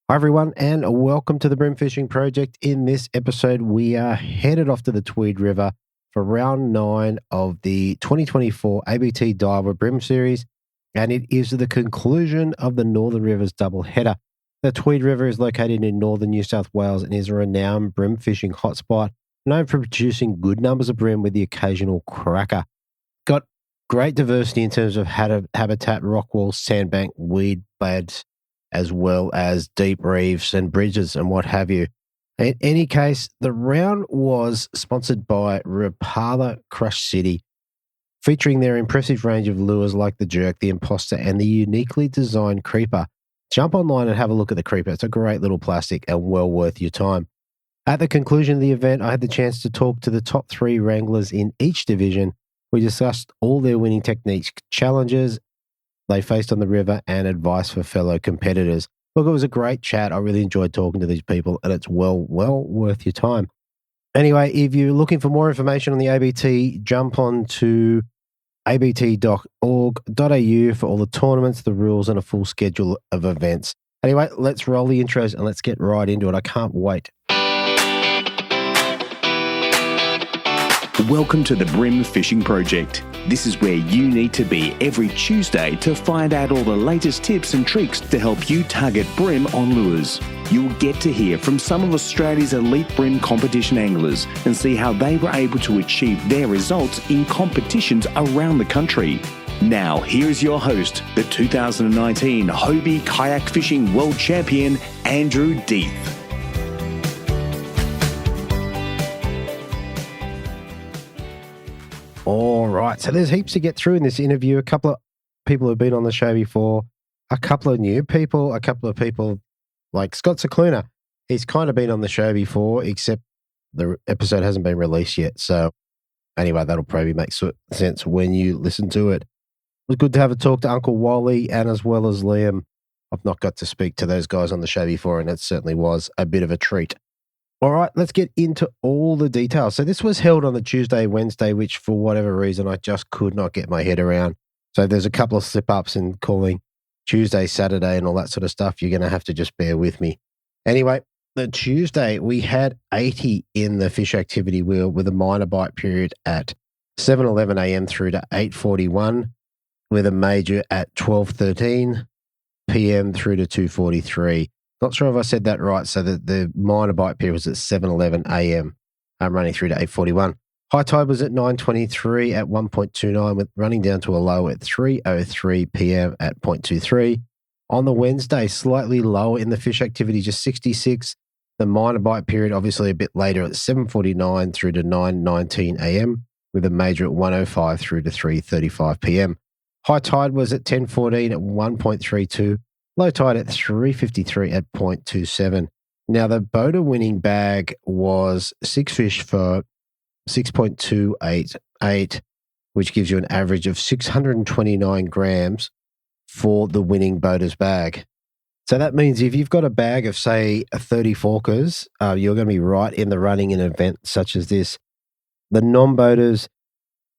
Hi, everyone, and welcome to the Brim Fishing Project. In this episode, we are headed off to the Tweed River for round 9 of the 2024 ABT Diver Brim Series, and it is the conclusion of the Northern Rivers double header. The Tweed River is located in northern New South Wales and is a renowned brim fishing hotspot, known for producing good numbers of brim with the occasional cracker. Got great diversity in terms of habitat, rock walls, sandbank, weed beds, as well as deep reefs and bridges and what have you. In any case, the round was sponsored by Rapala Crush City, featuring their impressive range of lures like the jerk, the imposter, and the uniquely designed creeper. Jump online and have a look at the creeper. It's a great little plastic and well worth your time. At the conclusion of the event, I had the chance to talk to the top 3 wranglers in each division. We discussed all their winning techniques, challenges they faced on the river, and advice for fellow competitors. Look, it was a great chat. I really enjoyed talking to these people, and it's well worth your time. Anyway, if you're looking for more information on the ABT, jump on to abt.org.au for all the tournaments, the rules, and a full schedule of events. Anyway, let's roll the intros and let's get right into it. I can't wait. Welcome to the Brim Fishing Project. This is where you need to be every Tuesday to find out all the latest tips and tricks to help you target brim on lures. You'll get to hear from some of Australia's elite brim competition anglers and see how they were able to achieve their results in competitions around the country. Now, here's your host, the 2019 Hobie Kayak Fishing World Champion, Andrew Deeth. All right. So there's heaps to get through in this interview. A couple of people who've been on the show before, a couple of new people, a couple of people like Scott Cicluna. He's kind of been on the show before, except the episode hasn't been released yet. So anyway, that'll probably make sense when you listen to it. It was good to have a talk to Uncle Wally and as well as Liam. I've not got to speak to those guys on the show before, and it certainly was a bit of a treat. All right, let's get into all the details. So this was held on the Tuesday, Wednesday, which for whatever reason, I just could not get my head around. So there's a couple of slip-ups in calling Tuesday, Saturday, and all that sort of stuff. You're going to have to just bear with me. Anyway, the Tuesday, we had 80 in the fish activity wheel with a minor bite period at 7:11 a.m. through to 8:41, with a major at 12:13 p.m. through to 2:43. Not sure if I said that right. So the minor bite period was at 7:11 a.m. Running through to 8:41. High tide was at 9:23 at 1.29, with running down to a low at 3:03 p.m. at 0.23. On the Wednesday, slightly lower in the fish activity, just 66. The minor bite period obviously a bit later at 7:49 through to 9:19 a.m. with a major at 1:05 through to 3:35 p.m. High tide was at 10:14 at 1.32. Low tide at 3:53 at 0.27. Now, the Boda winning bag was 6 fish for 6.288, which gives you an average of 629 grams for the winning Boda's bag. So that means if you've got a bag of, say, 30 forkers, you're going to be right in the running in an event such as this. The non-Bodas,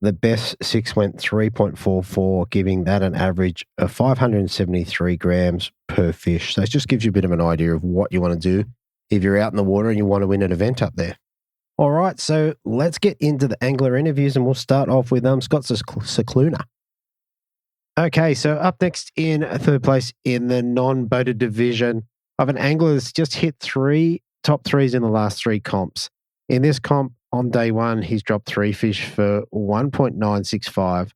the best 6 went 3.44, giving that an average of 573 grams per fish. So it just gives you a bit of an idea of what you want to do if you're out in the water and you want to win an event up there. All right, so let's get into the angler interviews, and we'll start off with Scott Cicluna. Okay, so up next in third place in the non-boated division of an angler that's just hit 3 top 3s in the last 3 comps. In this comp, on day 1, he's dropped 3 fish for 1.965.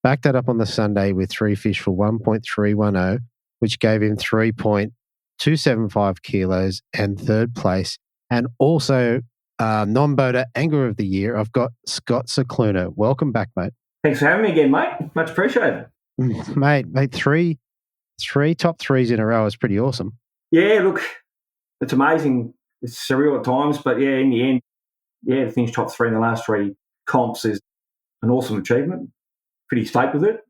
Backed that up on the Sunday with 3 fish for 1.310, which gave him 3.275 kilos and third place. And also, non-boater angler of the year, I've got Scott Cicluna. Welcome back, mate. Thanks for having me again, mate. Much appreciated. Mate, three top 3s in a row is pretty awesome. Yeah, look, it's amazing. It's surreal at times, but yeah, in the end, to finish top 3 in the last 3 comps is an awesome achievement. Pretty stoked with it.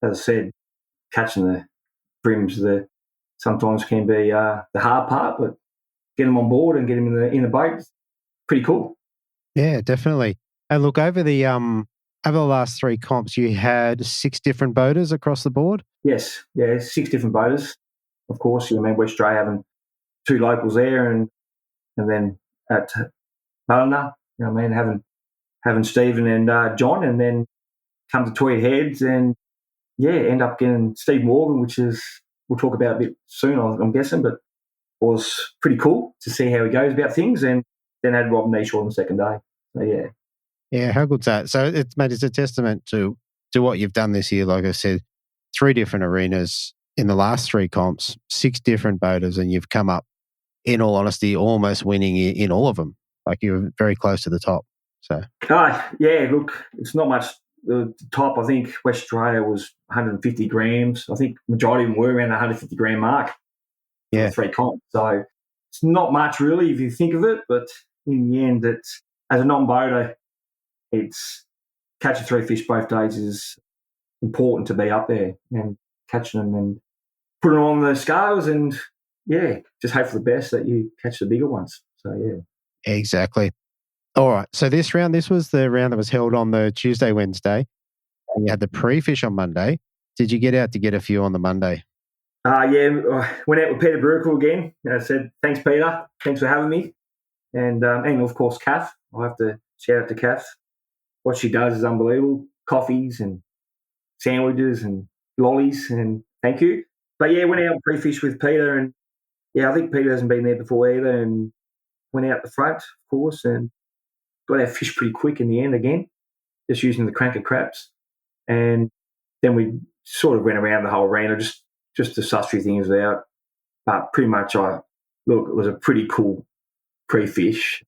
As I said, catching the brims sometimes can be the hard part, but get them on board and get them in the boat, pretty cool. Yeah, definitely. And look, over the last 3 comps, you had 6 different boaters across the board? Yes, 6 different boaters. Of course, West Australia having 2 locals there, and then at Ballina, you know what I mean, having Stephen and John, and then come to Tweed Heads and, end up getting Steve Morgan, which is, we'll talk about a bit soon, I'm guessing, but was pretty cool to see how he goes about things, and then had Rob Neeshaw on the second day. So, yeah. Yeah, how good's that? So, it's a testament to what you've done this year. Like I said, 3 different arenas in the last 3 comps, 6 different boaters, and you've come up, in all honesty, almost winning in all of them. Like, you're very close to the top. So, yeah, look, it's not much. The top, I think, West Australia was 150 grams. I think majority of them were around the 150 gram mark. Yeah. 3 comps. So it's not much really if you think of it, but in the end, it's, as a non-boater, it's catching 3 fish both days is important to be up there and catching them and putting them on the scales, and just hope for the best that you catch the bigger ones. So yeah. Exactly. All right. So this was the round that was held on the Tuesday, Wednesday, and you had the pre-fish on Monday. Did you get out to get a few on the Monday? I went out with Peter Bruckle again. I said, thanks, Peter. Thanks for having me. And of course, Kath. I have to shout out to Kath. What she does is unbelievable. Coffees and sandwiches and lollies, and thank you. But went out and pre-fish with Peter, and I think Peter hasn't been there before either, and went out the front, of course, and got our fish pretty quick in the end again, just using the cranker crabs. And then we sort of went around the whole arena just to suss a few things out. But pretty much it was a pretty cool pre-fish.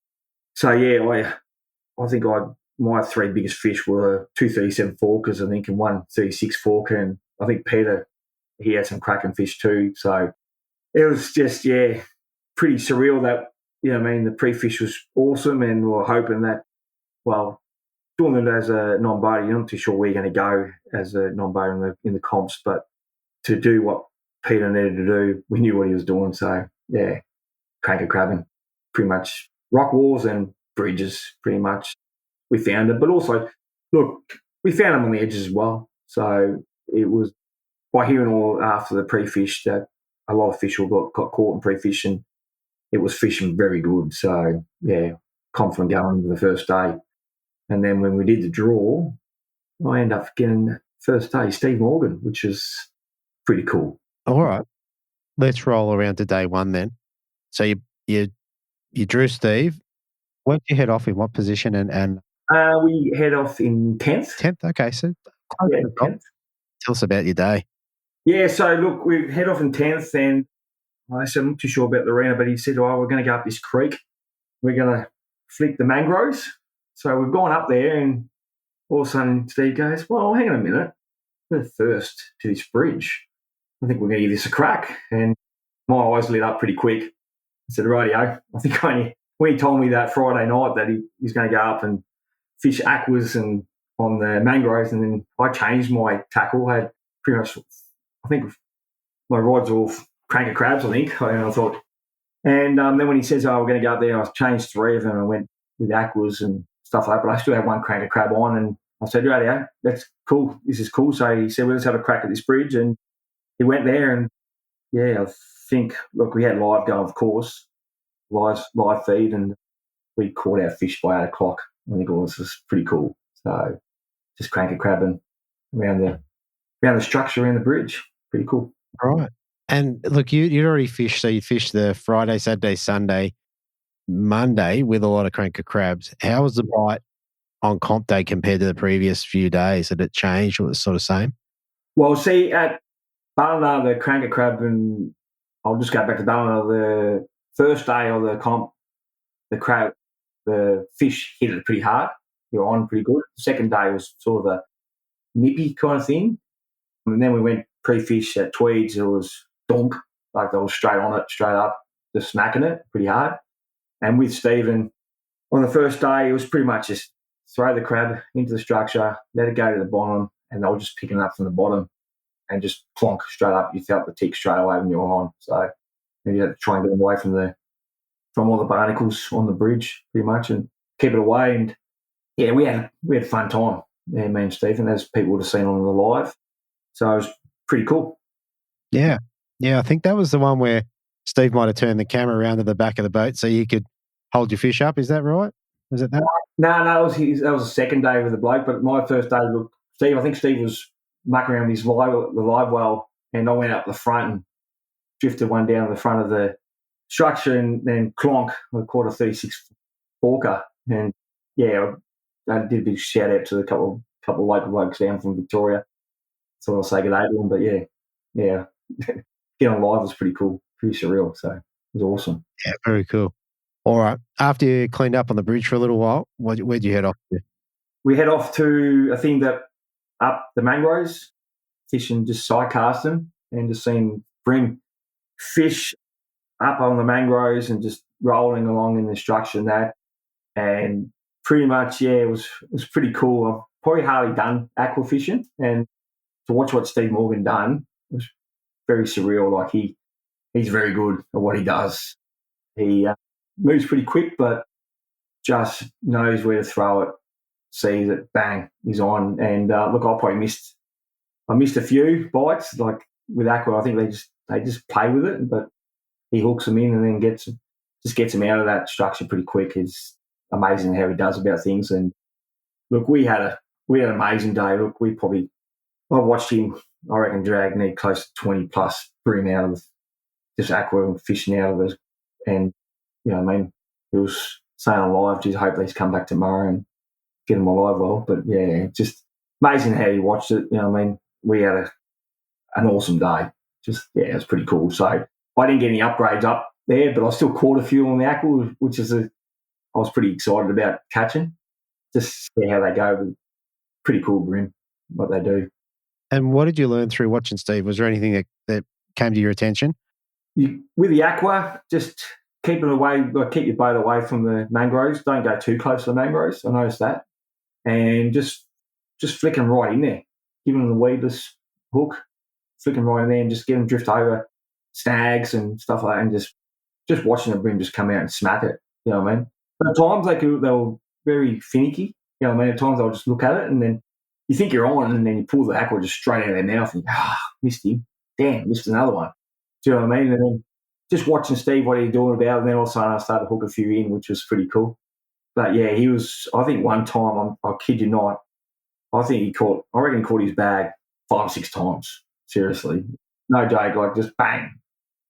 So, I think my 3 biggest fish were 2 37 forkers, I think, and 1 36 forker. And I think Peter, he had some cracking fish too. So it was just, pretty surreal that, the pre-fish was awesome, and we were hoping that, doing it as a non-boater, you're not too sure where you're going to go as a non-boater in the comps, but to do what Peter needed to do, we knew what he was doing. So, cranker crabbing, pretty much rock walls and bridges, pretty much. We found it, but also, look, we found them on the edges as well. So it was, by hearing all after the pre-fish, that a lot of fish got caught in pre-fish, and it was fishing very good. So, confident going into the first day. And then when we did the draw, I ended up getting first day Steve Morgan, which is pretty cool. All right. Let's roll around to day 1 then. So you drew Steve. Where'd you head off in? What position? And we head off in 10th. 10th? Okay, so close to the top. 10th. Tell us about your day. Yeah, so look, we head off in 10th, and I said, I'm not too sure about the arena, but he said, we're going to go up this creek. We're going to flick the mangroves. So we've gone up there, and all of a sudden Steve goes, well, hang on a minute. We're first to this bridge. I think we're going to give this a crack. And my eyes lit up pretty quick. I said, rightio. I think when he told me that Friday night that he's going to go up and fish aquas and on the mangroves, and then I changed my tackle. I had pretty much, I think my rods were all cranker crabs, I think. I thought. And then when he says, we're going to go up there, I changed 3 of them. I went with aquas and stuff like that, but I still had 1 cranker crab on, and I said, rightio, that's cool. This is cool. So he said, well, let's have a crack at this bridge. And he went there, and I think, look, we had live going, of course, live feed, and we caught our fish by 8 o'clock. I think it was pretty cool. So just cranker crabbing around the structure around the bridge. Pretty cool. Right. And look, you'd already fished, so you fished the Friday, Saturday, Sunday, Monday with a lot of cranker crabs. How was the bite on comp day compared to the previous few days? Had it changed, or was it sort of same? Well, see, at Ballina, the cranker crab, and I'll just go back to Ballina, the first day of the comp, the fish hit it pretty hard. They were on pretty good. The second day was sort of a nippy kind of thing. And then we went pre-fish at Tweeds. It was donk, like they were straight on it, straight up, just smacking it pretty hard. And with Stephen, on the first day, it was pretty much just throw the crab into the structure, let it go to the bottom, and they were just picking it up from the bottom and just plonk straight up. You felt the tick straight away when you were on. So you had to try and get them away from all the barnacles on the bridge pretty much and keep it away. And we had fun time there, me and Stephen, as people would have seen on the live. So it was pretty cool. Yeah. Yeah, I think that was the one where Steve might have turned the camera around to the back of the boat so you could hold your fish up. Is that right? Was it that? No, that was the second day with the bloke. But my first day, look, I think Steve was mucking around with the live well, and I went up the front and drifted one down the front of the structure, and then clonk, I caught a 36 forker. And yeah, I did a big shout out to a couple of local blokes down from Victoria. So I'll say good day to them. But yeah, getting on live was pretty cool, pretty surreal. So it was awesome. Yeah, very cool. All right. After you cleaned up on the bridge for a little while, where'd you head off to? We head off to a thing that up the mangroves, fishing, just side casting and just seeing brim fish up on the mangroves and just rolling along in the structure and that. And pretty much, it was pretty cool. I've probably hardly done aqua fishing, and to watch what Steve Morgan done was very surreal. Like he's very good at what he does. He moves pretty quick, but just knows where to throw it, sees it, bang, he's on. And look, I missed a few bites. Like with aqua, I think they just play with it, but he hooks them in and then gets them out of that structure pretty quick. It's amazing how he does about things. And look, we had an amazing day. Look, I watched him, I reckon, drag near close to 20 plus brim out of just aqua and fishing out of it. And, you know, I mean, he was saying on live, geez, hopefully he's come back tomorrow and get him alive well. But yeah, just amazing how he watched it. You know what I mean? We had an awesome day. Just, yeah, it was pretty cool. So I didn't get any upgrades up there, but I still caught a few on the aqua, which is I was pretty excited about catching. Just see how they go. Pretty cool brim, what they do. And what did you learn through watching Steve? Was there anything that came to your attention? With the aqua, just keep your boat away from the mangroves. Don't go too close to the mangroves. I noticed that. And just flick them right in there. Give them the weedless hook, flick them right in there and just get them drift over snags and stuff like that, and just watching the brim just come out and smack it. You know what I mean? But at times they were very finicky. You know what I mean? At times they'll just look at it and then you think you're on, and then you pull the aqua just straight out of their mouth and missed him. Damn, missed another one. Do you know what I mean? And then just watching Steve, what he's doing about it, and then all of a sudden I started to hook a few in, which was pretty cool. But yeah, he was, I think one time, I kid you not, I reckon he caught his bag 5 or 6 times. Seriously. No joke, like just bang,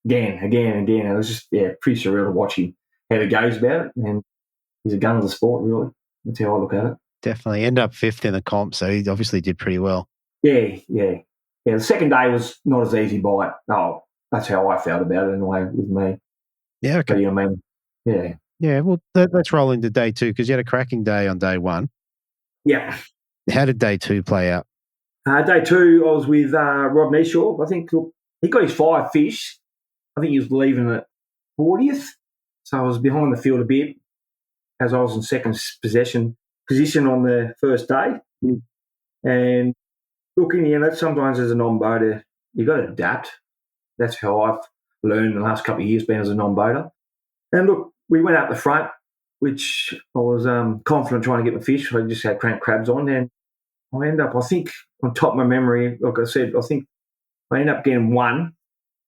again. It was just, pretty surreal to watch him, how he goes about it. And he's a gun of the sport, really. That's how I look at it. Definitely. End up 5th in the comp, so he obviously did pretty well. Yeah. The second day was not as easy bite. Oh, that's how I felt about it in a way with me. Yeah, okay. But, you know what I mean? Yeah. Yeah, well, let's roll into day 2 because you had a cracking day on day 1. Yeah. How did day 2 play out? Day 2, I was with Rob Neeshaw. I think he got his 5 fish. I think he was leaving at 40th. So I was behind the field a bit as I was in second position on the first day. And looking in it, sometimes as a non-boater, you've got to adapt. That's how I've learned the last couple of years being as a non-boater. And look, we went up the front, which I was confident trying to get my fish. I just had crank crabs on, and I ended up, I think, on top of my memory, like I said, I think I ended up getting 1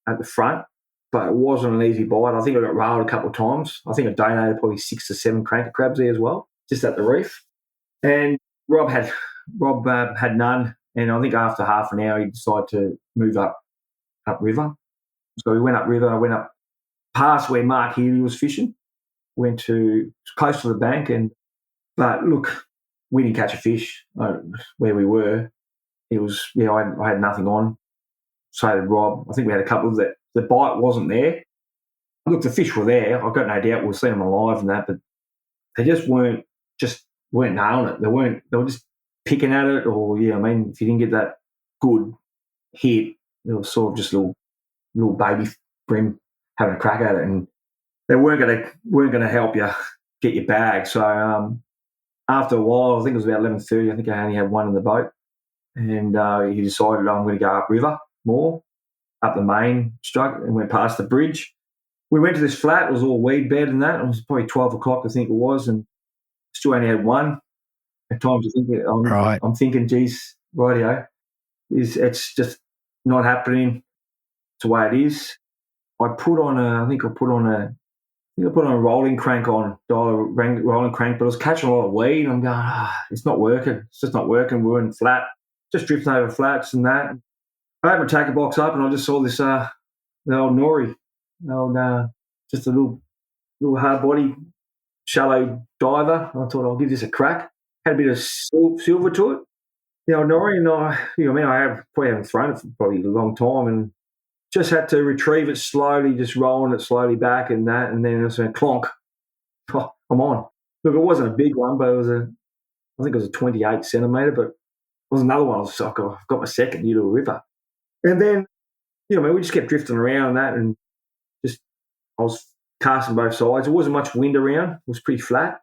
at the front, but it wasn't an easy bite. I think I got railed a couple of times. I think I donated probably 6 to 7 crank crabs there as well, just at the reef. And Rob had none, and I think after half an hour he decided to move up river. So we went up river. I went up past where Mark Healy was fishing. Went to close to the bank, but look, we didn't catch a fish where we were. It was I had nothing on. So did Rob. I think we had a couple that the bite wasn't there. Look, the fish were there. I've got no doubt we'll see them alive and that, but they just weren't nailing it. They were just picking at it, or I mean, if you didn't get that good hit, it was sort of just little baby brim having a crack at it, and they weren't gonna help you get your bag. So after a while, I think it was about 11:30. I think I only had 1 in the boat, and he decided I'm going to go upriver more, up the main stroke, and went past the bridge. We went to this flat. It was all weed bed and that. It was probably 12 o'clock, I think it was, and still only had 1. At times, I think I'm thinking, geez, rightio, it's just not happening. It's the way it is. I put on a rolling crank on, rolling crank, but I was catching a lot of weed. I'm going, it's not working. It's just not working. We're in flat, just drifting over flats and that. I had my tackle box up and I just saw this, the old nori, just a little hard body, shallow diver. I thought I'll give this a crack. Had a bit of silver to it. The old nori, and I probably haven't thrown it for probably a long time, and just had to retrieve it slowly, just rolling it slowly back and that, and then it was a clonk. Oh, I'm on. Look, it wasn't a big one, but I think it was a 28 centimetre, but it was another one. I was like, I've got my second new little ripper. And then, we just kept drifting around that, and I was casting both sides. There wasn't much wind around. It was pretty flat.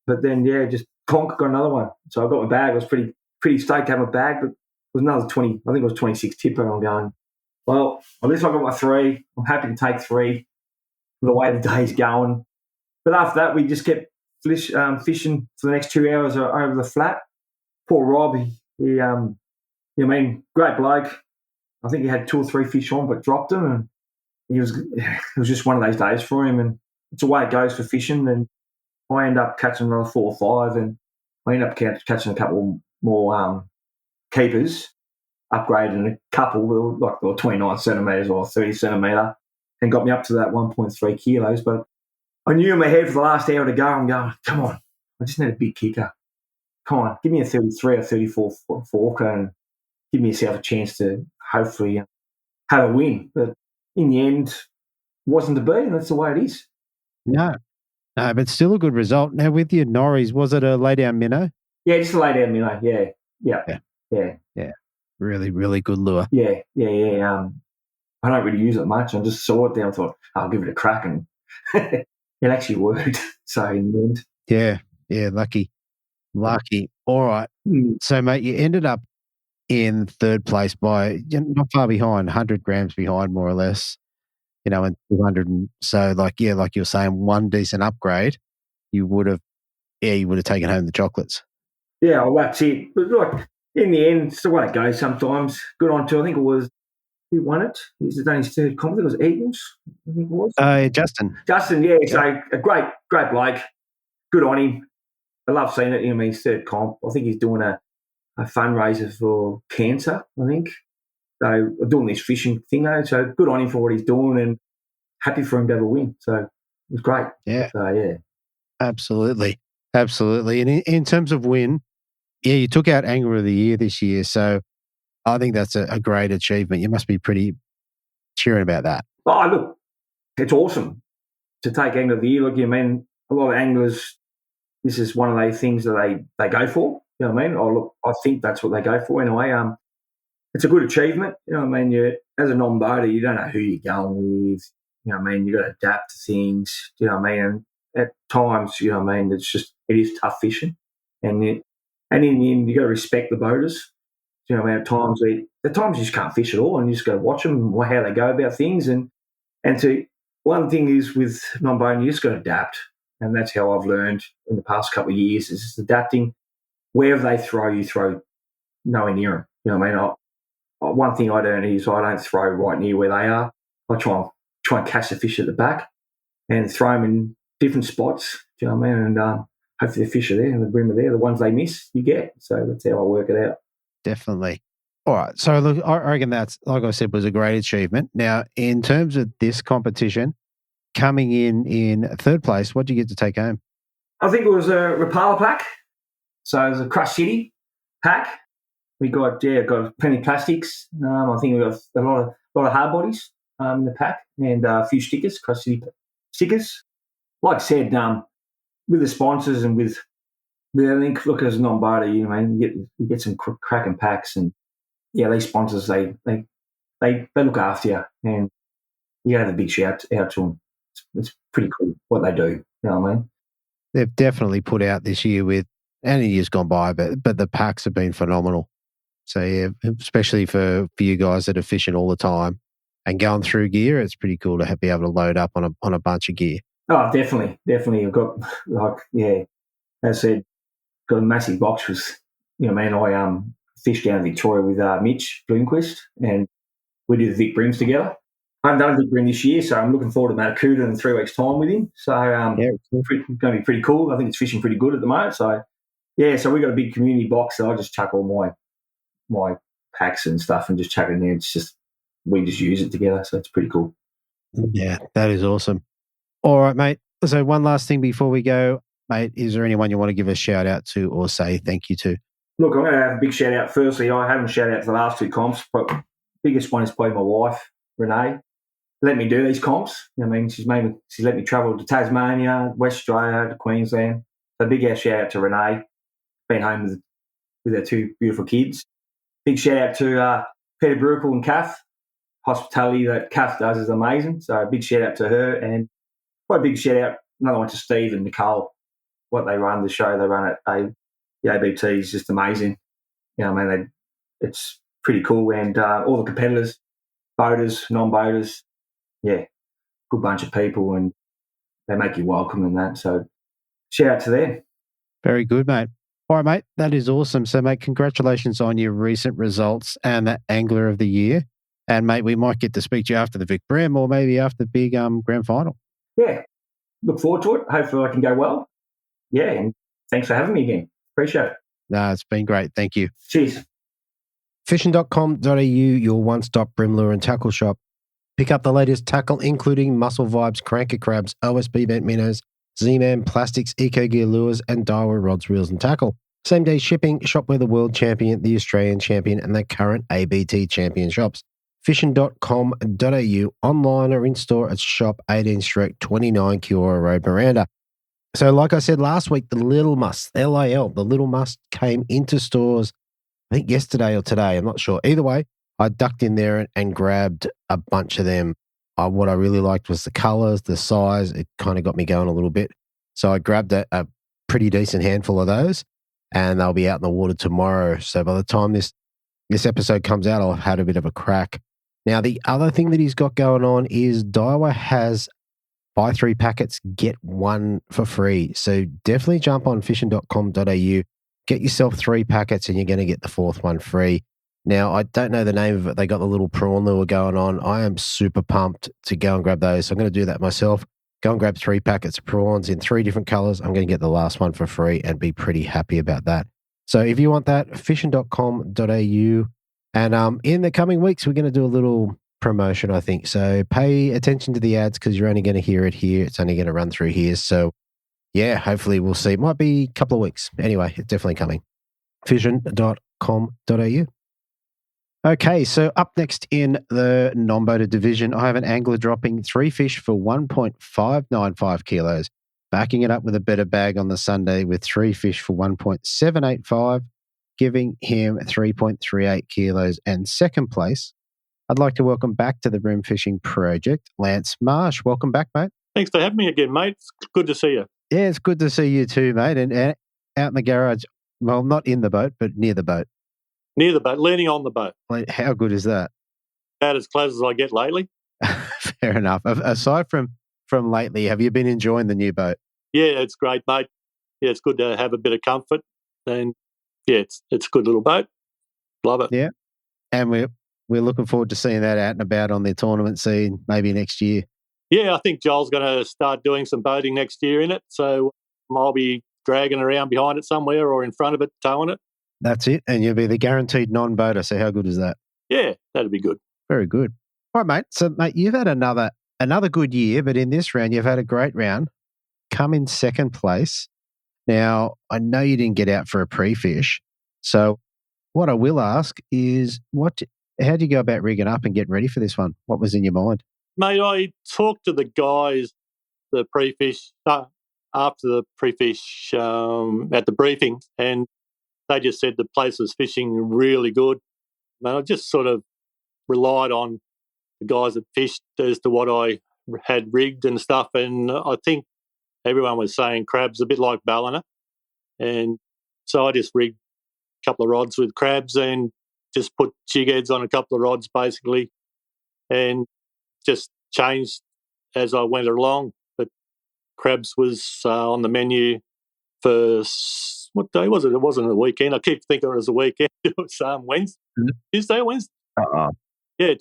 But then, just clonk, got another one. So I got my bag. I was pretty stoked to have my bag, but it was another 20, I think it was 26 tipper, and I'm going, well, at least I got my 3. I'm happy to take 3 for the way the day's going. But after that, we just kept fishing for the next 2 hours over the flat. Poor Rob, he great bloke. I think he had 2 or 3 fish on, but dropped them, and it was just one of those days for him. And it's the way it goes for fishing. And I end up catching another 4 or 5, and I end up catching a couple more keepers. Upgraded a couple, like they were 29 centimetres or 30 centimetre, and got me up to that 1.3 kilos. But I knew in my head for the last hour to go, I'm going, come on, I just need a big kicker. Come on, give me a 33 or 34 forker and give yourself a chance to hopefully have a win. But in the end, it wasn't to be, and that's the way it is. No, but still a good result. Now, with your Norries, was it a lay-down minnow? Yeah, just a lay-down minnow, yeah. Really, really good lure. Yeah. I don't really use it much. I just saw it there and thought, I'll give it a crack, and it actually worked. So in the end. Yeah, lucky. All right. So, mate, you ended up in 3rd place by not far behind, 100 grams behind, more or less, and 200. And so, like you were saying, one decent upgrade, you would have taken home the chocolates. Yeah, well, that's it. But look, in the end, it's the way it goes sometimes. Good on to, I think it was, who won it? He's done his 3rd comp. I think it was Eagles, I think it was. Justin. Yeah. So a great bloke. Good on him. I love seeing it. His 3rd comp. I think he's doing a fundraiser for cancer, I think. So doing this fishing thing, though. So good on him for what he's doing, and happy for him to have a win. So it was great. Yeah. So, yeah. Absolutely. And in terms of win, you took out Angler of the Year this year. So I think that's a great achievement. You must be pretty cheering about that. Oh, look, it's awesome to take Angler of the Year. Look, a lot of anglers, this is one of those things that they go for. You know what I mean? Look, I think that's what they go for anyway. It's a good achievement. You know what I mean? As a non-boater, you don't know who you're going with. You know what I mean? You've got to adapt to things. You know what I mean? And at times, you know what I mean, it is tough fishing. And in the end, you got to respect the boaters. You know what I mean? At times you just can't fish at all, and you just got to watch them and how they go about things. And one thing is with non-boating, you just got to adapt. And that's how I've learned in the past couple of years, is just adapting. Wherever they throw, you throw nowhere near them. You know what I mean? One thing I don't is I don't throw right near where they are. I try and catch the fish at the back and throw them in different spots. Do you know what I mean? And hopefully the fish are there and the brim are there. The ones they miss, you get. So that's how I work it out. Definitely. All right. So look, I reckon that's, like I said, was a great achievement. Now, in terms of this competition, coming in 3rd place, what did you get to take home? I think it was a Rapala pack. So it was a Crush City pack. We got plenty of plastics. I think we got a lot of hard bodies in the pack, and a few stickers, Crush City stickers. Like I said, with the sponsors and with I think, look, as a non-boater, you know, you get some cracking packs, and these sponsors they look after you, and you have a big shout out to them. It's pretty cool what they do. You know what I mean? They've definitely put out this year with, and years gone by, but the packs have been phenomenal. So yeah, especially for you guys that are fishing all the time and going through gear, it's pretty cool to be able to load up on a bunch of gear. Oh, definitely. I've got as I said, got a massive box with, you know, man, I fished down in Victoria with Mitch Bloomquist, and we did the Vic Brims together. I haven't done a victory this year, so I'm looking forward to Matakuta in 3 weeks' time with him. So it's going to be pretty cool. I think it's fishing pretty good at the moment. So, so we've got a big community box, so I just chuck all my packs and stuff and just chuck it in there. We just use it together, so it's pretty cool. Yeah, that is awesome. All right, mate. So one last thing before we go, mate, is there anyone you want to give a shout out to or say thank you to? Look, I'm going to have a big shout out. Firstly, I haven't shouted out to the last 2 comps, but the biggest one is probably my wife, Renee. Let me do these comps. I mean, she's let me travel to Tasmania, West Australia, to Queensland. So big shout out to Renee. Been home with her 2 beautiful kids. Big shout out to Peter Brukel and Kath. Hospitality that Kath does is amazing. So big shout out to her, and quite a big shout out, another one to Steve and Nicole. What they run, the show they run at the ABT is just amazing. It's pretty cool, and all the competitors, boaters, non-boaters, good bunch of people, and they make you welcome and that. So shout out to them. Very good, mate. All right, mate, that is awesome. So, mate, congratulations on your recent results and the Angler of the Year. And, mate, we might get to speak to you after the Vic Brim or maybe after the big grand final. Yeah, look forward to it. Hopefully I can go well. Yeah, and thanks for having me again. Appreciate it. No, it's been great. Thank you. Cheers. Fishing.com.au, your one-stop brim lure and tackle shop. Pick up the latest tackle, including Muscle Vibes, Cranker Crabs, OSB bent minnows, Z-Man plastics, Eco Gear lures, and Daiwa rods, reels, and tackle. Same-day shipping. Shop where the world champion, the Australian champion, and the current ABT champion shops. Fishing.com.au, online or in-store at Shop 18 Street, 29 Kiora Road, Miranda. So like I said last week, the Little Must, LAL, the Little Must came into stores, I think yesterday or today, I'm not sure. Either way, I ducked in there and grabbed a bunch of them. What I really liked was the colours, the size. It kind of got me going a little bit. So I grabbed a pretty decent handful of those, and they'll be out in the water tomorrow. So by the time this episode comes out, I'll have had a bit of a crack. Now, the other thing that he's got going on is Daiwa has buy 3 packets, get 1 for free. So definitely jump on fishing.com.au, get yourself 3 packets, and you're going to get the 4th one free. Now, I don't know the name of it. They got the little prawn lure going on. I am super pumped to go and grab those. So I'm going to do that myself. Go and grab 3 packets of prawns in 3 different colors. I'm going to get the last one for free and be pretty happy about that. So if you want that, fishing.com.au. And in the coming weeks, we're going to do a little promotion, I think. So pay attention to the ads because you're only going to hear it here. It's only going to run through here. So yeah, hopefully we'll see. It might be a couple of weeks. Anyway, it's definitely coming. Fishing.com.au. Okay, so up next in the non-boater division, I have an angler dropping 3 fish for 1.595 kilos, backing it up with a better bag on the Sunday with 3 fish for 1.785, giving him 3.38 kilos. And second place, I'd like to welcome back to the Brim Fishing Project, Lance Marsh. Welcome back, mate. Thanks for having me again, mate. It's good to see you. Yeah, it's good to see you too, mate. And out in the garage, well, not in the boat, but near the boat. Near the boat, leaning on the boat. How good is that? About as close as I get lately. Fair enough. Aside from lately, have you been enjoying the new boat? Yeah, it's great, mate. Yeah, it's good to have a bit of comfort. And yeah, it's a good little boat. Love it. Yeah. And we're looking forward to seeing that out and about on the tournament scene maybe next year. Yeah, I think Joel's going to start doing some boating next year in it. So I'll be dragging around behind it somewhere or in front of it, towing it. That's it. And you'll be the guaranteed non-boater. So how good is that? Yeah, that'd be good. Very good. All right, mate. So, mate, you've had another good year, but in this round, you've had a great round. Come in second place. Now, I know you didn't get out for a pre-fish. So what I will ask is how do you go about rigging up and getting ready for this one? What was in your mind? Mate, I talked to the guys, the pre-fish, after the pre-fish at the briefing, and they just said the place was fishing really good. And I just sort of relied on the guys that fished as to what I had rigged and stuff. And I think everyone was saying crab's a bit like ballina. And so I just rigged a couple of rods with crabs and just put jig heads on a couple of rods basically and just changed as I went along. But crabs was on the menu for... What day was it? It wasn't a weekend. I keep thinking it was a weekend. It was Wednesday. Tuesday or Wednesday? Uh-oh. Yeah.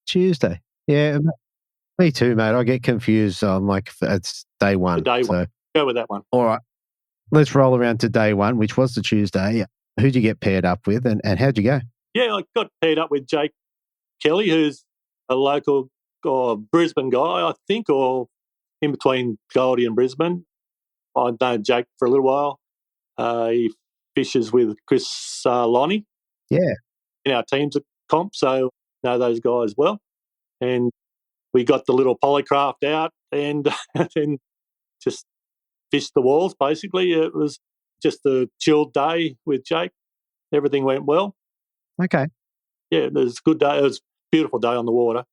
Tuesday. Yeah, me too, mate. I get confused. I'm like, it's day one. Day So, one. Go with that one. all right, let's roll around to day one, which was the Tuesday. Who'd you get paired up with and how'd you go? Yeah, I got paired up with Jake Kelly, who's a local Brisbane guy, I think, or in between Goldie and Brisbane. I've known Jake for a little while. He fishes with Chris Lonnie. Yeah. In our teams at comp, so know those guys well. And we got the little polycraft out and and just fished the walls, basically. It was just a chilled day with Jake. Everything went well. Okay. Yeah, it was a good day. It was a beautiful day on the water.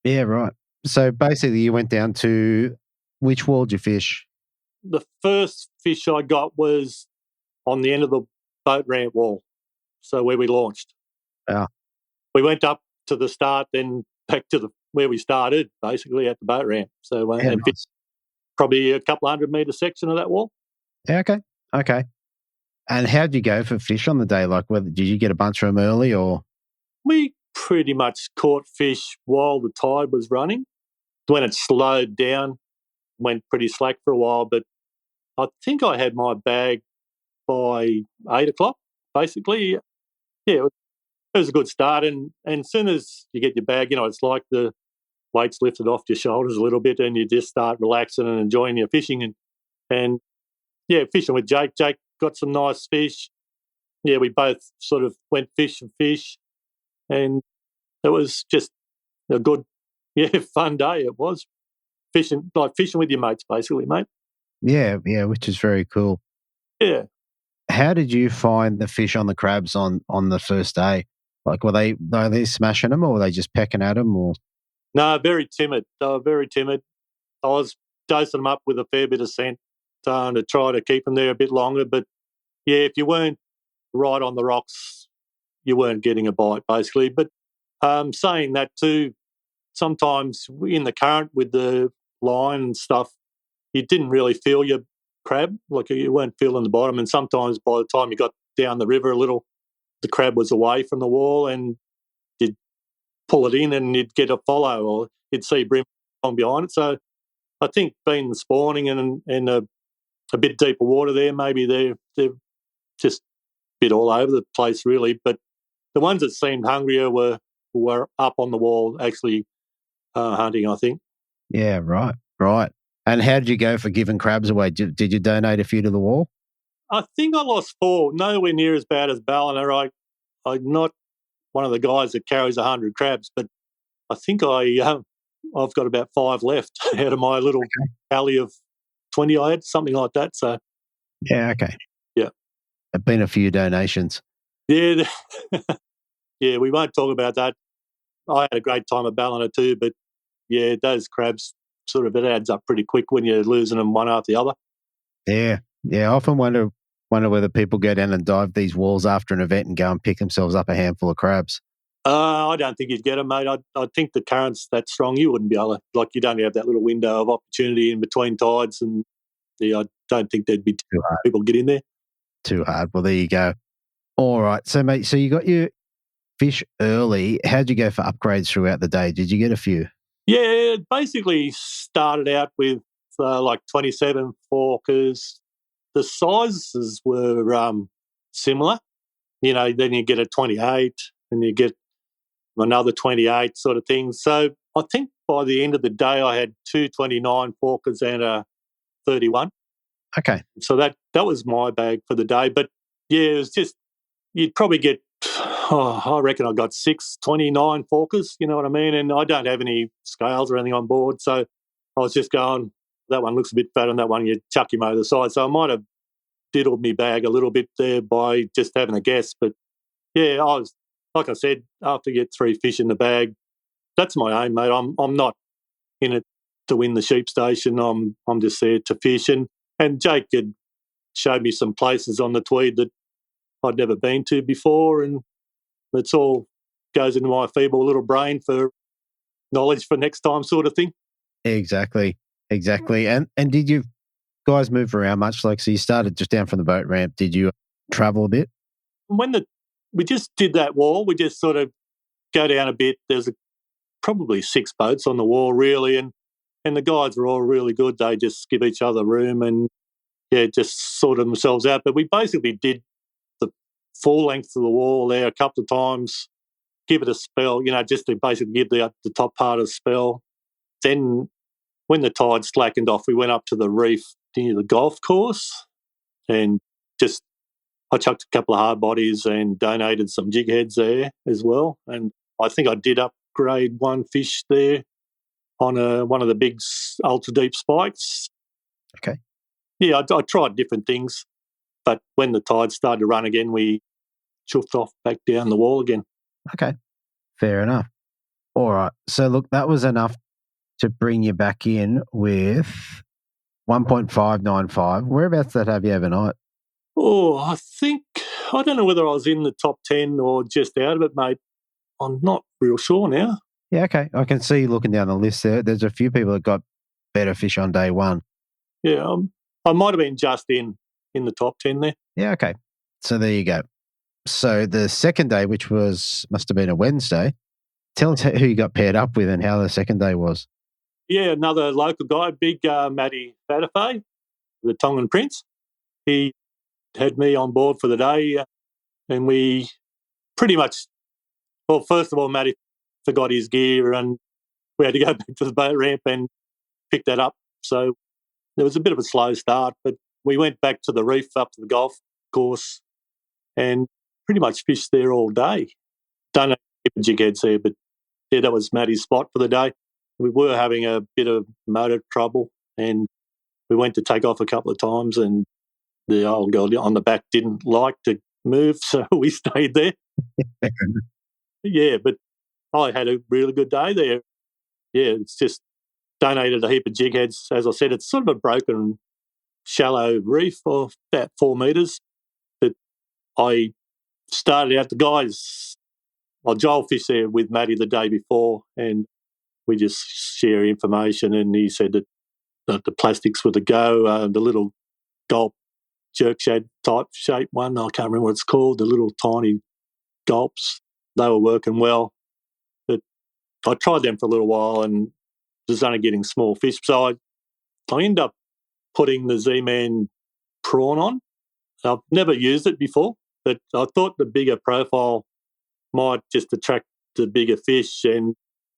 Yeah, right. So basically you went down to which wall did you fish? The first fish I got was on the end of the boat ramp wall, so where we launched. Yeah. We went up to the start, then back to where we started, basically at the boat ramp. So and nice. probably a couple 100-metre section of that wall. Yeah, okay. And how'd you go for fish on the day? Like, did you get a bunch of them early or? We pretty much caught fish while the tide was running. When it slowed down, went pretty slack for a while, but I think I had my bag by 8 o'clock, basically. Yeah, it was a good start. And as soon as you get your bag, it's like the weight's lifted off your shoulders a little bit and you just start relaxing and enjoying your fishing. And fishing with Jake. Jake got some nice fish. Yeah, we both sort of went fish. And it was just a good, fun day. It was fishing with your mates, basically, mate. Yeah, which is very cool. Yeah. How did you find the fish on the crabs on the first day? Like, were they smashing them or were they just pecking at them? Or? No, very timid. They were very timid. I was dosing them up with a fair bit of scent to try to keep them there a bit longer. But, if you weren't right on the rocks, you weren't getting a bite, basically. But saying that too, sometimes in the current with the line and stuff, you didn't really feel your crab, like you weren't feeling the bottom. And sometimes by the time you got down the river a little, the crab was away from the wall and you'd pull it in and you'd get a follow or you'd see brim on behind it. So I think being the spawning and a bit deeper water there, maybe they're just a bit all over the place really. But the ones that seemed hungrier were up on the wall actually hunting, I think. Yeah, right. And how did you go for giving crabs away? Did you donate a few to the wall? I think I lost 4, nowhere near as bad as Ballina. I'm not one of the guys that carries 100 crabs, but I think I've got about 5 left out of my little tally of 20 I had, something like that. So yeah, okay. Yeah. There've been a few donations. Yeah. Yeah, we won't talk about that. I had a great time at Ballina too, but yeah, those crabs sort of, it adds up pretty quick when you're losing them one after the other. Yeah. I often wonder whether people go down and dive these walls after an event and go and pick themselves up a handful of crabs. I don't think you'd get them, mate. I think the current's that strong, you wouldn't be able to, like you don't have that little window of opportunity in between tides and I don't think there'd be too hard people get in there. Too hard. Well, there you go. All right. So, mate, so you got your fish early. How'd you go for upgrades throughout the day? Did you get a few? Yeah, it basically started out with like 27 forkers. The sizes were similar. Then you get a 28 and you get another 28 sort of thing. So I think by the end of the day I had 2 29 forkers and a 31. Okay. So that was my bag for the day. But, yeah, it was just you'd probably get I reckon I got 6 29 forkers, you know what I mean? And I don't have any scales or anything on board. So I was just going, that one looks a bit fat on that one, you chuck him over the side. So I might have diddled me bag a little bit there by just having a guess. But, yeah, I was, like I said, after you get 3 fish in the bag, that's my aim, mate. I'm not in it to win the sheep station. I'm just there to fish. And Jake had showed me some places on the Tweed that I'd never been to before, and it's all goes into my feeble little brain for knowledge for next time sort of thing. Exactly. And did you guys move around much? Like, so you started just down from the boat ramp. Did you travel a bit? When we just did that wall, we just sort of go down a bit. There's probably 6 boats on the wall, really, and the guys were all really good. They just give each other room and, just sorted themselves out. But we basically did the full length of the wall there a couple of times, give it a spell, just to basically give the top part a spell. Then when the tide slackened off, we went up to the reef near the golf course and just I chucked a couple of hard bodies and donated some jig heads there as well. And I think I did upgrade one fish there on one of the big ultra deep spikes. Okay. Yeah, I tried different things, but when the tide started to run again, we chuffed off back down the wall again. Okay, fair enough. All right. So look, that was enough to bring you back in with 1.595. Whereabouts did that have you overnight? Oh, I don't know whether I was in the top 10 or just out of it, mate. I'm not real sure now. Yeah, okay. I can see looking down the list there. There's a few people that got better fish on day one. Yeah, I might have been just in the top 10 there. Yeah, okay. So there you go. So the second day, which must have been a Wednesday, tell us who you got paired up with and how the second day was. Yeah, another local guy, big Matty Fatafay, the Tongan Prince. He had me on board for the day, and we pretty much, well, first of all, Matty forgot his gear and we had to go back to the boat ramp and pick that up. So there was a bit of a slow start, but we went back to the reef up to the golf course and pretty much fished there all day. Don't know if the jig heads there, but yeah, that was Matty's spot for the day. We were having a bit of motor trouble and we went to take off a couple of times and the old girl on the back didn't like to move, so we stayed there. Yeah, but I had a really good day there. Yeah, it's just donated a heap of jig heads. As I said, it's sort of a broken, shallow reef of about 4 metres. But I started out, the guys, Joel fished there with Matty the day before and we just share information and he said that the plastics were the go, the little gulp jerk shad type shape one, I can't remember what it's called, the little tiny gulps, they were working well. But I tried them for a little while and was only getting small fish. So I ended up putting the Z-Man prawn on. I've never used it before, but I thought the bigger profile might just attract the bigger fish, and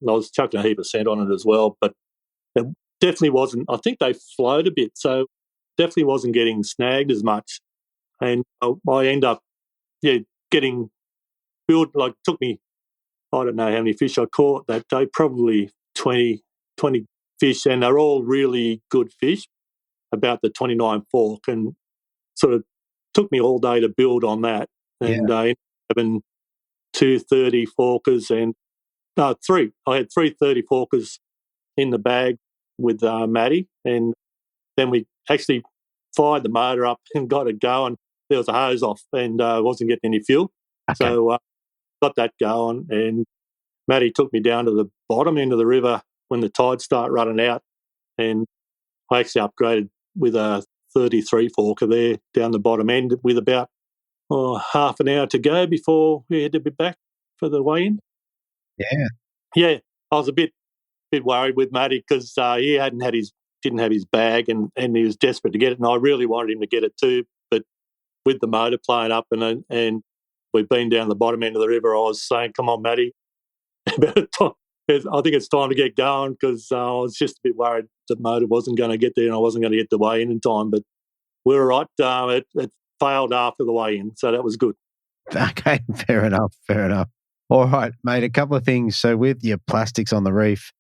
I was chucking a heap of scent on it as well, but it definitely wasn't. I think they flowed a bit, so definitely wasn't getting snagged as much. And I end up, getting built, like took me, I don't know how many fish I caught that day, probably 20 fish, and they're all really good fish, about the 29 fork, and sort of took me all day to build on that. And having 230 forkers and three. I had 330 forkers in the bag with Matty, and then we actually fired the motor up and got it going. There was a hose off and wasn't getting any fuel. Okay. So got that going, and Matty took me down to the bottom end of the river when the tide started running out, and I actually upgraded with a 33 forker there down the bottom end with about half an hour to go before we had to be back for the weigh-in. Yeah. Yeah, I was a bit worried with Matty because he didn't have his bag and he was desperate to get it, and I really wanted him to get it too. But with the motor playing up and we've been down the bottom end of the river, I was saying, "Come on, Matty, I think it's time to get going," because I was just a bit worried the motor wasn't going to get there and I wasn't going to get the weigh-in time. But we were right. It failed after the weigh-in, so that was good. Okay, fair enough. All right, mate, a couple of things. So with your plastics on the reef,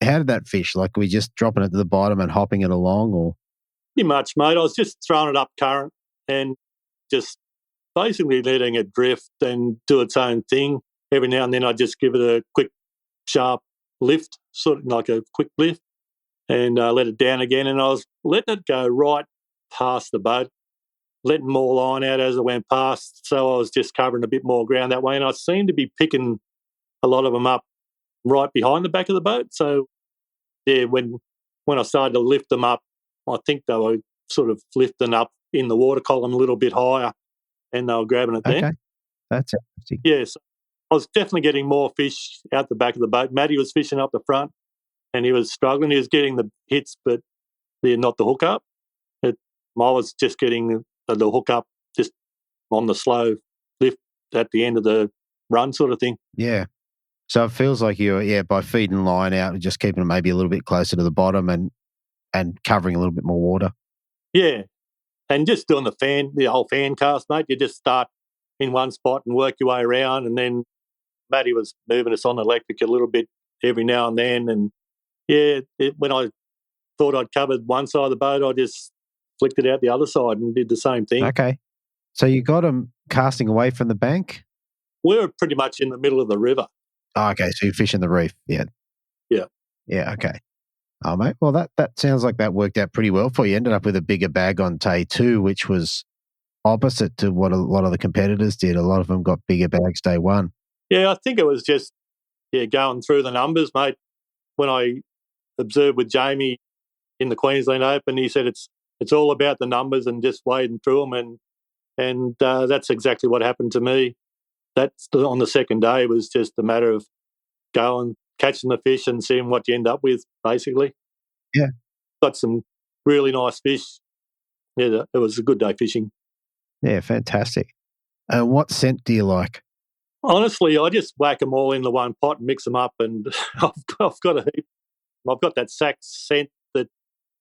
how did that fish? Like, were we just dropping it to the bottom and hopping it along, or? Pretty much, mate. I was just throwing it up current and just basically letting it drift and do its own thing. Every now and then I'd just give it a quick, sharp lift, sort of like a quick lift, and let it down again. And I was letting it go right past the boat, letting more line out as it went past. So I was just covering a bit more ground that way. And I seemed to be picking a lot of them up right behind the back of the boat. So, yeah, when I started to lift them up, I think they were sort of lifting up in the water column a little bit higher and they were grabbing it then. Okay, that's interesting. Yes. I was definitely getting more fish out the back of the boat. Matty was fishing up the front and he was struggling. He was getting the hits, but not the hook up. I was just getting the hook up just on the slow lift at the end of the run sort of thing. Yeah. So it feels like you're, by feeding line out and just keeping it maybe a little bit closer to the bottom and covering a little bit more water. Yeah. And just doing the whole fan cast, mate. You just start in one spot and work your way around, and then Matty was moving us on electric a little bit every now and then. And when I thought I'd covered one side of the boat, I just flicked it out the other side and did the same thing. Okay. So you got them casting away from the bank? We were pretty much in the middle of the river. Oh, okay. So you're fishing the reef. Yeah. Yeah. Yeah. Okay. Oh, mate. Well, that sounds like that worked out pretty well for you. Ended up with a bigger bag on day 2, which was opposite to what a lot of the competitors did. A lot of them got bigger bags day 1. Yeah, I think it was just going through the numbers, mate. When I observed with Jamie in the Queensland Open, he said it's all about the numbers and just wading through them, and that's exactly what happened to me. That's on the second day was just a matter of going, catching the fish and seeing what you end up with, basically. Yeah. Got some really nice fish. Yeah, it was a good day fishing. Yeah, fantastic. And what scent do you like? Honestly, I just whack them all in the one pot and mix them up, and I've got a heap. I've got that sack scent that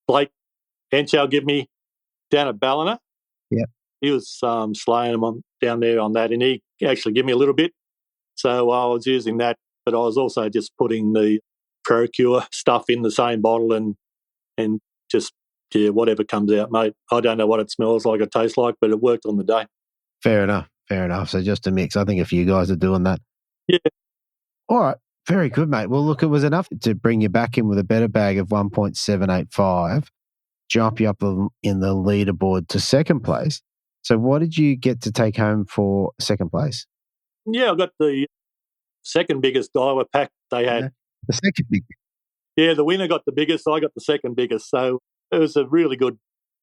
Blake Henchow gave me down at Ballina. Yeah. He was slaying them down there on that, and he actually gave me a little bit. So I was using that, but I was also just putting the Procure stuff in the same bottle and just, whatever comes out, mate. I don't know what it smells like, it tastes like, but it worked on the day. Fair enough. So just a mix. I think a few guys are doing that. Yeah. All right. Very good, mate. Well, look, it was enough to bring you back in with a better bag of 1.785, jump you up in the leaderboard to second place. So what did you get to take home for second place? Yeah, I got the second biggest diver pack they had. Yeah, the second biggest. Yeah, the winner got the biggest. I got the second biggest. So it was a really good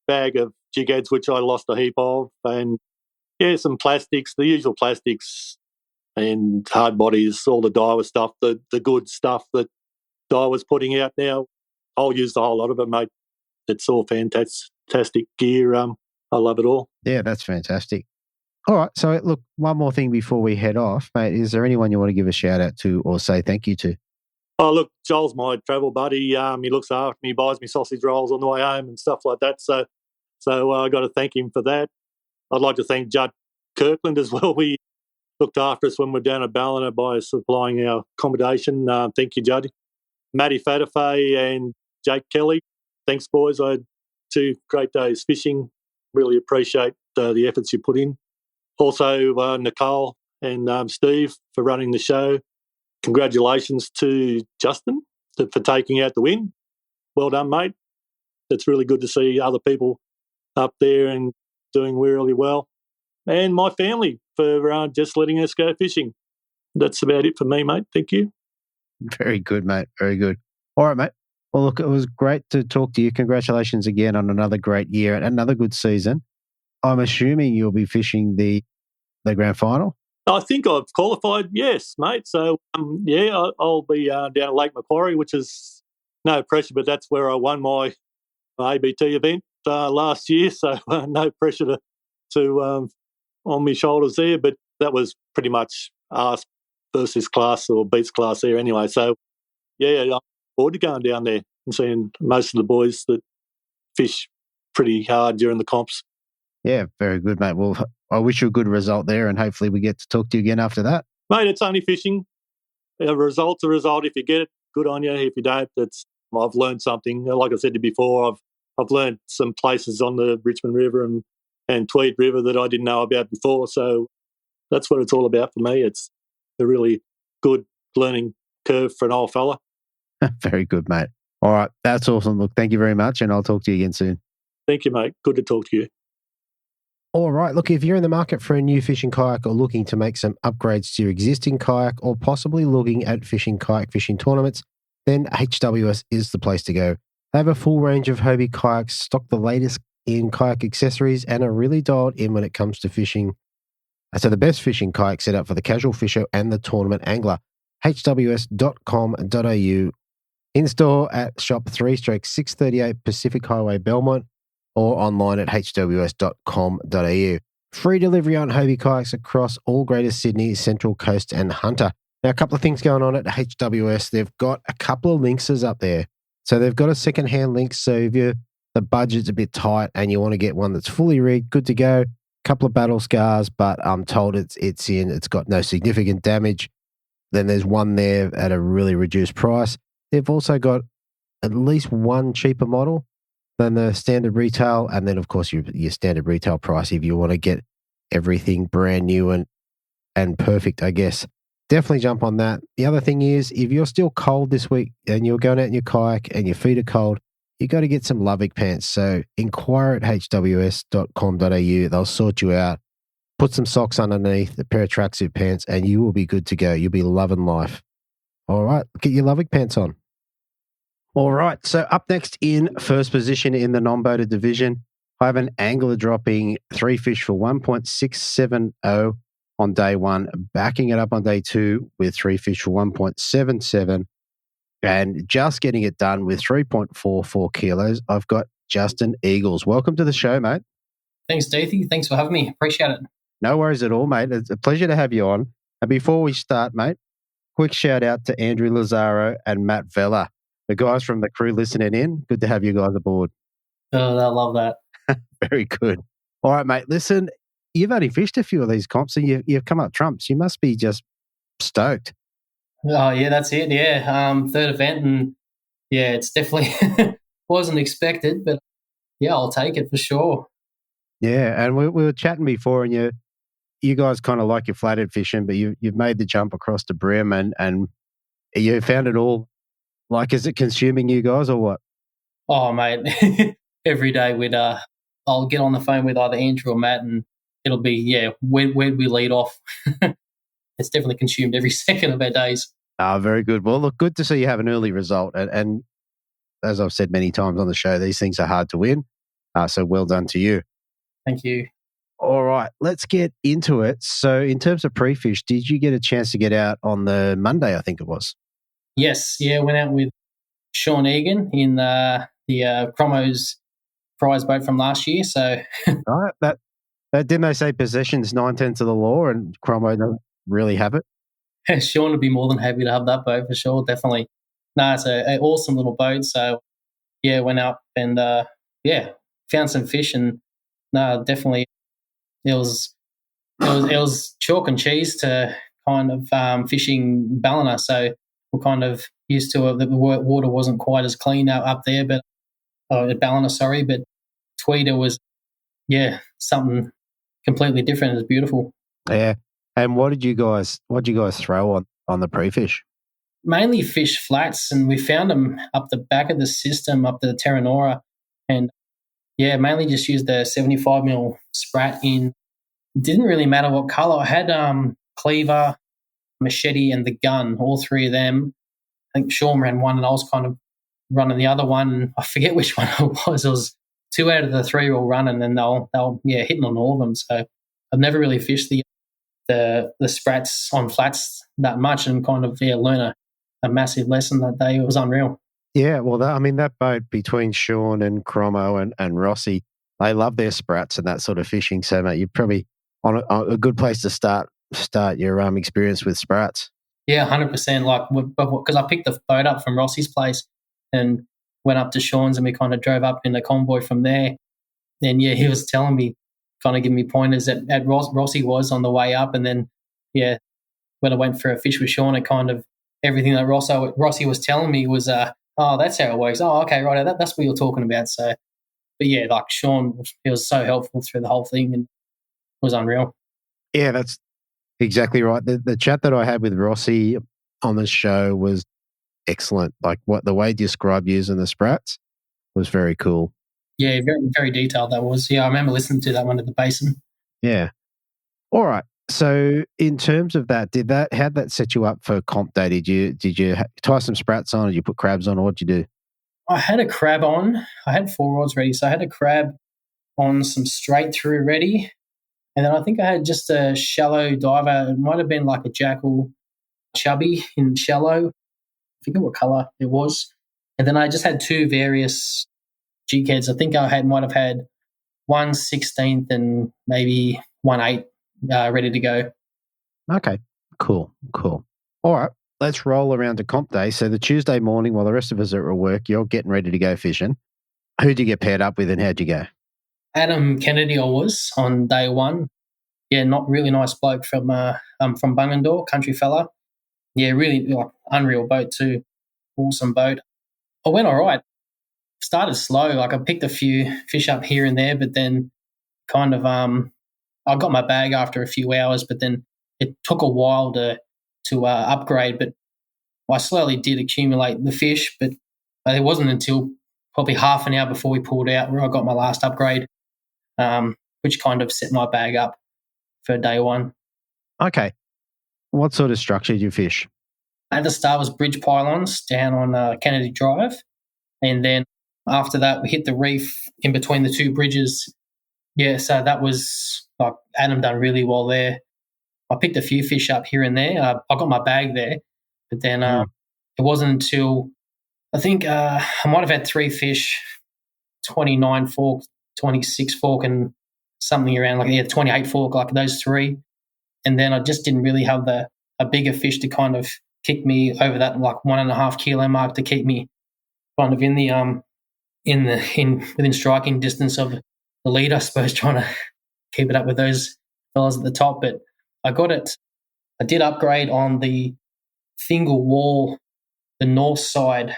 bag of jig heads, which I lost a heap of. And, some plastics, the usual plastics and hard bodies, all the diver stuff, the good stuff that diver's putting out now. I'll use the whole lot of it, mate. It's all fantastic gear. I love it all. Yeah, that's fantastic. All right. So, look, one more thing before we head off, mate. Is there anyone you want to give a shout out to or say thank you to? Oh, look, Joel's my travel buddy. He looks after me, buys me sausage rolls on the way home and stuff like that. So I got to thank him for that. I'd like to thank Judd Kirkland as well. We looked after us when we're down at Ballina by supplying our accommodation. Thank you, Judd. Matty Fatafay and Jake Kelly. Thanks, boys. I had 2 great days fishing. Really appreciate the efforts you put in. Also, Nicole and Steve for running the show. Congratulations to Justin for taking out the win. Well done, mate. It's really good to see other people up there and doing really well. And my family for just letting us go fishing. That's about it for me, mate. Thank you. Very good, mate. Very good. All right, mate. Well, look, it was great to talk to you. Congratulations again on another great year and another good season. I'm assuming you'll be fishing the grand final? I think I've qualified, yes, mate. So, I'll be down at Lake Macquarie, which is no pressure, but that's where I won my ABT event last year. So, no pressure to on my shoulders there. But that was pretty much us versus class or beats class there anyway. So, I'm looking forward to going down there and seeing most of the boys that fish pretty hard during the comps. Yeah, very good, mate. Well, I wish you a good result there, and hopefully we get to talk to you again after that. Mate, it's only fishing. A result's a result. If you get it, good on you. If you don't, I've learned something. Like I said to you before, I've learned some places on the Richmond River and Tweed River that I didn't know about before. So that's what it's all about for me. It's a really good learning curve for an old fella. Very good, mate. All right, that's awesome. Look, thank you very much, and I'll talk to you again soon. Thank you, mate. Good to talk to you. All right. Look, if you're in the market for a new fishing kayak or looking to make some upgrades to your existing kayak or possibly looking at kayak fishing tournaments, then HWS is the place to go. They have a full range of Hobie kayaks, stock the latest in kayak accessories, and are really dialed in when it comes to fishing. So the best fishing kayak setup for the casual fisher and the tournament angler. hws.com.au. In-store at shop 3/638 Pacific Highway, Belmont, or online at hws.com.au. Free delivery on Hobie kayaks across all Greater Sydney, Central Coast and Hunter. Now, a couple of things going on at HWS. They've got a couple of Lynxes up there. So they've got a second-hand Lynx. So if the budget's a bit tight and you want to get one that's fully rigged, good to go. Couple of battle scars, but I'm told it's got no significant damage. Then there's one there at a really reduced price. They've also got at least one cheaper model than the standard retail, and then of course your standard retail price if you want to get everything brand new and perfect, I guess. Definitely jump on that. The other thing is, if you're still cold this week and you're going out in your kayak and your feet are cold, you got to get some Lovick pants. So inquire at hws.com.au. They'll sort you out. Put some socks underneath, a pair of tracksuit pants, and you will be good to go. You'll be loving life. All right, get your Lovick pants on. All right, so up next in first position in the non-boated division, I have an angler dropping 3 fish for 1.670 on day one, backing it up on day two with 3 fish for 1.77. And just getting it done with 3.44 kilos, I've got Justin Eagles. Welcome to the show, mate. Thanks, Deethy. Thanks for having me. Appreciate it. No worries at all, mate. It's a pleasure to have you on. And before we start, mate, quick shout out to Andrew Lazaro and Matt Vella, the guys from the crew listening in. Good to have you guys aboard. Oh, I love that. Very good. All right, mate. Listen, you've only fished a few of these comps and you've come up trumps. You must be just stoked. Oh, yeah, that's it. Yeah. Third event, and yeah, it's definitely wasn't expected, but yeah, I'll take it for sure. Yeah, and we were chatting before, and you guys kind of like your flathead fishing, but you've made the jump across the brim, and you found it all. Like, is it consuming you guys or what? Oh, mate, every day I'll get on the phone with either Andrew or Matt, and it'll be where'd we lead off. It's definitely consumed every second of our days. Very good. Well, look, good to see you have an early result. And as I've said many times on the show, these things are hard to win. So well done to you. Thank you. All right, let's get into it. So in terms of pre-fish, did you get a chance to get out on the Monday, I think it was? Yes. Yeah, went out with Sean Egan in the Cromo's prize boat from last year. So right, that didn't they say possession's 9/10 of the law, and Cromo doesn't really have it? Sean would be more than happy to have that boat for sure, definitely. No, it's an awesome little boat. So, yeah, went up and, found some fish, and no, definitely it was chalk and cheese to kind of fishing Ballina. So we're kind of used to it. The water wasn't quite as clean up there, but at Ballina, but Tweed was, something completely different. It was beautiful. Yeah. And what did you guys throw on the pre-fish? Mainly fish flats, and we found them up the back of the system, up the Terra Nora, and mainly just used the 75mm sprat in. Didn't really matter what colour. I had cleaver, machete, and the gun, all three of them. I think Sean ran one, and I was kind of running the other one. And I forget which one it was. It was 2 out of the 3 were running, and they were hitting on all of them. So I've never really fished the sprats on flats that much, and kind of learn a massive lesson that day. It was unreal. Yeah, well, that boat between Sean and Cromo and Rossi, they love their sprats and that sort of fishing. So, mate, you're probably on a good place to start your experience with sprats. Yeah, 100%. Like, because I picked the boat up from Rossi's place and went up to Sean's, and we kind of drove up in a convoy from there. And he was telling me, kind of giving me pointers at Rossi was on the way up, and then when I went for a fish with Sean, it kind of everything that Rossi was telling me was that's how it works. Oh, okay, right, that's what you're talking about. So, but like Sean, he was so helpful through the whole thing, and it was unreal. Yeah, that's exactly right. The chat that I had with Rossi on the show was excellent. Like the way he described using the sprats was very cool. Yeah, very, very detailed that was. Yeah, I remember listening to that one at the basin. Yeah. All right. So in terms of that, how'd that set you up for comp day? Did you tie some sprats on, or did you put crabs on, or what'd you do? I had a crab on. I had 4 rods ready. So I had a crab on, some straight through ready, And then I think I had just a shallow diver. It might have been like a jackal chubby in shallow. I forget what colour it was. And then I just had two various jig heads. I think I might have had 1/16 and maybe 1/8 ready to go. Okay, cool. All right, let's roll around to comp day. So the Tuesday morning, while the rest of us are at work, you're getting ready to go fishing. Who'd you get paired up with and how'd you go? Adam Kennedy I was on day one. Yeah, not really nice bloke from Bungendore, country fella. Yeah, really unreal boat too. Awesome boat. I went all right. Started slow. Like I picked a few fish up here and there, but then kind of I got my bag after a few hours, but then it took a while to upgrade. But I slowly did accumulate the fish, but it wasn't until probably half an hour before we pulled out where I got my last upgrade, which kind of set my bag up for day one. Okay. What sort of structure did you fish? At the start was bridge pylons down on Kennedy Drive. And then after that, we hit the reef in between the two bridges. Yeah, so that was like Adam done really well there. I picked a few fish up here and there. I got my bag there. But then it wasn't until I think I might have had three fish, 29 fork, 26 fork, and something around 28 fork, like those three. And then I just didn't really have a bigger fish to kind of kick me over that 1.5 kilo mark to keep me kind of in the within striking distance of the lead, I suppose, trying to keep it up with those fellas at the top. But I got it. I did upgrade on the Fingal Wall, the north side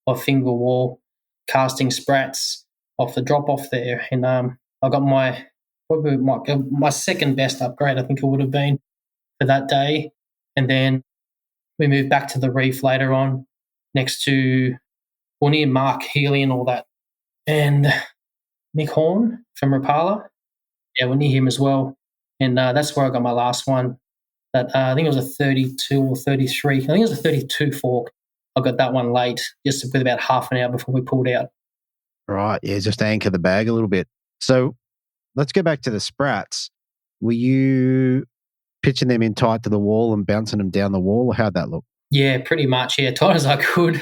of Fingal Wall, casting sprats off the drop off there, and I got my second best upgrade, I think it would have been, for that day. And then we moved back to the reef later on next to, near Mark Healy and all that. And Nick Horn from Rapala. Yeah, we're near him as well. And that's where I got my last one. That I think it was a 32 or 33. I think it was a 32 fork. I got that one late, just with about half an hour before we pulled out. Right, yeah, just to anchor the bag a little bit. So let's go back to the sprats. Were you pitching them in tight to the wall and bouncing them down the wall, or how'd that look? Yeah, pretty much. Yeah, tight as I could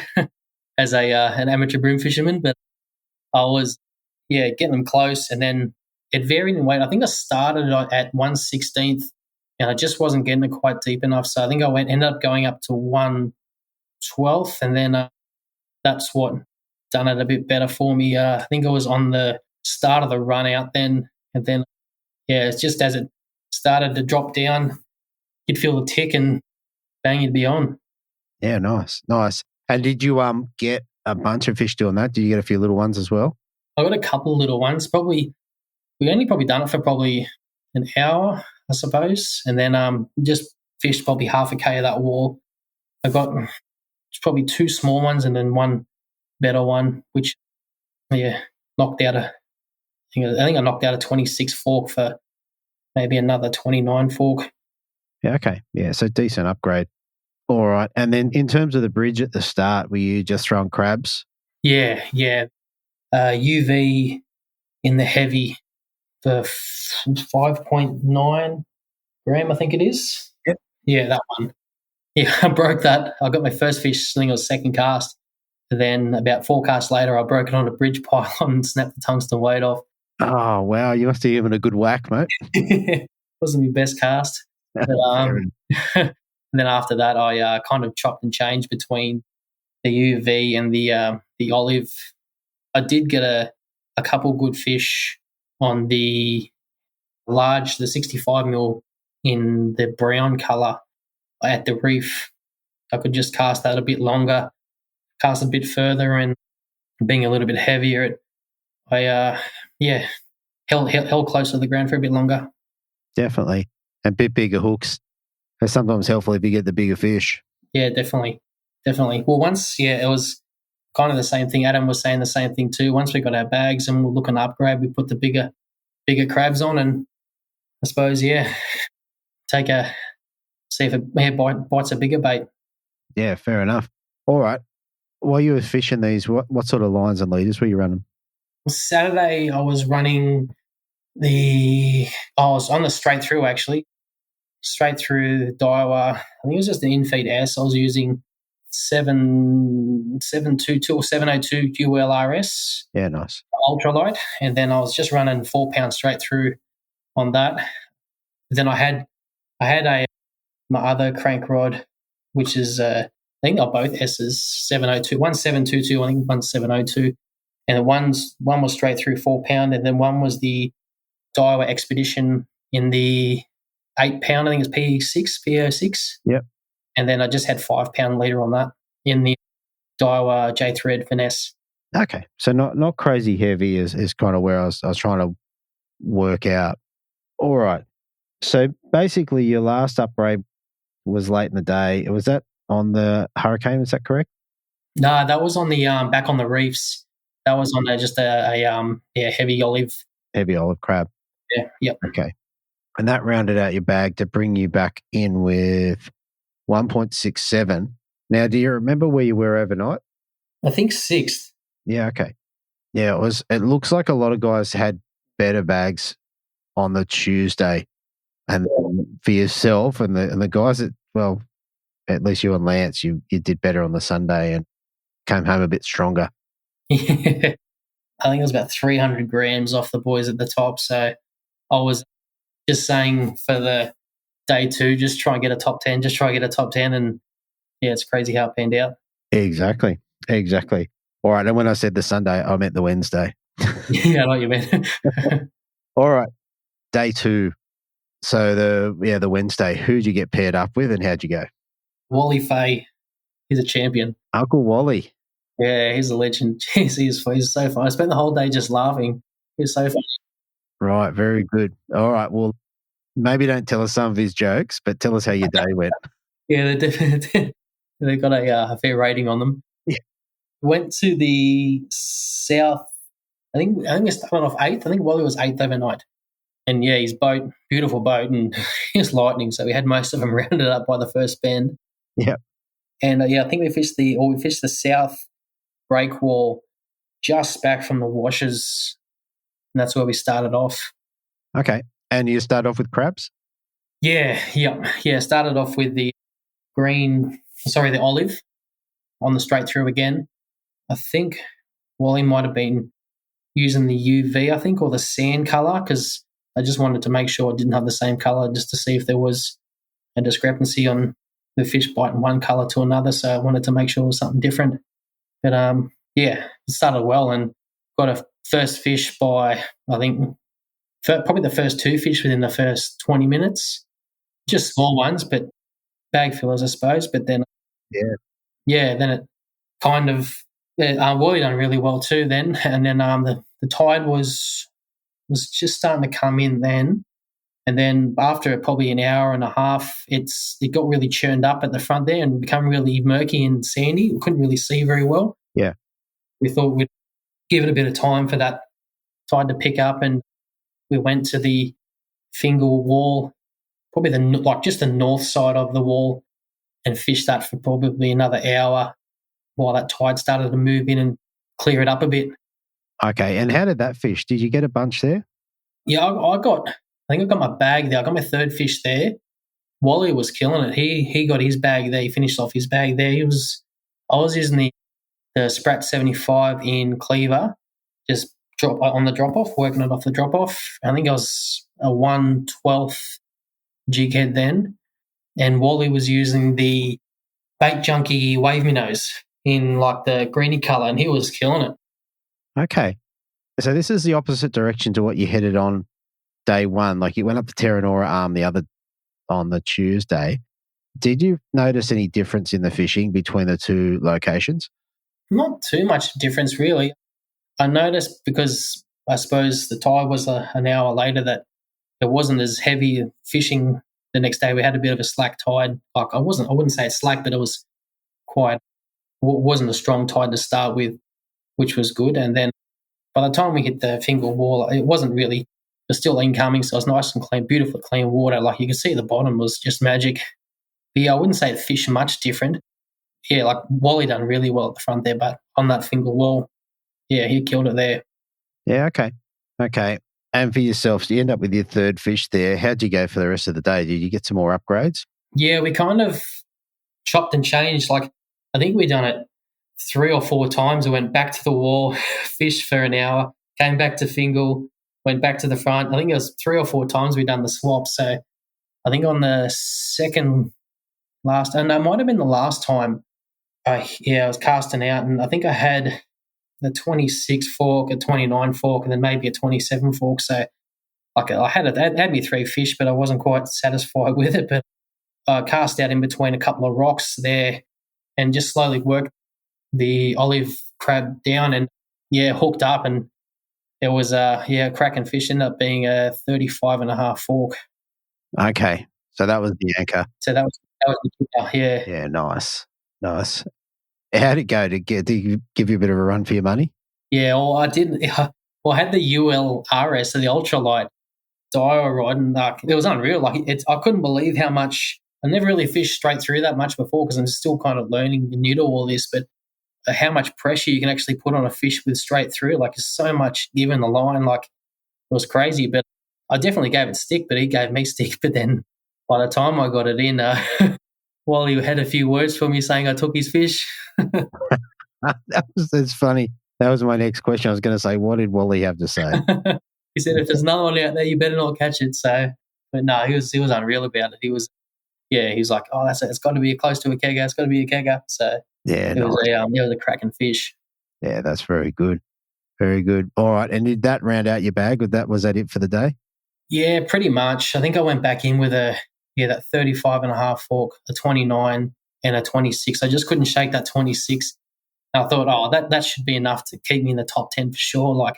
as an amateur broom fisherman. But I was, getting them close, and then it varied in weight. I think I started at 1/16, and I just wasn't getting it quite deep enough. So I think I ended up going up to 1/12, and then that's what done it a bit better for me. I think I was on the start of the run out then, and then it's just as it started to drop down, you'd feel the tick, and bang, you'd be on. Yeah, nice. And did you get a bunch of fish doing that? Did you get a few little ones as well? I got a couple little ones. We only probably done it for probably an hour, I suppose, and then just fished probably half a K of that wall. I got probably two small ones and then one better one, which knocked out I think I knocked out a 26 fork for maybe another 29 fork. Yeah, okay. Yeah, so decent upgrade. All right. And then in terms of the bridge at the start, were you just throwing crabs? Yeah. UV in the heavy for 5.9 gram, I think it is. Yep. Yeah, that one. Yeah, I broke that. I got my first fish, I think it was second cast. Then about 4 casts later, I broke it on a bridge pylon and snapped the tungsten weight off. Oh, wow. You must have given a good whack, mate. Wasn't my best cast. But, and then after that, I kind of chopped and changed between the UV and the olive. I did get a couple good fish on the 65 mil in the brown colour at the reef. I could just cast that a bit longer, cast a bit further, and being a little bit heavier, I held close to the ground for a bit longer. Definitely. And a bit bigger hooks. They're sometimes helpful if you get the bigger fish. Yeah, definitely. Well, once, it was kind of the same thing. Adam was saying the same thing too. Once we got our bags and we're looking to upgrade, we put the bigger crabs on, and I suppose, see if it bites a bigger bait. Yeah, fair enough. All right. While you were fishing these, what sort of lines and leaders were you running? Saturday, I was running I was on the straight through actually, straight through Daiwa. I think it was just an in-feed S. I was using 722 or 702 ULRS. Yeah, nice. Ultralight, and then I was just running 4 pounds straight through on that. Then I had my other crank rod, which is I think they're both S's, 702. One's 722, I think one's 702, and one was straight through 4 pound, and then one was the Daiwa Expedition in the 8 pound. I think it's PO6. Yep. And then I just had 5 pound leader on that in the Daiwa J Thread Finesse. Okay, so not crazy heavy is kind of where I was trying to work out. All right, so basically your last upgrade was late in the day. Was that on the Hurricane? Is that correct? No, that was on the back on the reefs. That was on just a heavy olive. Heavy olive crab. Yeah. Yep. Okay, and that rounded out your bag to bring you back in with 1.67. Now, do you remember where you were overnight? I think 6th. Yeah, okay. Yeah, it looks like a lot of guys had better bags on the Tuesday. And for yourself and the guys that, well, at least you and Lance, you did better on the Sunday and came home a bit stronger. Yeah. I think it was about 300 grams off the boys at the top. So I was just saying for the day 2, just try and get a top 10, and yeah, it's crazy how it panned out. Exactly. All right, and when I said the Sunday, I meant the Wednesday. Yeah, I know what you meant. All right, day 2. So the Wednesday, who'd you get paired up with and how'd you go? Wally Fay, he's a champion. Uncle Wally. Yeah, he's a legend. Jeez, he's so fun. I spent the whole day just laughing. He's so funny. Right, very good. All right, well, maybe don't tell us some of his jokes, but tell us how your day went. Yeah, they got a fair rating on them. Yeah. Went to the south. I think we started off 8th. I think Wally was 8th overnight. And yeah, his boat, beautiful boat, and he was lightning. So we had most of them rounded up by the first bend. Yeah. And I think we fished the south break wall just back from the washes, and that's where we started off. Okay. And you start off with crabs? Yeah. Started off with the olive on the straight through again. I think Wally might have been using the UV, I think, or the sand colour, because I just wanted to make sure it didn't have the same colour, just to see if there was a discrepancy on the fish biting one colour to another. So I wanted to make sure it was something different. But it started well and got a first fish by, I think, probably the first 2 fish within the first 20 minutes. Just small ones, but bag fillers, I suppose. But then, then it kind of, Wally done really well too then. And then the tide was just starting to come in then. And then after probably an hour and a half, it got really churned up at the front there and become really murky and sandy. We couldn't really see very well. Yeah. We thought we'd give it a bit of time for that tide to pick up, and we went to the Fingal wall, probably just the north side of the wall, and fished that for probably another hour while that tide started to move in and clear it up a bit. Okay, and how did that fish? Did you get a bunch there? Yeah, I think I got my bag there. I got my 3rd fish there. Wally was killing it. He got his bag there. He finished off his bag there. I was using the Sprat 75 in Cleaver, just on the drop-off, working it off the drop-off. I think I was a 1/12 jig head then. And Wally was using the Bait Junkie Wave Minnows in like the greeny colour, and he was killing it. Okay. So this is the opposite direction to what you headed on day 1. Like you went up the Terranora Arm on the Tuesday. Did you notice any difference in the fishing between the 2 locations? Not too much difference, really. I noticed, because I suppose the tide was an hour later, that it wasn't as heavy fishing the next day. We had a bit of a slack tide. Like I wouldn't say it's slack, but it was wasn't a strong tide to start with, which was good. And then by the time we hit the Fingal wall, it wasn't really, it was still incoming, so it was nice and clean, beautifully clean water. Like you could see the bottom was just magic. But yeah, I wouldn't say the fish much different. Yeah, like Wally done really well at the front there, but on that Fingal wall, yeah, he killed it there. Yeah, okay. And for yourself, so you end up with your third fish there. How'd you go for the rest of the day? Did you get some more upgrades? Yeah, we kind of chopped and changed. Like, I think we done it 3 or 4 times. We went back to the wall, fished for an hour, came back to Fingal, went back to the front. I think it was 3 or 4 times we done the swap. So I think on the second last, and it might have been the last time, I was casting out, and I think I had the 26 fork, a 29 fork, and then maybe a 27 fork. So like I had me 3 fish, but I wasn't quite satisfied with it. But I cast out in between a couple of rocks there and just slowly worked the olive crab down and, hooked up. And there was a cracking fish, ended up being a 35.5 fork. Okay. So that was the anchor. So that was the kicker, yeah. Yeah, nice. How'd it go? Did he give you a bit of a run for your money? Yeah, well, I didn't. Well, I had the ULRS, so the ultralight dial rod, and it was unreal. Like I couldn't believe how much. I never really fished straight through that much before because I'm still kind of learning and new to all this. But how much pressure you can actually put on a fish with straight through, like it's so much given the line, like it was crazy. But I definitely gave it stick, but he gave me stick. But then by the time I got it in, Wally had a few words for me saying I took his fish. That's funny. That was my next question. I was going to say, what did Wally have to say? He said, if there's another one out there, you better not catch it. So, but no, he was unreal about it. He was like, oh, that's it. It's got to be close to a kegger. It's got to be a kegger. So yeah, it was a cracking fish. Yeah, that's very good. Very good. All right. And did that round out your bag? Was that it for the day? Yeah, pretty much. I think I went back in with that 35.5 fork, a 29 and a 26. I just couldn't shake that 26. And I thought, that should be enough to keep me in the top 10 for sure. Like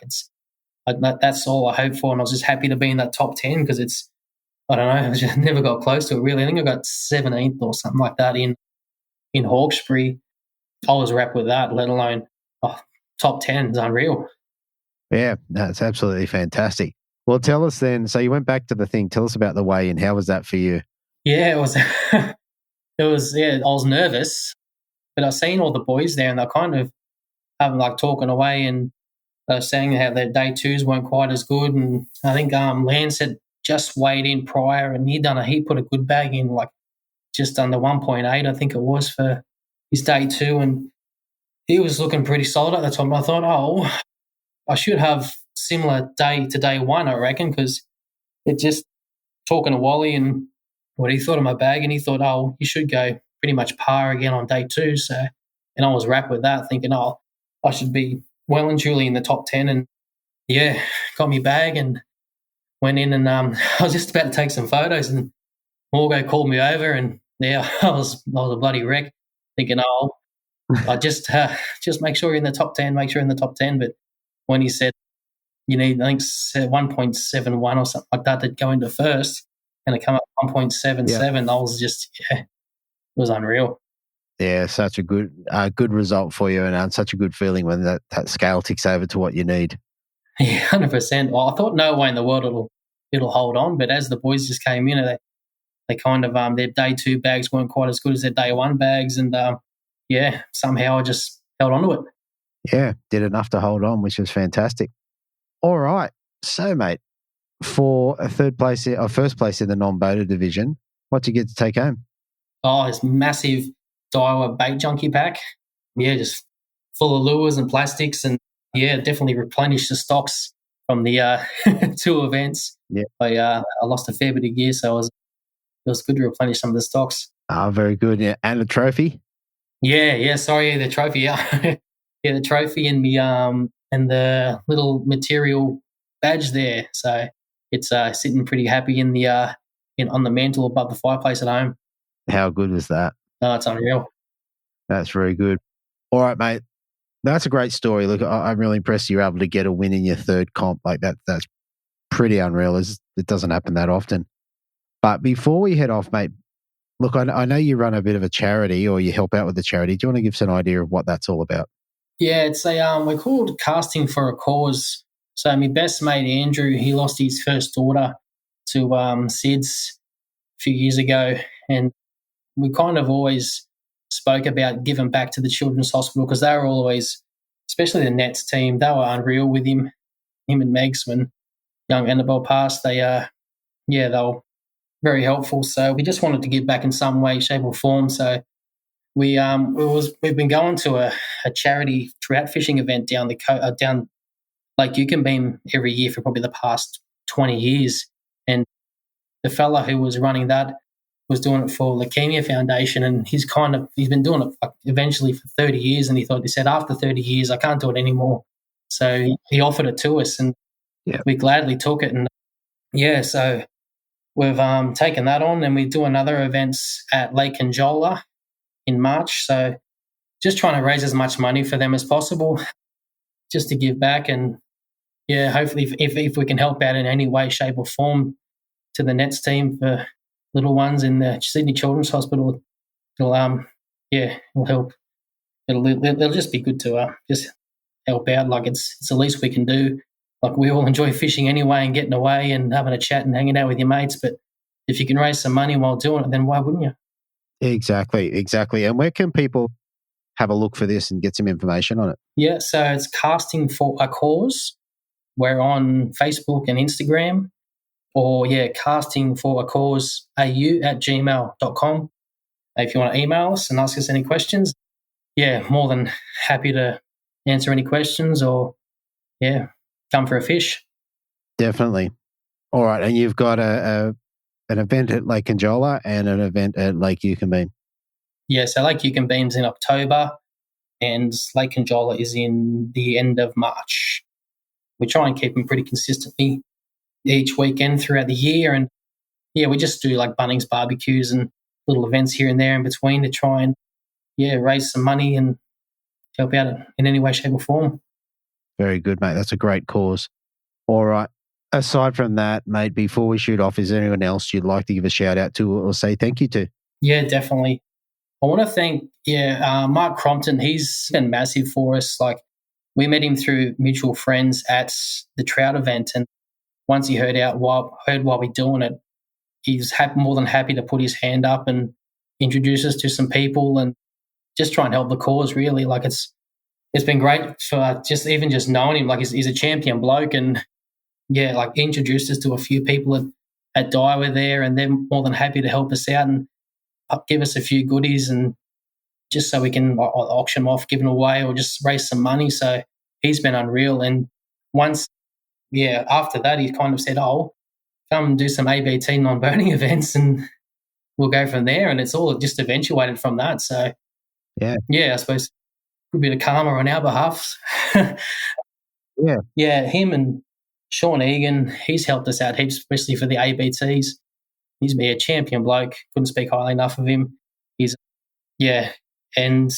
that's all I hoped for. And I was just happy to be in that top 10 because it's, I don't know, I just never got close to it really. I think I got 17th or something like that in Hawkesbury. I was wrapped with that, let alone top 10 is unreal. Yeah, that's absolutely fantastic. Well, tell us then, so you went back to the thing. Tell us about the weigh-in. How was that for you? Yeah, it was, I was nervous, but I seen all the boys there and they're kind of having like talking away and saying how their day twos weren't quite as good. And I think Lance had just weighed in prior and he put a good bag in, like just under 1.8, I think it was, for his day 2. And he was looking pretty solid at the time. I thought, I should have similar day to day 1, I reckon, because it just talking to Wally and what he thought of my bag, and he thought, you should go pretty much par again on day 2. So, and I was wrapped with that, thinking, I should be well and truly in the top 10. And yeah, got me bag and went in and I was just about to take some photos and Morgo called me over and I was a bloody wreck, thinking, I just make sure you're in the top 10, But when he said you need, I think 1.71 or something like that to go into first, and it come up 1.77, I was just, it was unreal. Yeah, such a good result for you, and such a good feeling when that scale ticks over to what you need. Yeah, 100%. Well, I thought no way in the world it'll hold on, but as the boys just came in, they kind of their day 2 bags weren't quite as good as their day 1 bags, and somehow I just held on to it. Yeah, did enough to hold on, which was fantastic. All right, so mate, for first place in the non-boater division, what'd you get to take home? It's massive Daiwa bait junkie pack. Yeah, just full of lures and plastics, and definitely replenished the stocks from the 2 events. Yeah, I lost a fair bit of gear, so it was good to replenish some of the stocks. Very good. Yeah, and a trophy. Yeah. Sorry, the trophy. Yeah, yeah, the trophy and the little material badge there. So it's sitting pretty happy on the mantle above the fireplace at home. How good was that? No, it's unreal. That's very good. All right, mate. That's a great story. Look, I'm really impressed you were able to get a win in your 3rd comp like that. That's pretty unreal. It doesn't happen that often. But before we head off, mate, look, I know you run a bit of a charity, or you help out with the charity. Do you want to give us an idea of what that's all about? Yeah, it's we're called Casting for a Cause. So my best mate, Andrew, he lost his first daughter to SIDS a few years ago. And we kind of always spoke about giving back to the Children's Hospital because they were always, especially the Nets team, they were unreal with him and Megs when young Annabelle passed, they were very helpful. So we just wanted to give back in some way, shape, or form. So we've been going to a charity trout fishing event down Lake Yukonbeam every year for probably the past 20 years. And the fella who was running that was doing it for Leukemia Foundation, and he's been doing it eventually for 30 years, and he said, after 30 years, I can't do it anymore. So he offered it to us, and we gladly took it. And so we've taken that on, and we do another events at Lake Conjola in March. So just trying to raise as much money for them as possible, just to give back. And hopefully if we can help out in any way, shape or form to the Nets team for little ones in the Sydney Children's Hospital, it'll help. It'll just be good to just help out. Like it's the least we can do. Like we all enjoy fishing anyway and getting away and having a chat and hanging out with your mates. But if you can raise some money while doing it, then why wouldn't you? Exactly. And where can people have a look for this and get some information on it? Yeah, so it's Casting for a Cause. We're on Facebook and Instagram, or Casting for a Cause au@gmail.com. If you want to email us and ask us any questions, more than happy to answer any questions, or come for a fish. Definitely. All right, and you've got an event at Lake Conjola and an event at Lake Yukonbeam. Yeah, so Lake Yukonbeam's in October and Lake Conjola is in the end of March. We try and keep them pretty consistently each weekend throughout the year. And we just do like Bunnings barbecues and little events here and there in between to try and raise some money and help out in any way, shape or form. Very good, mate. That's a great cause. All right. Aside from that, mate, before we shoot off, is there anyone else you'd like to give a shout out to or say thank you to? Yeah, definitely. I want to thank Mark Crompton. He's been massive for us. Like we met him through mutual friends at the trout event, and once he heard while we're doing it, he's more than happy to put his hand up and introduce us to some people and just try and help the cause. Really, like it's been great for just knowing him. Like he's a champion bloke, and like he introduced us to a few people at Daiwa there, and they're more than happy to help us out and give us a few goodies, and just so we can auction them off, give them away, or just raise some money. So he's been unreal. And once, after that, he kind of said, "Oh, come do some ABT non-burning events, and we'll go from there." And it's all just eventuated from that. So I suppose a good bit of karma on our behalf. Him and Sean Egan, he's helped us out heaps, especially for the ABTs. He's been a champion bloke. Couldn't speak highly enough of him. And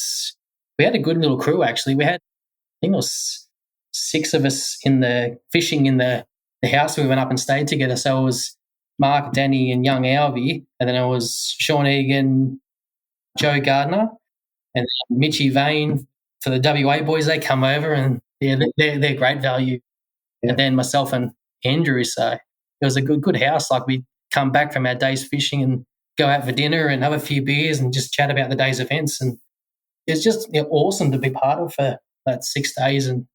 we had a good little crew actually. We had, I think it was 6 of us in the fishing in the house. We went up and stayed together. So it was Mark, Danny, and young Alvy, and then it was Sean Egan, Joe Gardner, and Mitchie Vane for the WA boys. They come over, and they're great value. Yeah. And then myself and Andrew. So it was a good house. Like we come back from our day's fishing and go out for dinner and have a few beers and just chat about the day's events. And it's just awesome to be part of for that 6 days. And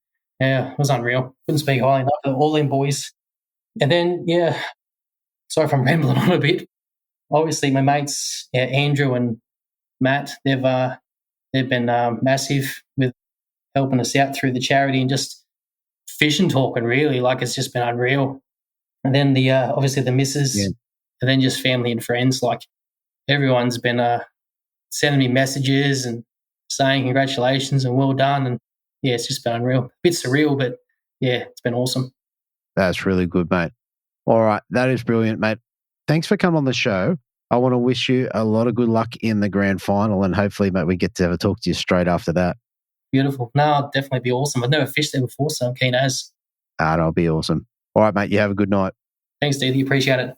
it was unreal. Couldn't speak highly enough of all them boys. And then, sorry if I'm rambling on a bit. Obviously, my mates, Andrew and Matt, they've been massive with helping us out through the charity and just fishing talking, really. Like it's just been unreal. And then obviously the missus, and then just family and friends. Like everyone's been sending me messages and saying congratulations and well done. And it's just been unreal. A bit surreal, but it's been awesome. That's really good, mate. All right, that is brilliant, mate. Thanks for coming on the show. I want to wish you a lot of good luck in the grand final, and hopefully, mate, we get to have a talk to you straight after that. Beautiful. No, it'll definitely be awesome. I've never fished there before, so I'm keen as. That'll be awesome. All right, mate, you have a good night. Thanks, Stevie. Appreciate it.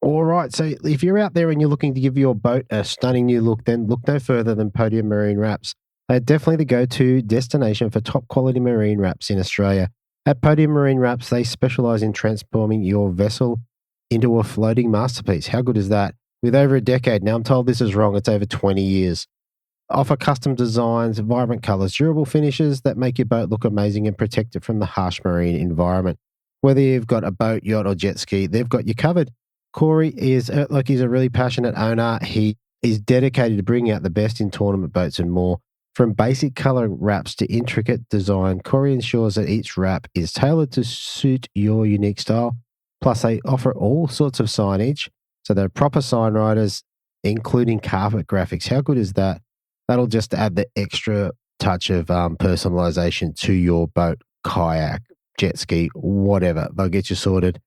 All right, so if you're out there and you're looking to give your boat a stunning new look, then look no further than Podium Marine Wraps. They're definitely the go-to destination for top-quality marine wraps in Australia. At Podium Marine Wraps, they specialise in transforming your vessel into a floating masterpiece. How good is that? With over a decade, now I'm told this is wrong, it's over 20 years. Offer custom designs, vibrant colours, durable finishes that make your boat look amazing and protect it from the harsh marine environment. Whether you've got a boat, yacht, or jet ski, they've got you covered. Corey is he's a really passionate owner. He is dedicated to bringing out the best in tournament boats and more. From basic color wraps to intricate design, Corey ensures that each wrap is tailored to suit your unique style. Plus, they offer all sorts of signage. So they're proper sign writers, including carpet graphics. How good is that? That'll just add the extra touch of personalization to your boat, kayak, jet ski, whatever. They'll get you sorted.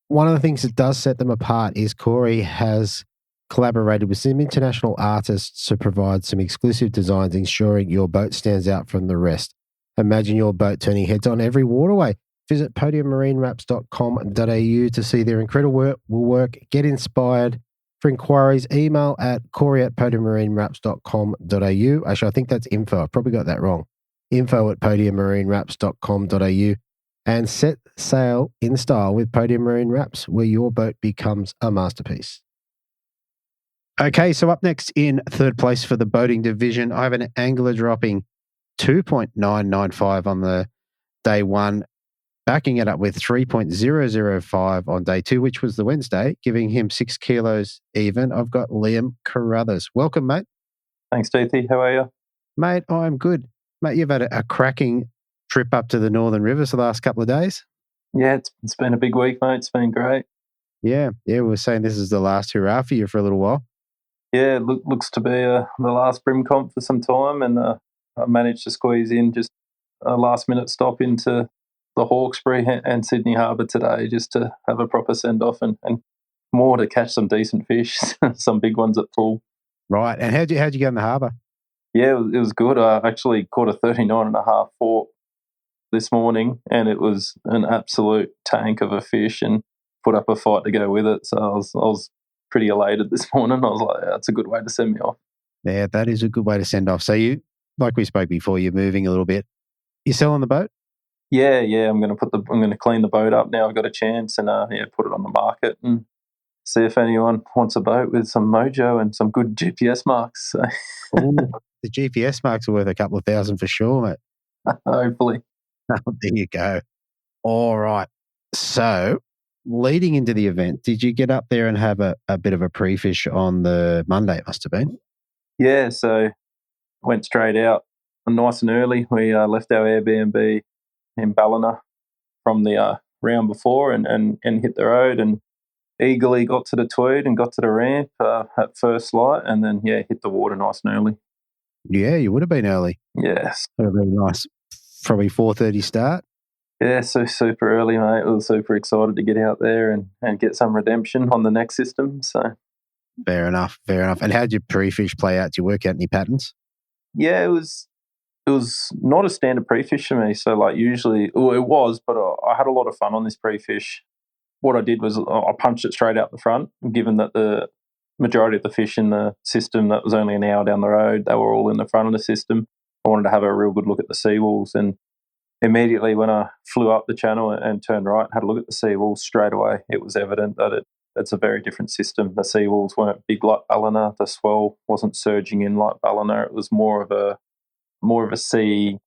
One of the things that does set them apart is Corey has collaborated with some international artists to provide some exclusive designs, ensuring your boat stands out from the rest. Imagine your boat turning heads on every waterway. Visit podiummarinerapps.com.au to see their incredible work. Get inspired. For inquiries, email at corey@podiummarinerapps.com.au. Actually, I think that's info. I probably got that wrong. info@podiummarinerapps.com.au. And set sail in style with Podium Marine Wraps, where your boat becomes a masterpiece. Okay, so up next in third place for the boating division, I have an angler dropping 2.995 on the day one, backing it up with 3.005 on day two, which was the Wednesday, giving him 6 kilos even. I've got Liam Carruthers. Welcome, mate. Thanks, JT. How are you? Mate, I'm good. Mate, you've had a cracking trip up to the Northern Rivers the last couple of days. Yeah, it's been a big week, mate. It's been great. Yeah, we were saying this is the last hurrah for you for a little while. Yeah, looks to be the last Brim comp for some time, and I managed to squeeze in just a last-minute stop into the Hawkesbury and Sydney Harbour today just to have a proper send-off and more to catch some decent fish, some big ones at full. Right, and how'd you go in the harbour? Yeah, it was good. I actually caught a 39.5 fork this morning, and it was an absolute tank of a fish and put up a fight to go with it. So I was pretty elated this morning. I was like, that's a good way to send me off. Yeah, that is a good way to send off. So you, like we spoke before, you're moving a little bit. You selling the boat? Yeah. I'm going to clean the boat up now. I've got a chance and put it on the market and see if anyone wants a boat with some mojo and some good GPS marks. So. Ooh, the GPS marks are worth a couple of thousand for sure, mate. Hopefully. There you go. All right. So leading into the event, did you get up there and have a bit of a pre-fish on the Monday, it must have been? Yeah, so went straight out nice and early. We left our Airbnb in Ballina from the round before and hit the road and eagerly got to the Tweed and got to the ramp at first light and then, hit the water nice and early. Yeah, you would have been early. Yes. That would have been nice. Probably 4:30 start. Yeah, so super early, mate. I was super excited to get out there and get some redemption on the next system. So Fair enough. And how did your pre-fish play out? Did you work out any patterns? Yeah, it was not a standard pre-fish for me. So like usually, it was, but I had a lot of fun on this pre-fish. What I did was I punched it straight out the front, given that the majority of the fish in the system that was only an hour down the road, they were all in the front of the system. I wanted to have a real good look at the seawalls, and immediately when I flew up the channel and turned right and had a look at the seawalls, straight away it was evident that it's a very different system. The seawalls weren't big like Ballina. The swell wasn't surging in like Ballina. It was more of a breakwall,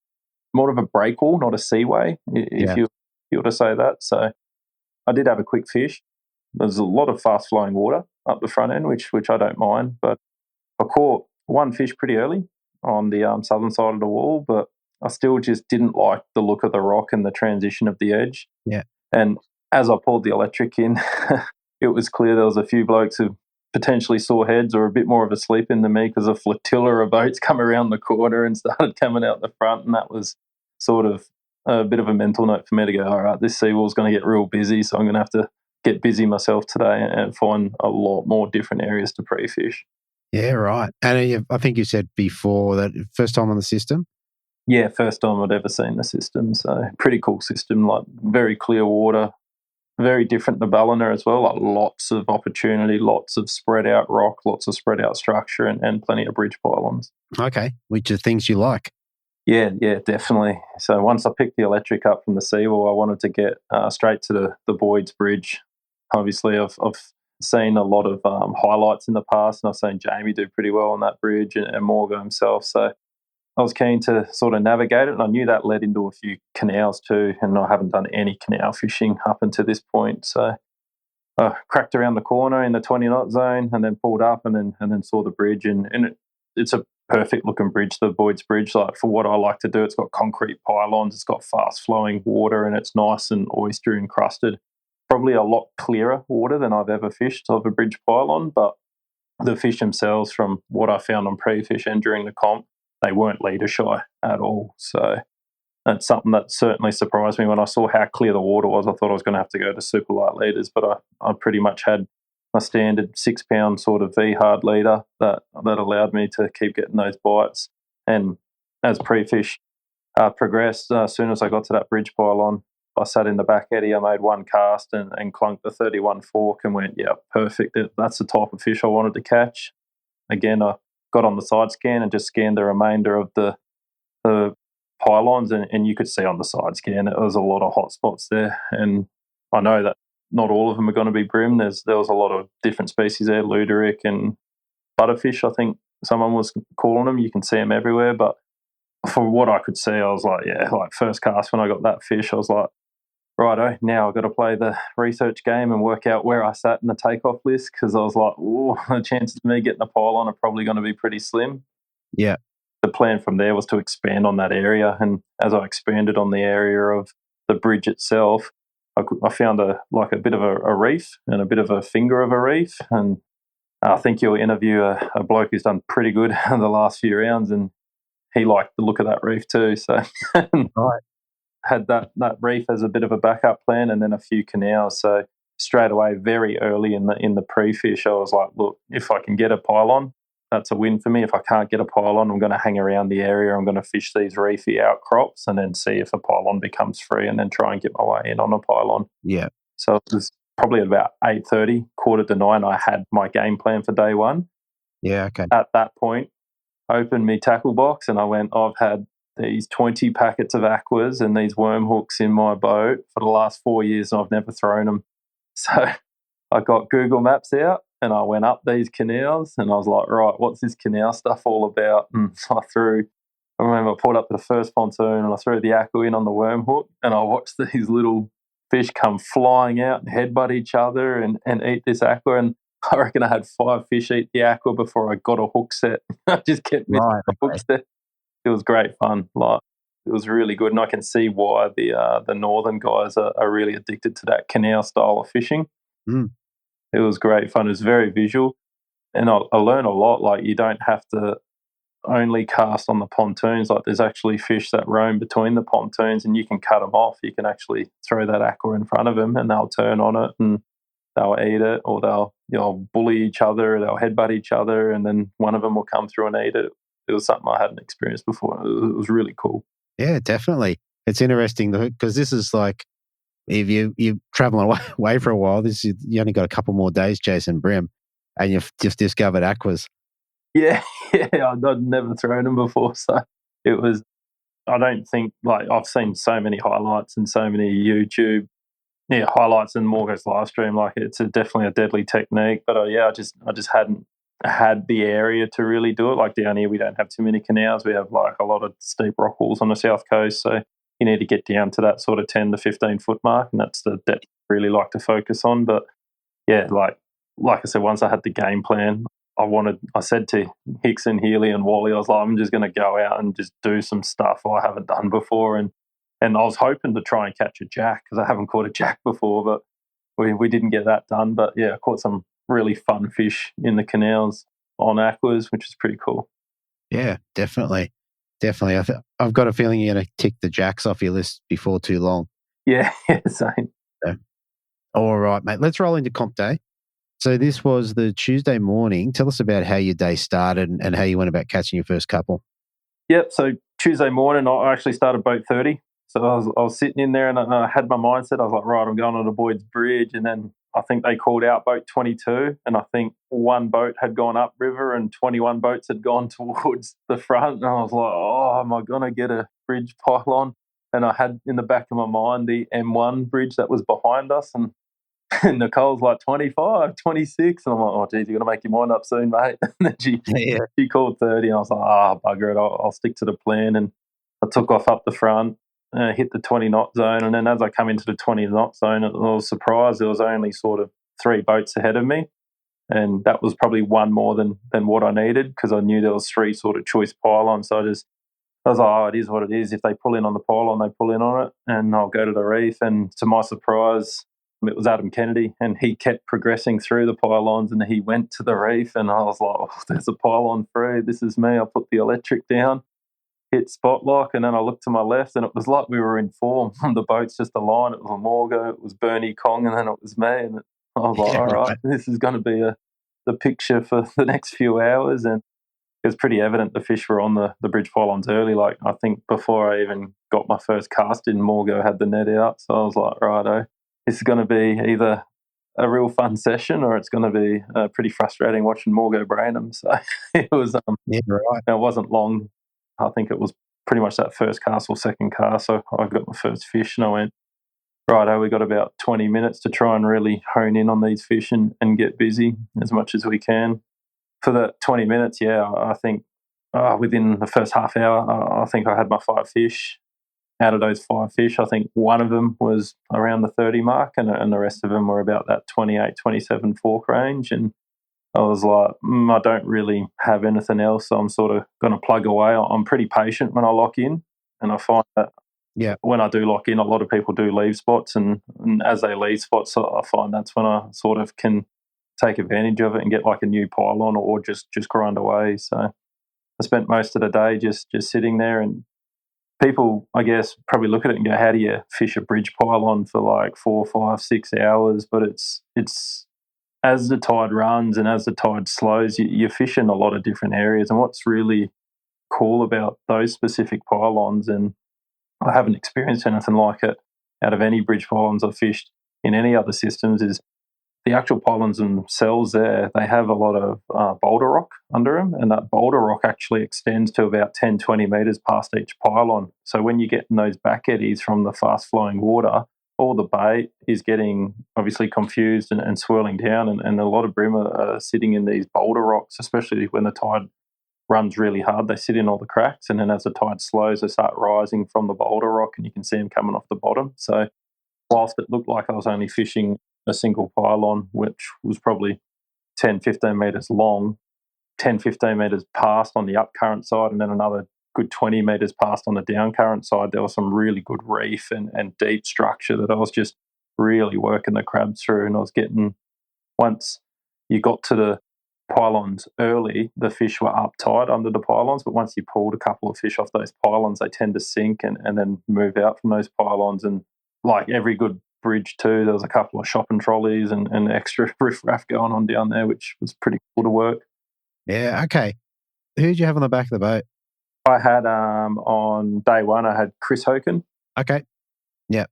not a seaway, if you were to say that. So I did have a quick fish. There's a lot of fast flowing water up the front end, which I don't mind, but I caught one fish pretty early on the southern side of the wall, but I still just didn't like the look of the rock and the transition of the edge. Yeah. And as I pulled the electric in, it was clear there was a few blokes who potentially saw heads or a bit more of a sleep in than me because a flotilla of boats come around the corner and started coming out the front, and that was sort of a bit of a mental note for me to go, all right, this seawall's going to get real busy, so I'm going to have to get busy myself today and find a lot more different areas to pre-fish. Yeah, right. And I think you said before that first time on the system? Yeah, first time I'd ever seen the system. So pretty cool system, like very clear water, very different to Ballina as well, like lots of opportunity, lots of spread out rock, lots of spread out structure and plenty of bridge pylons. Okay, which are things you like. Yeah, definitely. So once I picked the electric up from the seawall, I wanted to get straight to the Boyd's Bridge. Obviously, I've seen a lot of highlights in the past, and I've seen Jamie do pretty well on that bridge and Morgan himself. So I was keen to sort of navigate it, and I knew that led into a few canals too, and I haven't done any canal fishing up until this point. So I cracked around the corner in the 20-knot zone and then pulled up and then saw the bridge, and it's a perfect looking bridge, the Boyd's Bridge. Like, for what I like to do, it's got concrete pylons, it's got fast flowing water, and it's nice and oyster encrusted. Probably a lot clearer water than I've ever fished of a bridge pylon, but the fish themselves, from what I found on pre-fish and during the comp, they weren't leader shy at all. So that's something that certainly surprised me when I saw how clear the water was. I thought I was going to have to go to super light leaders, but I pretty much had my standard 6 pound sort of V hard leader that allowed me to keep getting those bites. And as pre-fish progressed, as soon as I got to that bridge pylon, I sat in the back eddy, I made one cast and clunked the 31 fork and went, yeah, perfect. That's the type of fish I wanted to catch. Again, I got on the side scan and just scanned the remainder of the pylons, and you could see on the side scan there was a lot of hot spots there. And I know that not all of them are going to be brim. There was a lot of different species there, luderick and butterfish, I think someone was calling them. You can see them everywhere. But for what I could see, I was like, yeah, like first cast when I got that fish, I was like, righto, now I've got to play the research game and work out where I sat in the takeoff list, because I was like, oh, the chances of me getting a pylon are probably going to be pretty slim. Yeah. The plan from there was to expand on that area, and as I expanded on the area of the bridge itself, I found a bit of a reef and a bit of a finger of a reef, and I think you'll interview a bloke who's done pretty good in the last few rounds, and he liked the look of that reef too. So right. Had that reef as a bit of a backup plan, and then a few canals. So straight away, very early in the pre-fish, I was like, look, if I can get a pylon, that's a win for me. If I can't get a pylon, I'm going to hang around the area. I'm going to fish these reefy outcrops and then see if a pylon becomes free, and then try and get my way in on a pylon. Yeah. So it was probably at about 8:30, 8:45, I had my game plan for day one. Yeah, okay. At that point, opened my tackle box and I went, I've had these 20 packets of aquas and these worm hooks in my boat for the last 4 years, and I've never thrown them. So I got Google Maps out and I went up these canals, and I was like, right, what's this canal stuff all about? And I remember I pulled up to the first pontoon and I threw the aqua in on the worm hook, and I watched these little fish come flying out and headbutt each other and eat this aqua. And I reckon I had 5 fish eat the aqua before I got a hook set. I just kept missing the hook set. It was great fun. Like, it was really good, and I can see why the northern guys are really addicted to that canal style of fishing. Mm. It was great fun. It was very visual, and I learned a lot. Like, you don't have to only cast on the pontoons. Like, there's actually fish that roam between the pontoons, and you can cut them off. You can actually throw that aqua in front of them, and they'll turn on it and they'll eat it, or they'll bully each other, they'll headbutt each other, and then one of them will come through and eat it. It was something I hadn't experienced before. It was really cool. Yeah, definitely. It's interesting because this is like, if you're traveling away for a while, you only got a couple more days chasing brim, and you've just discovered aquas. Yeah, I'd never thrown them before, so it was. I don't think, like, I've seen so many highlights and so many YouTube highlights and Morgo's live stream. Like, it's definitely a deadly technique, but I just hadn't had the area to really do it. Like, down here we don't have too many canals. We have like a lot of steep rock walls on the south coast, so you need to get down to that sort of 10 to 15 foot mark, and that's the depth I really like to focus on. But yeah, like I said, once I had the game plan, I said to Hicks and Healy and Wally, I was like, I'm just going to go out and just do some stuff I haven't done before, and I was hoping to try and catch a jack, because I haven't caught a jack before, but we didn't get that done. But yeah, I caught some really fun fish in the canals on aquas, which is pretty cool. Yeah, definitely. I've got a feeling you're going to tick the jacks off your list before too long. Yeah, same. So, all right, mate. Let's roll into comp day. So this was the Tuesday morning. Tell us about how your day started and how you went about catching your first couple. Yep. So Tuesday morning, I actually started boat 30. So I was sitting in there and I had my mindset. I was like, right, I'm going on the Boyd's Bridge, and then I think they called out boat 22, and I think one boat had gone upriver and 21 boats had gone towards the front. And I was like, oh, am I going to get a bridge pylon? And I had in the back of my mind the M1 bridge that was behind us. And And Nicole's like 25, 26. And I'm like, oh, geez, you're going to make your mind up soon, mate. And then she called 30. And I was like, bugger it, I'll stick to the plan. And I took off up the front, hit the 20 knot zone. And then as I come into the 20 knot zone, I was surprised there was only sort of 3 boats ahead of me. And that was probably one more than what I needed, because I knew there was 3 sort of choice pylons. So I was like, oh, it is what it is. If they pull in on the pylon, they pull in on it, and I'll go to the reef. And to my surprise, it was Adam Kennedy, and he kept progressing through the pylons, and he went to the reef, and I was like, oh, there's a pylon free. This is me. I put the electric down, hit spot lock, and then I looked to my left, and it was like we were in form. The boats just aligned. It was a Morgo, it was Bernie Kong, and then it was me. And I was like, all right, this is going to be the picture for the next few hours. And it was pretty evident the fish were on the bridge pylons early. Like, I think before I even got my first cast in, Morgo had the net out. So I was like, righto, this is going to be either a real fun session or it's going to be pretty frustrating watching Morgo brain them. So it was, it wasn't long. I think it was pretty much that first cast or second cast. So I got my first fish and I went, righto, we got about 20 minutes to try and really hone in on these fish and get busy as much as we can. For the 20 minutes, I think within the first half hour, I think I had my 5 fish. Out of those 5 fish, I think one of them was around the 30 mark, and the rest of them were about that 28, 27 fork range. And I was like, I don't really have anything else, so I'm sort of going to plug away. I'm pretty patient when I lock in, and I find that when I do lock in, a lot of people do leave spots, and as they leave spots, I find that's when I sort of can take advantage of it and get like a new pylon or just grind away. So I spent most of the day just sitting there, and people, I guess, probably look at it and go, how do you fish a bridge pylon for like 4, 5, 6 hours? But it's as the tide runs and as the tide slows, you fish in a lot of different areas. And what's really cool about those specific pylons, and I haven't experienced anything like it out of any bridge pylons I've fished in any other systems, is the actual pylons themselves there, they have a lot of boulder rock under them, and that boulder rock actually extends to about 10, 20 metres past each pylon. So when you get in those back eddies from the fast-flowing water, all the bait is getting obviously confused and swirling down, and a lot of bream are sitting in these boulder rocks, especially when the tide runs really hard. They sit in all the cracks, and then as the tide slows, they start rising from the boulder rock, and you can see them coming off the bottom. So whilst it looked like I was only fishing a single pylon, which was probably 10, 15 metres long, 10, 15 metres past on the up current side, and then another good 20 metres past on the down current side, there was some really good reef and deep structure that I was just really working the crabs through. And I was getting, once you got to the pylons early, the fish were uptight under the pylons, but once you pulled a couple of fish off those pylons, they tend to sink and then move out from those pylons. And like every good bridge too, there was a couple of shopping trolleys and extra riff-raff going on down there, which was pretty cool to work. Yeah, okay. Who did you have on the back of the boat? I had, on day one, I had Chris Hoken. Okay. Yeah.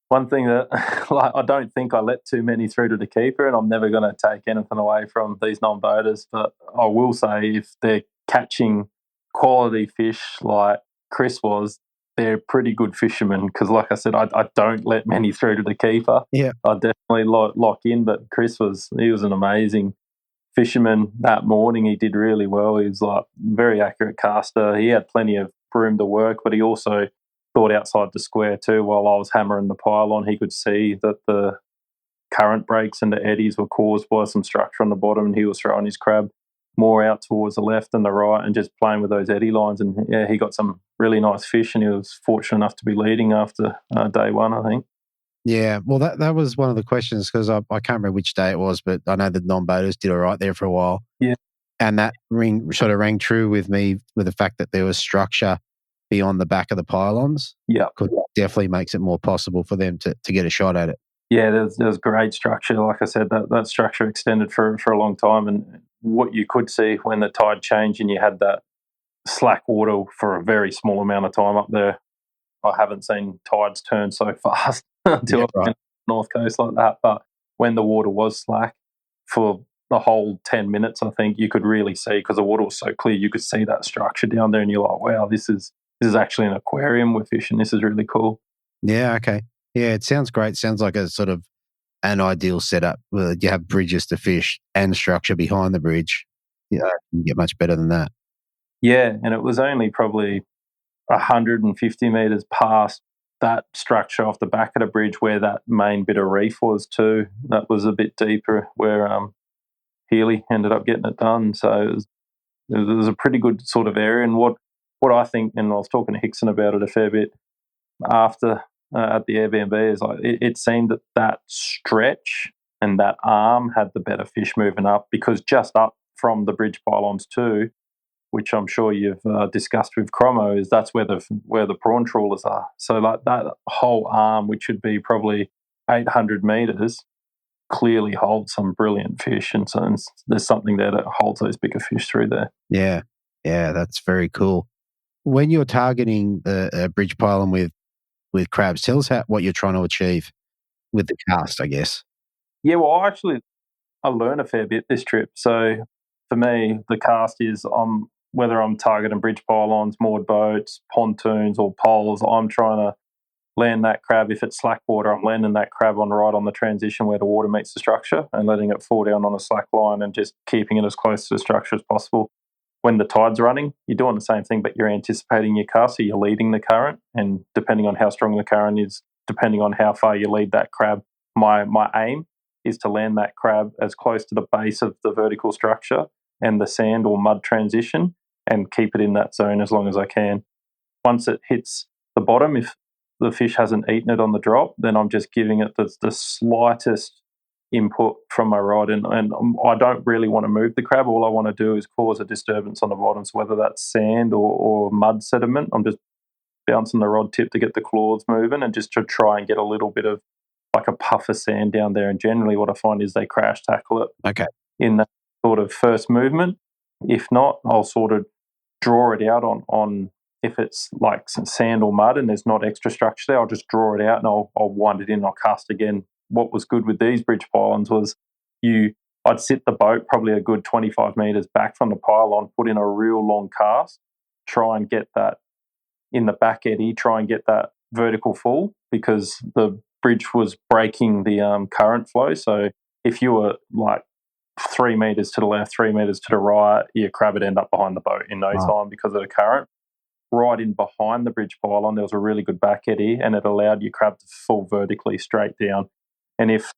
One thing that like, I don't think I let too many through to the keeper, and I'm never going to take anything away from these non-boaters, but I will say if they're catching quality fish like Chris was, they're pretty good fishermen, because like I said, I don't let many through to the keeper. Yeah. I definitely lock in, but Chris was an amazing fisherman that morning. He did really well. He was like very accurate caster. He had plenty of room to work, but he also thought outside the square too. While I was hammering the pylon, he could see that the current breaks and the eddies were caused by some structure on the bottom, and he was throwing his crab more out towards the left and the right and just playing with those eddy lines. And yeah, he got some really nice fish, and he was fortunate enough to be leading after day one, I think. Yeah, well, that was one of the questions, because I can't remember which day it was, but I know the non-boaters did all right there for a while. Yeah. And that rang true with me, with the fact that there was structure beyond the back of the pylons. Yeah. Definitely makes it more possible for them to get a shot at it. Yeah, there's great structure. Like I said, that structure extended for a long time. And what you could see when the tide changed and you had that slack water for a very small amount of time up there, I haven't seen tides turn so fast until I've been on the North Coast like that. But when the water was slack for the whole 10 minutes, I think you could really see, because the water was so clear, you could see that structure down there, and you're like, wow, this is actually an aquarium we're fishing. This is really cool. Yeah, okay. Yeah, it sounds great. Sounds like a sort of an ideal setup where you have bridges to fish and structure behind the bridge. Yeah, you can get much better than that. Yeah, and it was only probably 150 metres past that structure off the back of the bridge where that main bit of reef was too. That was a bit deeper where Healy ended up getting it done. So it was a pretty good sort of area. And what I think, and I was talking to Hickson about it a fair bit after at the Airbnb, is like it seemed that stretch and that arm had the better fish moving up, because just up from the bridge pylons too, which I'm sure you've discussed with Cromo, is that's where the prawn trawlers are. So like that whole arm, which would be probably 800 metres, clearly holds some brilliant fish, and so there's something there that holds those bigger fish through there. Yeah, that's very cool. When you're targeting the bridge pylon with crabs, tell us what you're trying to achieve with the cast, I guess. Yeah, well, I learned a fair bit this trip. So for me, the cast is whether I'm targeting bridge pylons, moored boats, pontoons, or poles, I'm trying to land that crab. If it's slack water, I'm landing that crab right on the transition where the water meets the structure and letting it fall down on a slack line and just keeping it as close to the structure as possible. When the tide's running, you're doing the same thing, but you're anticipating your cast, so you're leading the current, and depending on how strong the current is, depending on how far you lead that crab, my aim is to land that crab as close to the base of the vertical structure and the sand or mud transition and keep it in that zone as long as I can. Once it hits the bottom, if the fish hasn't eaten it on the drop, then I'm just giving it the slightest input from my rod, and I don't really want to move the crab. All I want to do is cause a disturbance on the bottom, so whether that's sand or mud sediment, I'm just bouncing the rod tip to get the claws moving and just to try and get a little bit of like a puff of sand down there. And generally what I find is they crash tackle it in that sort of first movement. If not, I'll sort of draw it out on if it's like some sand or mud and there's not extra structure there, I'll just draw it out and I'll wind it in, I'll cast again. What was good with these bridge pylons was I'd sit the boat probably a good 25 metres back from the pylon, put in a real long cast, try and get that in the back eddy, try and get that vertical full, because the bridge was breaking the current flow. So if you were like 3 metres to the left, 3 metres to the right, your crab would end up behind the boat in no time because of the current. Right in behind the bridge pylon, there was a really good back eddy, and it allowed your crab to fall vertically straight down. And if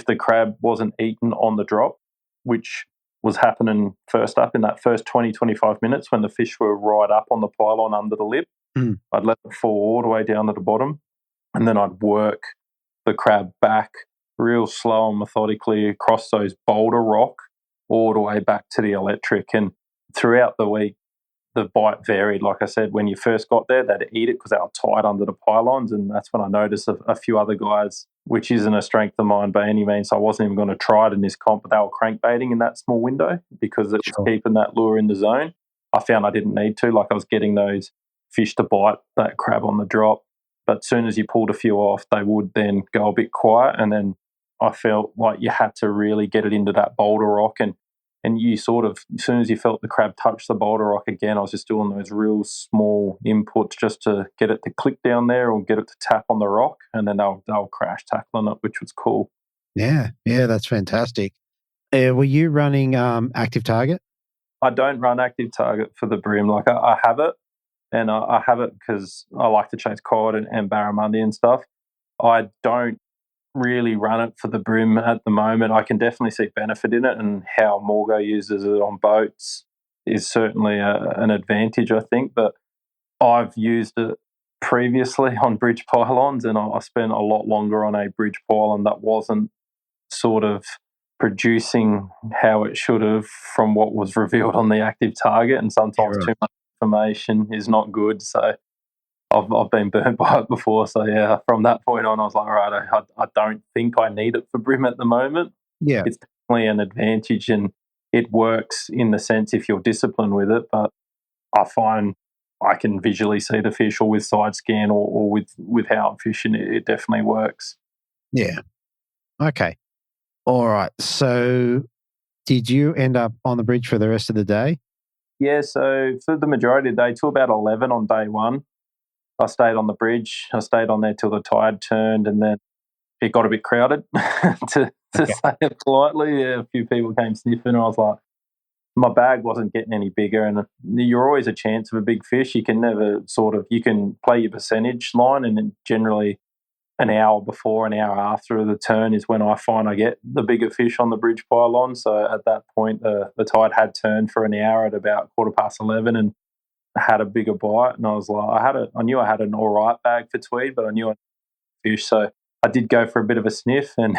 the crab wasn't eaten on the drop, which was happening first up in that first 20, 25 minutes when the fish were right up on the pylon under the lip, I'd let it fall all the way down to the bottom, and then I'd work the crab back real slow and methodically across those boulder rock all the way back to the electric. And throughout the week, the bite varied. Like I said, when you first got there, they'd eat it because they were tight under the pylons, and that's when I noticed a few other guys, which isn't a strength of mine by any means, so I wasn't even going to try it in this comp, but they were crankbaiting in that small window because it was keeping that lure in the zone. I found I didn't need to, like I was getting those fish to bite that crab on the drop, but as soon as you pulled a few off, they would then go a bit quiet, and then I felt like you had to really get it into that boulder rock, and you sort of, as soon as you felt the crab touch the boulder rock again, I was just doing those real small inputs just to get it to click down there or get it to tap on the rock, and then they'll crash tackling it, which was cool. Yeah, that's fantastic. Were you running active target? I don't run active target for the bream. Like I have it, and I have it because I like to chase cod and barramundi and stuff. I don't really run it for the bream at the moment. I can definitely see benefit in it, and how Morgo uses it on boats is certainly an advantage, I think. But I've used it previously on bridge pylons, and I spent a lot longer on a bridge pylon that wasn't sort of producing how it should have from what was revealed on the active target, and sometimes too much information is not good. So I've been burnt by it before. So yeah, from that point on, I was like, all right, I don't think I need it for bream at the moment. Yeah, it's definitely an advantage, and it works in the sense if you're disciplined with it. But I find I can visually see the fish, or with side scan, or with how I'm fishing, it definitely works. Yeah. Okay. All right. So did you end up on the bridge for the rest of the day? Yeah. So for the majority of the day, till about 11 on day one, I stayed on the bridge. I stayed on there till the tide turned, and then it got a bit crowded, to say it politely. Yeah, a few people came sniffing, and I was like, my bag wasn't getting any bigger, and you're always a chance of a big fish. You can never you can play your percentage line, and then generally an hour before, an hour after the turn is when I find I get the bigger fish on the bridge pylon. So at that point, the tide had turned for an hour at about 11:15, and I had a bigger bite, and I was like, I knew I had an all right bag for Tweed, but I knew I had fish, so I did go for a bit of a sniff, and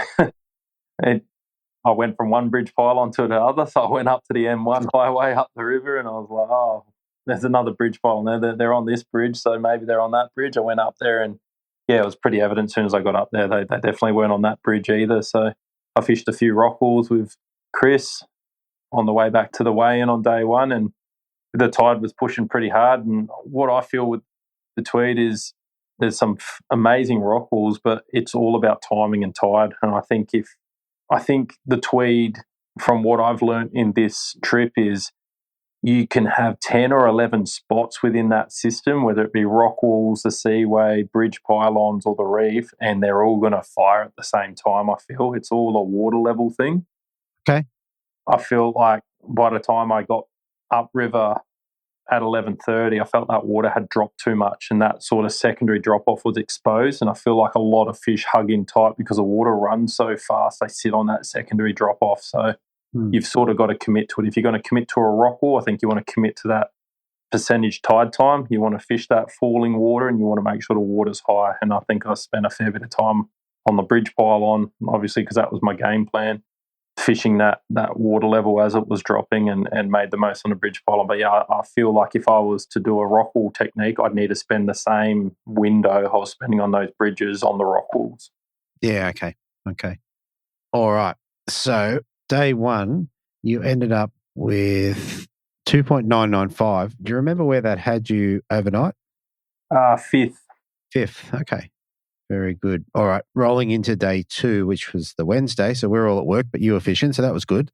I went from one bridge pylon to the other. So I went up to the M1 highway up the river, and I was like, oh, there's another bridge pylon there. They're on this bridge, so maybe they're on that bridge. I went up there, and yeah, it was pretty evident as soon as I got up there. They definitely weren't on that bridge either. So I fished a few rockwalls with Chris on the way back to the weigh-in on day one, and the tide was pushing pretty hard. And what I feel with the Tweed is there's some amazing rockwalls, but it's all about timing and tide. And I think the Tweed, from what I've learned in this trip, is you can have 10 or 11 spots within that system, whether it be rock walls, the seaway, bridge pylons, or the reef, and they're all going to fire at the same time, I feel. It's all a water level thing. Okay. I feel like by the time I got upriver at 11:30, I felt that water had dropped too much, and that sort of secondary drop-off was exposed, and I feel like a lot of fish hug in tight because the water runs so fast, they sit on that secondary drop-off. So you've sort of got to commit to it. If you're going to commit to a rock wall, I think you want to commit to that percentage tide time. You want to fish that falling water, and you want to make sure the water's high. And I think I spent a fair bit of time on the bridge pylon, obviously, because that was my game plan, fishing that water level as it was dropping, and made the most on the bridge pylon. But yeah, I feel like if I was to do a rock wall technique, I'd need to spend the same window I was spending on those bridges on the rock walls. Yeah, okay. All right. So day one, you ended up with 2.995. Do you remember where that had you overnight? Fifth. Okay. Very good. All right. Rolling into day two, which was the Wednesday. So we're all at work, but you were fishing, so that was good.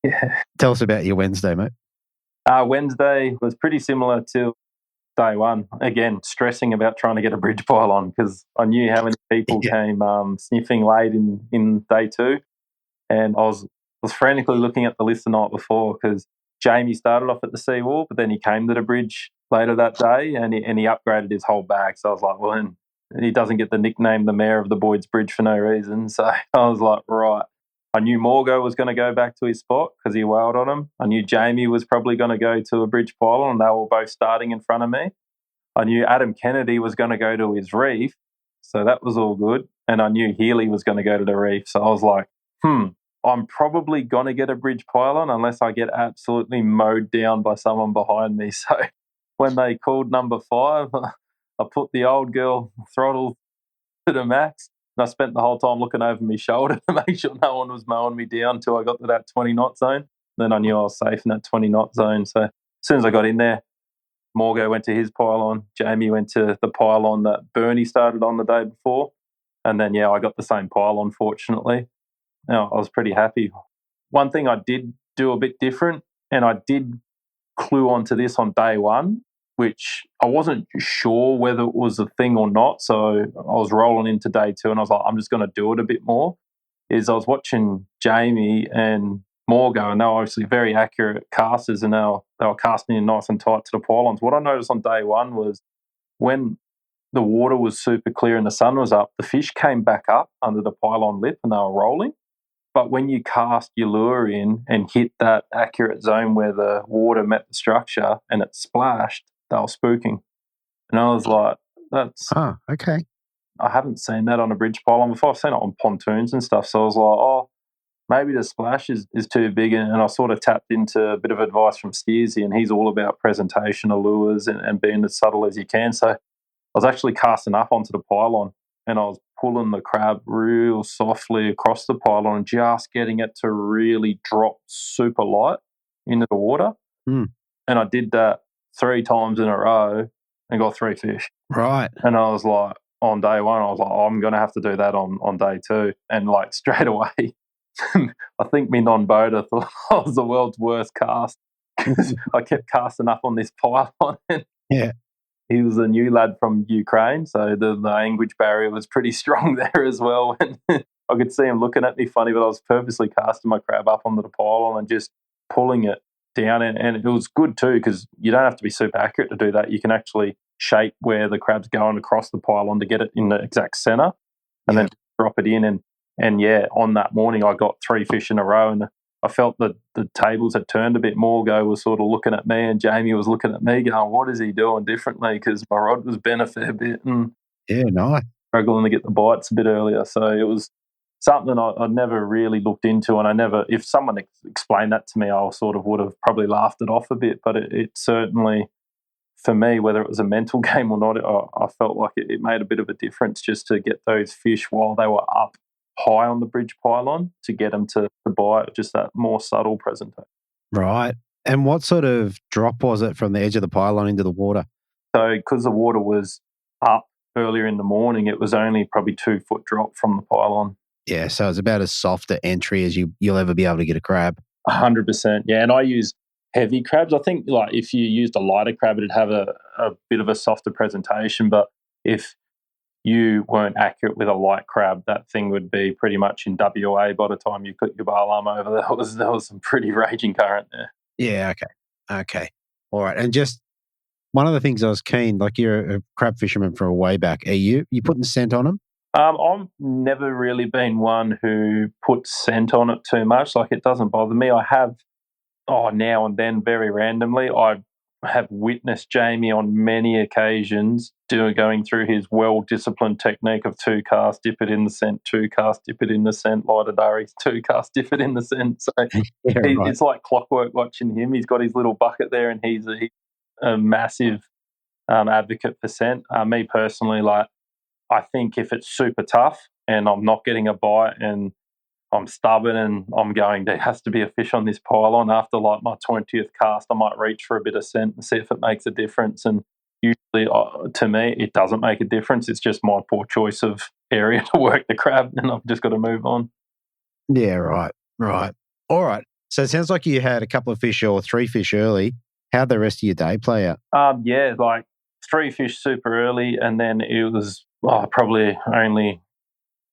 Yeah. Tell us about your Wednesday, mate. Wednesday was pretty similar to day one. Again, stressing about trying to get a bridge pylon because I knew how many people came sniffing late in day two. And I was frantically looking at the list the night before because Jamie started off at the seawall, but then he came to the bridge later that day, and he upgraded his whole bag. So I was like, well, and he doesn't get the nickname the mayor of the Boyd's Bridge for no reason. So I was like, right. I knew Morgo was going to go back to his spot because he wailed on him. I knew Jamie was probably going to go to a bridge pylon, and they were both starting in front of me. I knew Adam Kennedy was going to go to his reef, so that was all good. And I knew Healy was going to go to the reef. So I was like, I'm probably going to get a bridge pylon unless I get absolutely mowed down by someone behind me. So when they called number 5, I put the old girl throttle to the max, and I spent the whole time looking over my shoulder to make sure no one was mowing me down until I got to that 20-knot zone. Then I knew I was safe in that 20-knot zone. So as soon as I got in there, Morgo went to his pylon, Jamie went to the pylon that Bernie started on the day before, and then, I got the same pylon, fortunately. I was pretty happy. One thing I did do a bit different, and I did clue onto this on day one, which I wasn't sure whether it was a thing or not. So I was rolling into day two, and I was like, I'm just going to do it a bit more. I was watching Jamie and Morgo, and they were obviously very accurate casters, and they were casting in nice and tight to the pylons. What I noticed on day one was when the water was super clear and the sun was up, the fish came back up under the pylon lip and they were rolling. But when you cast your lure in and hit that accurate zone where the water met the structure and it splashed, they were spooking. And I was like, okay. I haven't seen that on a bridge pylon before. I've seen it on pontoons and stuff. So I was like, maybe the splash is too big. And I sort of tapped into a bit of advice from Steersy, and he's all about presentation of lures and being as subtle as you can. So I was actually casting up onto the pylon, and I was pulling the crab real softly across the pylon and just getting it to really drop super light into the water. And I did that 3 times in a row and got 3 fish. Right. And I was like, on day one, I was like, I'm going to have to do that on day 2. And like straight away, I think me non-boater thought I was the world's worst cast. I kept casting up on this pylon. Yeah. he was a new lad from Ukraine, so the language barrier was pretty strong there as well. And I could see him looking at me funny, but I was purposely casting my crab up onto the pylon and just pulling it down. And it was good too, because you don't have to be super accurate to do that. You can actually shape where the crab's going across the pylon to get it in the exact center and then drop it in. And yeah, on that morning, I got 3 fish in a row, and I felt that the tables had turned a bit. Morgo was sort of looking at me, and Jamie was looking at me going, what is he doing differently? Because my rod was bent a fair bit and nice. struggling to get the bites a bit earlier. So it was something I'd never really looked into, and I never, if someone explained that to me, I sort of would have probably laughed it off a bit. But it certainly, for me, whether it was a mental game or not, I felt like it made a bit of a difference just to get those fish while they were up high on the bridge pylon to get them to bite, just that more subtle presentation. Right. And what sort of drop was it from the edge of the pylon into the water? So because the water was up earlier in the morning, it was only probably 2 foot drop from the pylon. Yeah, so it's about as soft an entry as you'll ever be able to get a crab. 100%. Yeah, and I use heavy crabs. I think like if you used a lighter crab, it'd have a bit of a softer presentation. But if you weren't accurate with a light crab, that thing would be pretty much in WA by the time you put your bar alarm over. There was some pretty raging current there. Yeah, okay. All right. And just one of the things I was keen, like you're a crab fisherman for a way back. Are you putting scent on them? I've never really been one who puts scent on it too much. Like, it doesn't bother me. I have, now and then, very randomly, I have witnessed Jamie on many occasions going through his well-disciplined technique of 2 casts, dip it in the scent, 2 casts, dip it in the scent, light a durry, 2 casts, dip it in the scent. So it's like clockwork watching him. He's got his little bucket there, and he's a massive advocate for scent. Me personally, like, I think if it's super tough and I'm not getting a bite and I'm stubborn and I'm going, there has to be a fish on this pylon, after like my 20th cast, I might reach for a bit of scent and see if it makes a difference. And usually, to me, it doesn't make a difference. It's just my poor choice of area to work the crab, and I've just got to move on. Yeah, right. All right. So it sounds like you had a couple of fish or 3 fish early. How'd the rest of your day play out? Yeah, like 3 fish super early, and then it was probably only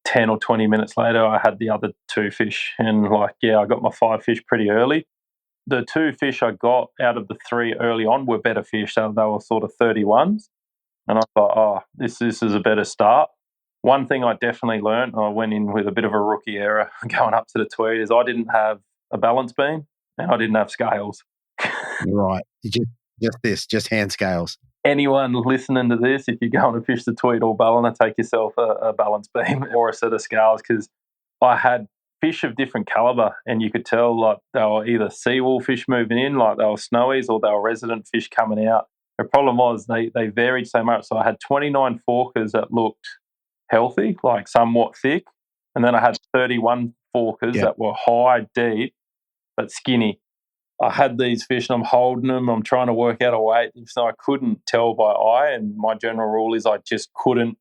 10 or 20 minutes later, I had the other 2 fish. And I got my 5 fish pretty early. The 2 fish I got out of the 3 early on were better fish. So they were sort of 31s. And I thought, this is a better start. One thing I definitely learned, I went in with a bit of a rookie error going up to the Tweed, is I didn't have a balance beam and I didn't have scales. Right. Just hand scales. Anyone listening to this, if you're going to fish the Tweed or Ballina, take yourself a balance beam or a set of scales, because I had fish of different caliber, and you could tell like they were either seawall fish moving in, like they were snowies, or they were resident fish coming out. The problem was they varied so much. So I had 29 forkers that looked healthy, like somewhat thick, and then I had 31 forkers that were high, deep, but skinny. I had these fish and I'm holding them, I'm trying to work out a weight, so I couldn't tell by eye, and my general rule is I just couldn't,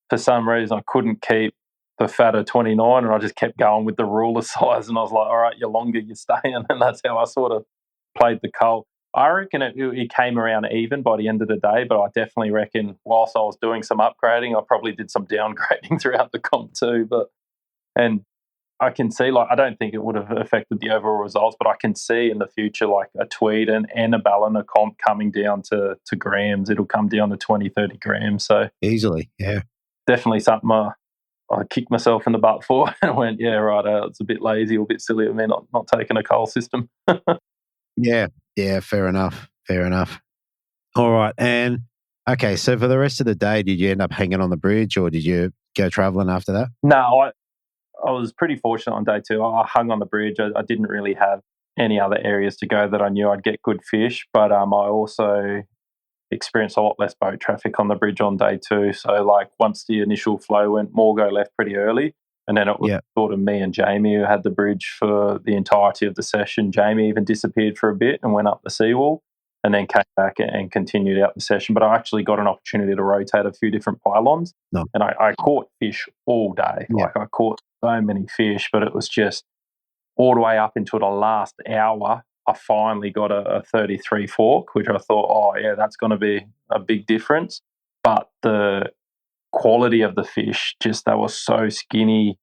for some reason, I couldn't keep the fatter 29, and I just kept going with the ruler size, and I was like, all right, you're longer, you're staying, and that's how I sort of played the cull. I reckon it came around even by the end of the day, but I definitely reckon whilst I was doing some upgrading, I probably did some downgrading throughout the comp too, and I can see, like, I don't think it would have affected the overall results, but I can see in the future, like, a Tweed and a Ballina comp coming down to grams. It'll come down to 20, 30 grams. So easily, yeah. Definitely something I kicked myself in the butt for and went, yeah, right, it's a bit lazy or a bit silly of me not taking a coal system. Yeah, fair enough. All right. And, okay, so for the rest of the day, did you end up hanging on the bridge or did you go travelling after that? No, I was pretty fortunate on day 2. I hung on the bridge. I didn't really have any other areas to go that I knew I'd get good fish, but I also experienced a lot less boat traffic on the bridge on day 2. So, like, once the initial flow went, Morgo left pretty early, and then it was sort of me and Jamie who had the bridge for the entirety of the session. Jamie even disappeared for a bit and went up the seawall and then came back and continued out the session. But I actually got an opportunity to rotate a few different pylons, and I caught fish all day. Yeah. Like, I caught so many fish, but it was just all the way up into the last hour. I finally got a 33 fork, which I thought, oh, yeah, that's going to be a big difference. But the quality of the fish, just they were so skinny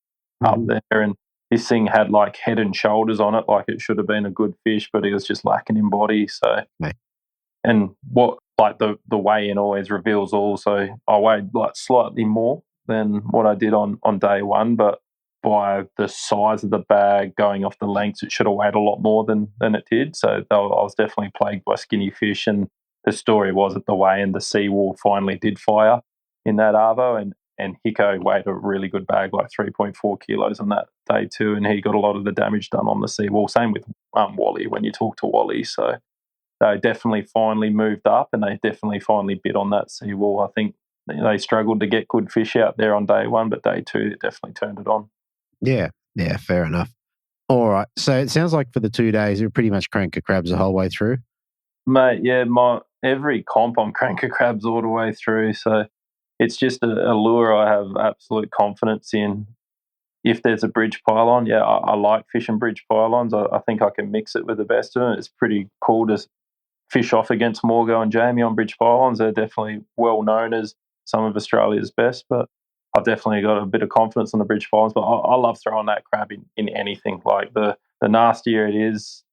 up there. And this thing had like head and shoulders on it, like it should have been a good fish, but it was just lacking in body. So, and what like the weigh-in always reveals all. So I weighed like slightly more than what I did on day one, but by the size of the bag going off the lengths, it should have weighed a lot more than it did. So I was definitely plagued by skinny fish. And the story was at the weigh-in, the seawall finally did fire in that arvo, and Hiko weighed a really good bag, like 3.4 kilos on that day too, and he got a lot of the damage done on the seawall. Same with Wally when you talk to Wally. So they definitely finally moved up, and they definitely finally bit on that seawall. I think they struggled to get good fish out there on day one, but day two, it definitely turned it on. Yeah, fair enough. All right. So it sounds like for the 2 days, you're pretty much cranker crabs the whole way through. Mate, yeah, every comp I'm cranker crabs all the way through. So it's just a lure I have absolute confidence in. If there's a bridge pylon, yeah, I like fishing bridge pylons. I think I can mix it with the best of them. It's pretty cool to fish off against Morgo and Jamie on bridge pylons. They're definitely well known as some of Australia's best, but I've definitely got a bit of confidence on the bridge pylons. But I love throwing that crab in anything. Like the nastier it is,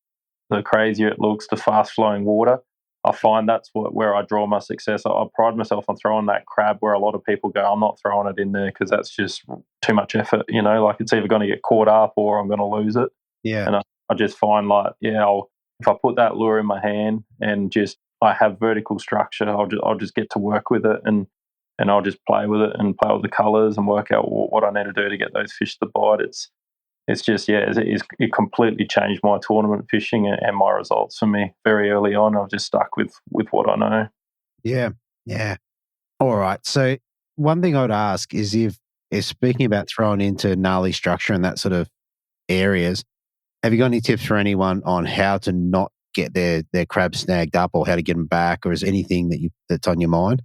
the crazier it looks, the fast flowing water. I find that's where I draw my success. I pride myself on throwing that crab where a lot of people go, I'm not throwing it in there because that's just too much effort, like it's either going to get caught up or I'm going to lose it. Yeah. And I just find like, if I put that lure in my hand and just I have vertical structure, I'll just get to work with it and I'll just play with it and play with the colours and work out what I need to do to get those fish to bite. It's just, it completely changed my tournament fishing and my results for me very early on. I've just stuck with what I know. Yeah. All right. So one thing I would ask is if speaking about throwing into gnarly structure and that sort of areas, have you got any tips for anyone on how to not get their crab snagged up or how to get them back, or is anything that's on your mind?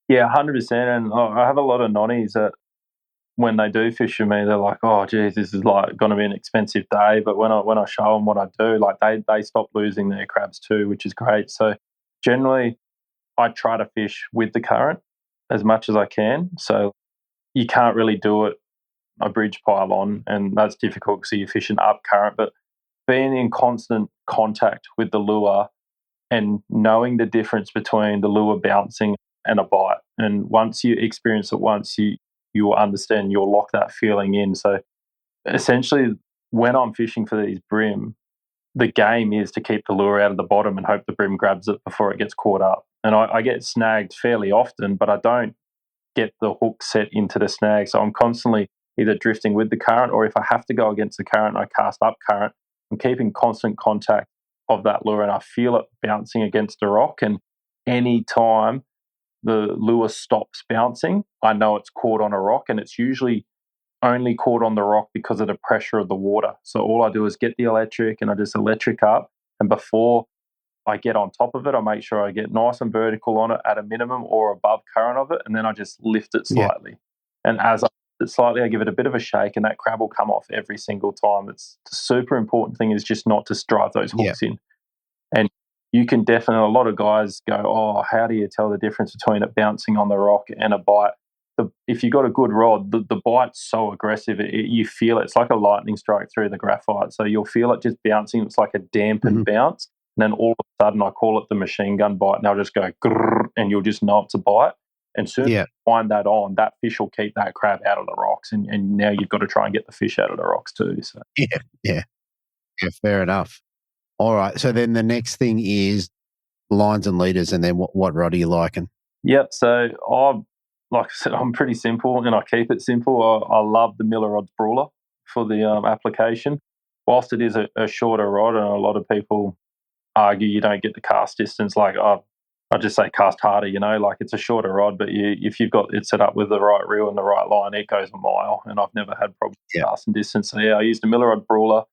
Yeah, 100%. And I have a lot of nonnies that when they do fish with me, they're like, oh, geez, this is like going to be an expensive day. But when I show them what I do, like they stop losing their crabs too, which is great. So generally, I try to fish with the current as much as I can. So you can't really do it a bridge pylon, and that's difficult because you're fishing up current. But being in constant contact with the lure and knowing the difference between the lure bouncing and a bite, and once you experience it once, you will understand, you'll lock that feeling in. So essentially, when I'm fishing for these brim, the game is to keep the lure out of the bottom and hope the brim grabs it before it gets caught up. And I get snagged fairly often, but I don't get the hook set into the snag. So I'm constantly either drifting with the current, or if I have to go against the current, I cast up current. I'm keeping constant contact of that lure, and I feel it bouncing against the rock. And any time the lure stops bouncing, I know it's caught on a rock, and it's usually only caught on the rock because of the pressure of the water. So all I do is get the electric and I just electric up, and before I get on top of it, I make sure I get nice and vertical on it at a minimum or above current of it, and then I just lift it slightly. And as I lift it slightly, I give it a bit of a shake, and that crab will come off every single time. It's the super important thing is just not to drive those hooks in. And you can definitely, a lot of guys go, oh, how do you tell the difference between it bouncing on the rock and a bite? If you've got a good rod, the bite's so aggressive, you feel it. It's like a lightning strike through the graphite. So you'll feel it just bouncing. It's like a dampened bounce. And then all of a sudden, I call it the machine gun bite, and I'll just go grrr, and you'll just know it's a bite. And soon as you find that on, that fish will keep that crab out of the rocks. And now you've got to try and get the fish out of the rocks too. So Yeah, fair enough. All right. So then the next thing is lines and leaders, and then what rod are you liking? Yep. So like I said, I'm pretty simple, and I keep it simple. I love the Miller Rods Brawler for the application. Whilst it is a shorter rod, and a lot of people argue you don't get the cast distance, like I just say cast harder, like it's a shorter rod, but if you've got it set up with the right reel and the right line, it goes a mile, and I've never had problems with casting distance. So I used a Miller Rod Brawler.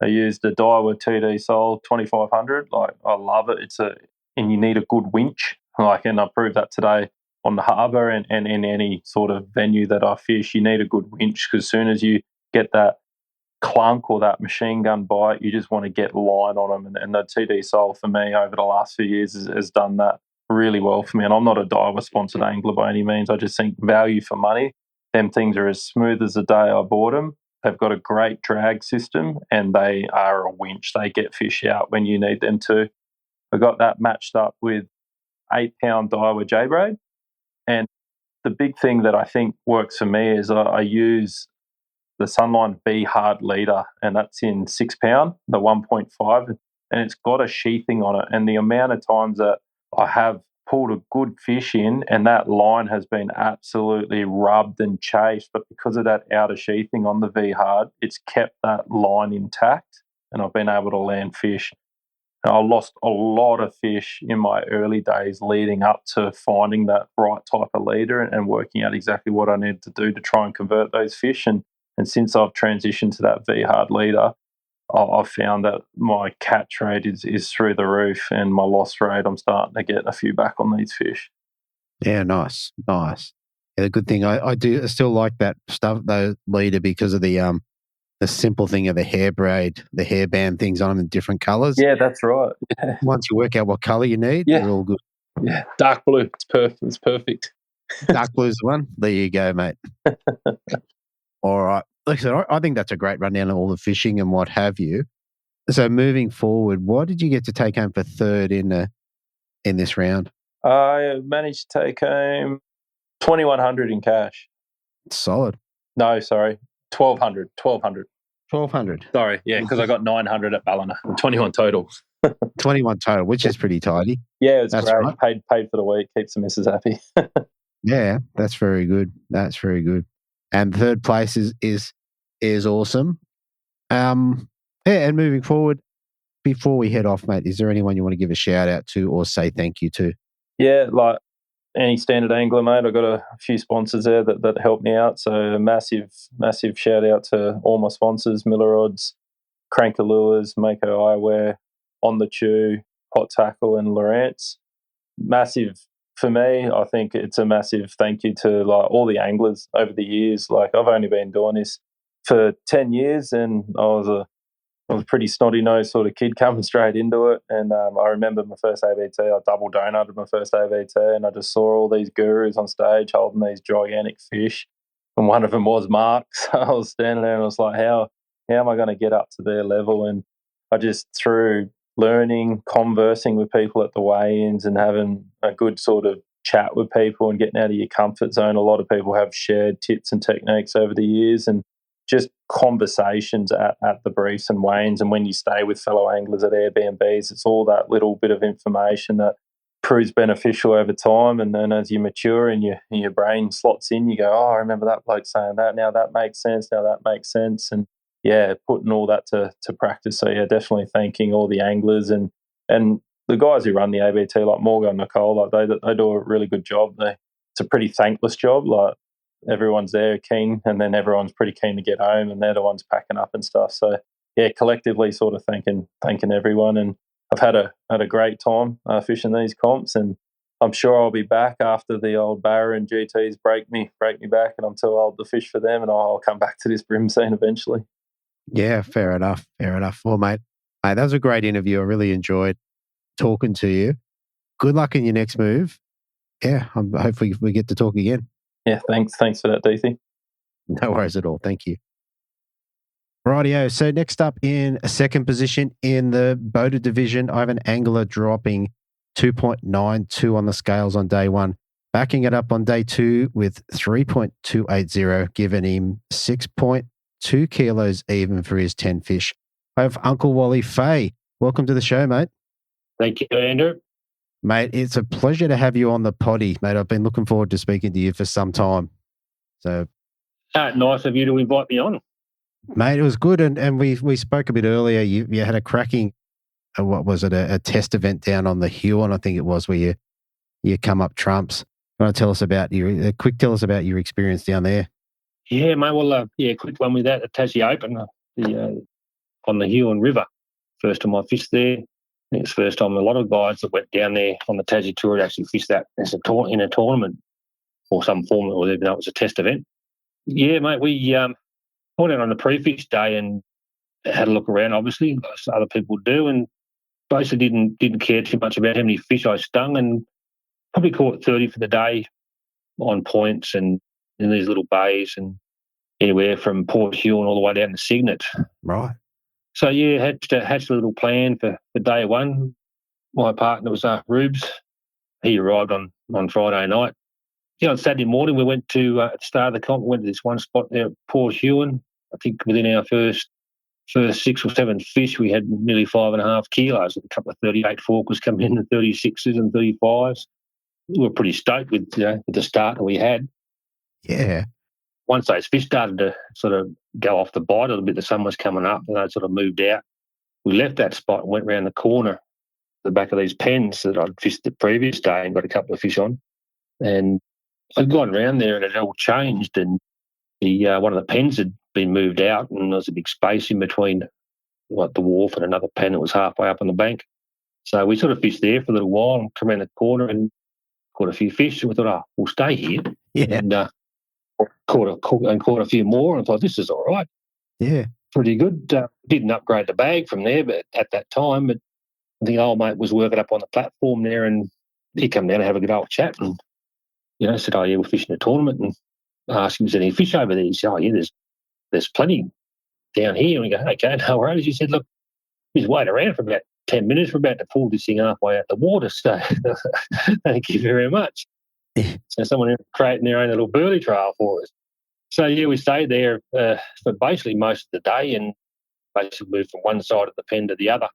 I used a Daiwa 2D Sol 2500. Like, I love it. And you need a good winch. And I proved that today on the harbour and in any sort of venue that I fish. You need a good winch, because as soon as you get that clunk or that machine gun bite. You just want to get line on them. And the TD Soul for me over the last few years has done that really well for me. And I'm not a diver-sponsored angler by any means. I just think value for money. Them things are as smooth as the day I bought them. They've got a great drag system and they are a winch. They get fish out when you need them to. I got that matched up with 8-pound Daiwa J-braid. And the big thing that I think works for me is I use the Sunline B Hard leader, and that's in 6-pound, the 1.5, and it's got a sheathing on it. And the amount of times that I have pulled a good fish in and that line has been absolutely rubbed and chafed, but because of that outer sheathing on the V Hard, it's kept that line intact and I've been able to land fish. And I lost a lot of fish in my early days leading up to finding that right type of leader and working out exactly what I needed to do to try and convert those fish. And since I've transitioned to that V-Hard leader, I've found that my catch rate is through the roof and my loss rate, I'm starting to get a few back on these fish. Yeah, nice. Yeah, the good thing, I still like that stuff, the leader, because of the simple thing of the hair braid, the hairband things on them in different colours. Yeah, that's right. Yeah. Once you work out what colour you need, you're all good. Yeah, dark blue. It's perfect. Dark blue's the one. There you go, mate. All right. Like I said, I think that's a great rundown of all the fishing and what have you. So moving forward, what did you get to take home for third in this round? I managed to take home 2,100 in cash. Solid. No, sorry, 1,200. 1,200. Sorry, yeah, because I got 900 at Ballina. 21 total. 21 total, which is pretty tidy. Yeah, it's that's great. Right. Paid for the week, keeps the missus happy. Yeah, that's very good. And third place is awesome. And moving forward, before we head off, mate, is there anyone you want to give a shout out to or say thank you to? Yeah, like any standard angler, mate. I've got a few sponsors there that help me out. So a massive shout out to all my sponsors: Miller Rods, Cranker Lures, Mako Eyewear, On the Chew, Hot Tackle, and Lowrance. Massive. For me, I think it's a massive thank you to like all the anglers over the years. Like I've only been doing this for 10 years and I was a pretty snotty-nosed sort of kid coming straight into it. And I remember my first ABT, I double donuted my first ABT and I just saw all these gurus on stage holding these gigantic fish. And one of them was Mark. So I was standing there and I was like, how am I going to get up to their level? And I just through learning, conversing with people at the weigh-ins and having a good sort of chat with people and getting out of your comfort zone. A lot of people have shared tips and techniques over the years and just conversations at the briefs and weigh-ins. And when you stay with fellow anglers at Airbnbs, it's all that little bit of information that proves beneficial over time. And then as you mature and your brain slots in, you go, oh, I remember that bloke saying that. Now that makes sense. And yeah, putting all that to practice. So yeah, definitely thanking all the anglers and the guys who run the ABT, like Morgan and Nicole, like they do a really good job. It's a pretty thankless job. Like everyone's there keen, and then everyone's pretty keen to get home, and they're the ones packing up and stuff. So yeah, collectively sort of thanking everyone. And I've had a great time fishing these comps, and I'm sure I'll be back after the old Barra and GTs break me back, and I'm too old to fish for them, and I'll come back to this brim scene eventually. Yeah, fair enough. Well, mate, that was a great interview. I really enjoyed talking to you. Good luck in your next move. Yeah, hopefully we get to talk again. Yeah, thanks for that, DC. No worries at all. Thank you. Rightio. So next up in a second position in the boated division, I have an angler dropping 2.92 on the scales on day one, backing it up on day two with 3.280, giving him 6.2 kilos even for his 10 fish. I have Uncle Wally Fay. Welcome to the show, mate. Thank you, Andrew. Mate, it's a pleasure to have you on the potty, mate. I've been looking forward to speaking to you for some time. So, nice of you to invite me on. Mate, it was good. And we spoke a bit earlier. You had a cracking, what was it, a test event down on the hill, and I think it was where you come up trumps. You want to tell us about your experience down there? Yeah, mate. Well, quick one with that, the Tassie Open, on the hill and river. First time I fished there. I think it's the first time a lot of guys that went down there on the Tassie Tour actually fished that in a tournament or some form, or even though it was a test event. Yeah, mate, we I went out on the pre-fish day and had a look around, obviously, as other people do, and basically didn't care too much about how many fish I stung, and probably caught 30 for the day on points and in these little bays and anywhere from Port Huon all the way down to Cygnet. Right. So, yeah, hatched a little plan for day one. My partner was Rubes. He arrived on Friday night. Yeah, on Saturday morning we went to, at the start of the comp, we went to this one spot there at Port Huon. I think within our first 6 or 7 fish, we had nearly 5.5 kilos. A couple of 38 forkers coming in, and 36s and 35s. We were pretty stoked with the start that we had. Yeah. Once those fish started to sort of go off the bite a little bit, the sun was coming up and they sort of moved out. We left that spot and went round the corner, the back of these pens that I'd fished the previous day and got a couple of fish on. And I'd gone round there and it had all changed, and one of the pens had been moved out, and there was a big space in between the wharf and another pen that was halfway up on the bank. So we sort of fished there for a little while and come around the corner and caught a few fish. And we thought, we'll stay here. Yeah. And caught a few more, and thought, this is all right. Yeah. Pretty good. Didn't upgrade the bag from there, but at that time, but the old mate was working up on the platform there, and he come down and have a good old chat, and said, we're fishing a tournament, and asked him, is there any fish over there? He said, yeah, there's plenty down here. And we go, okay, no worries. He said, look, he's waiting around for about 10 minutes. We're about to pull this thing halfway out the water, so thank you very much. So someone creating their own little burley trail for us. So, yeah, we stayed there for basically most of the day, and basically moved from one side of the pen to the other.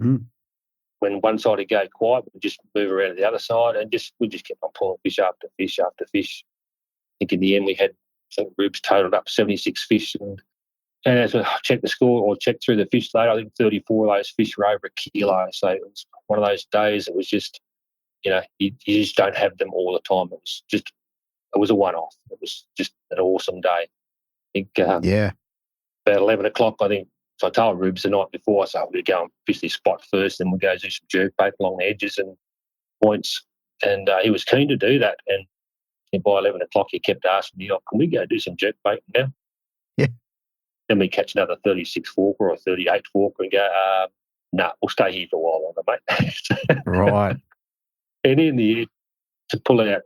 Mm. When one side would go quiet, we'd just move around to the other side, and we just kept on pulling fish after fish after fish. I think in the end we had, Rubes totaled up 76 fish, and as I checked the score or checked through the fish later, I think 34 of those fish were over a kilo. So it was one of those days that was just, you just don't have them all the time. It was a one-off. It was just an awesome day. I think about 11 o'clock, I think, so I told Rubes the night before, I said, we'll go and fish this spot first, and we'll go do some jerkbait along the edges and points. And he was keen to do that. And by 11 o'clock, he kept asking me, can we go do some jerkbait now? Yeah. Then we catch another 36 forker or 38 forker and go, we'll stay here for a while longer, mate. Right. And in the end, to pull out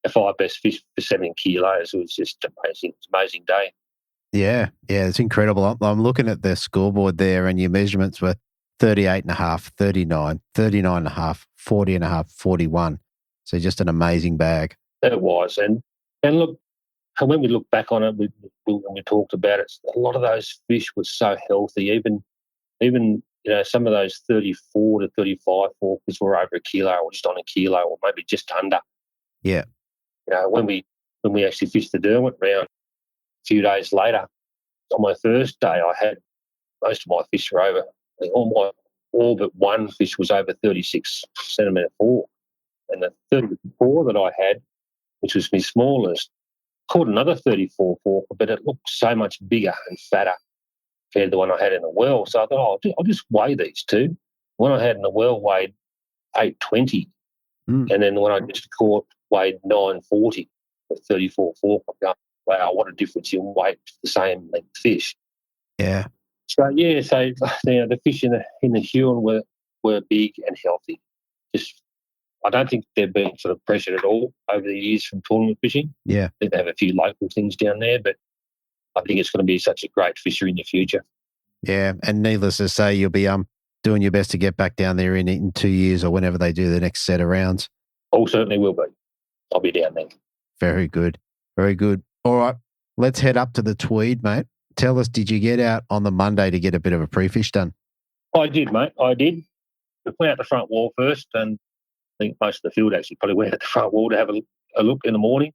the 5 best fish for 7 kilos, it was just amazing. It was an amazing day. Yeah, it's incredible. I'm looking at the scoreboard there, and your measurements were 38.5, 39, 39.5, 40.5, 41. So just an amazing bag. It was. And look, when we look back on it, when we talked about it, a lot of those fish were so healthy. Even some of those 34 to 35 forkers were over a kilo or just on a kilo or maybe just under. Yeah. When we actually fished the Derwent round, a few days later, on my first day, I had most of my fish were over. All but one fish was over 36 centimetre fork, and the 34 that I had, which was my smallest, caught another 34 fork, but it looked so much bigger and fatter compared to the one I had in the well. So I thought, I'll just weigh these two. The one I had in the well weighed 820, and then the one I just caught weighed 940 for 34 fork. I'm going, wow, what a difference in weight for the same length fish. Yeah. So the fish in the Huon were big and healthy. I don't think they've been sort of pressured at all over the years from tournament fishing. Yeah. I think they have a few local things down there, but I think it's going to be such a great fishery in the future. Yeah, and needless to say, you'll be doing your best to get back down there in 2 years or whenever they do the next set of rounds. Oh, certainly will be. I'll be down there. Very good. Very good. All right, let's head up to the Tweed, mate. Tell us, did you get out on the Monday to get a bit of a pre-fish done? I did, mate. I did. We went out the front wall first, and I think most of the field actually probably went out the front wall to have a look in the morning.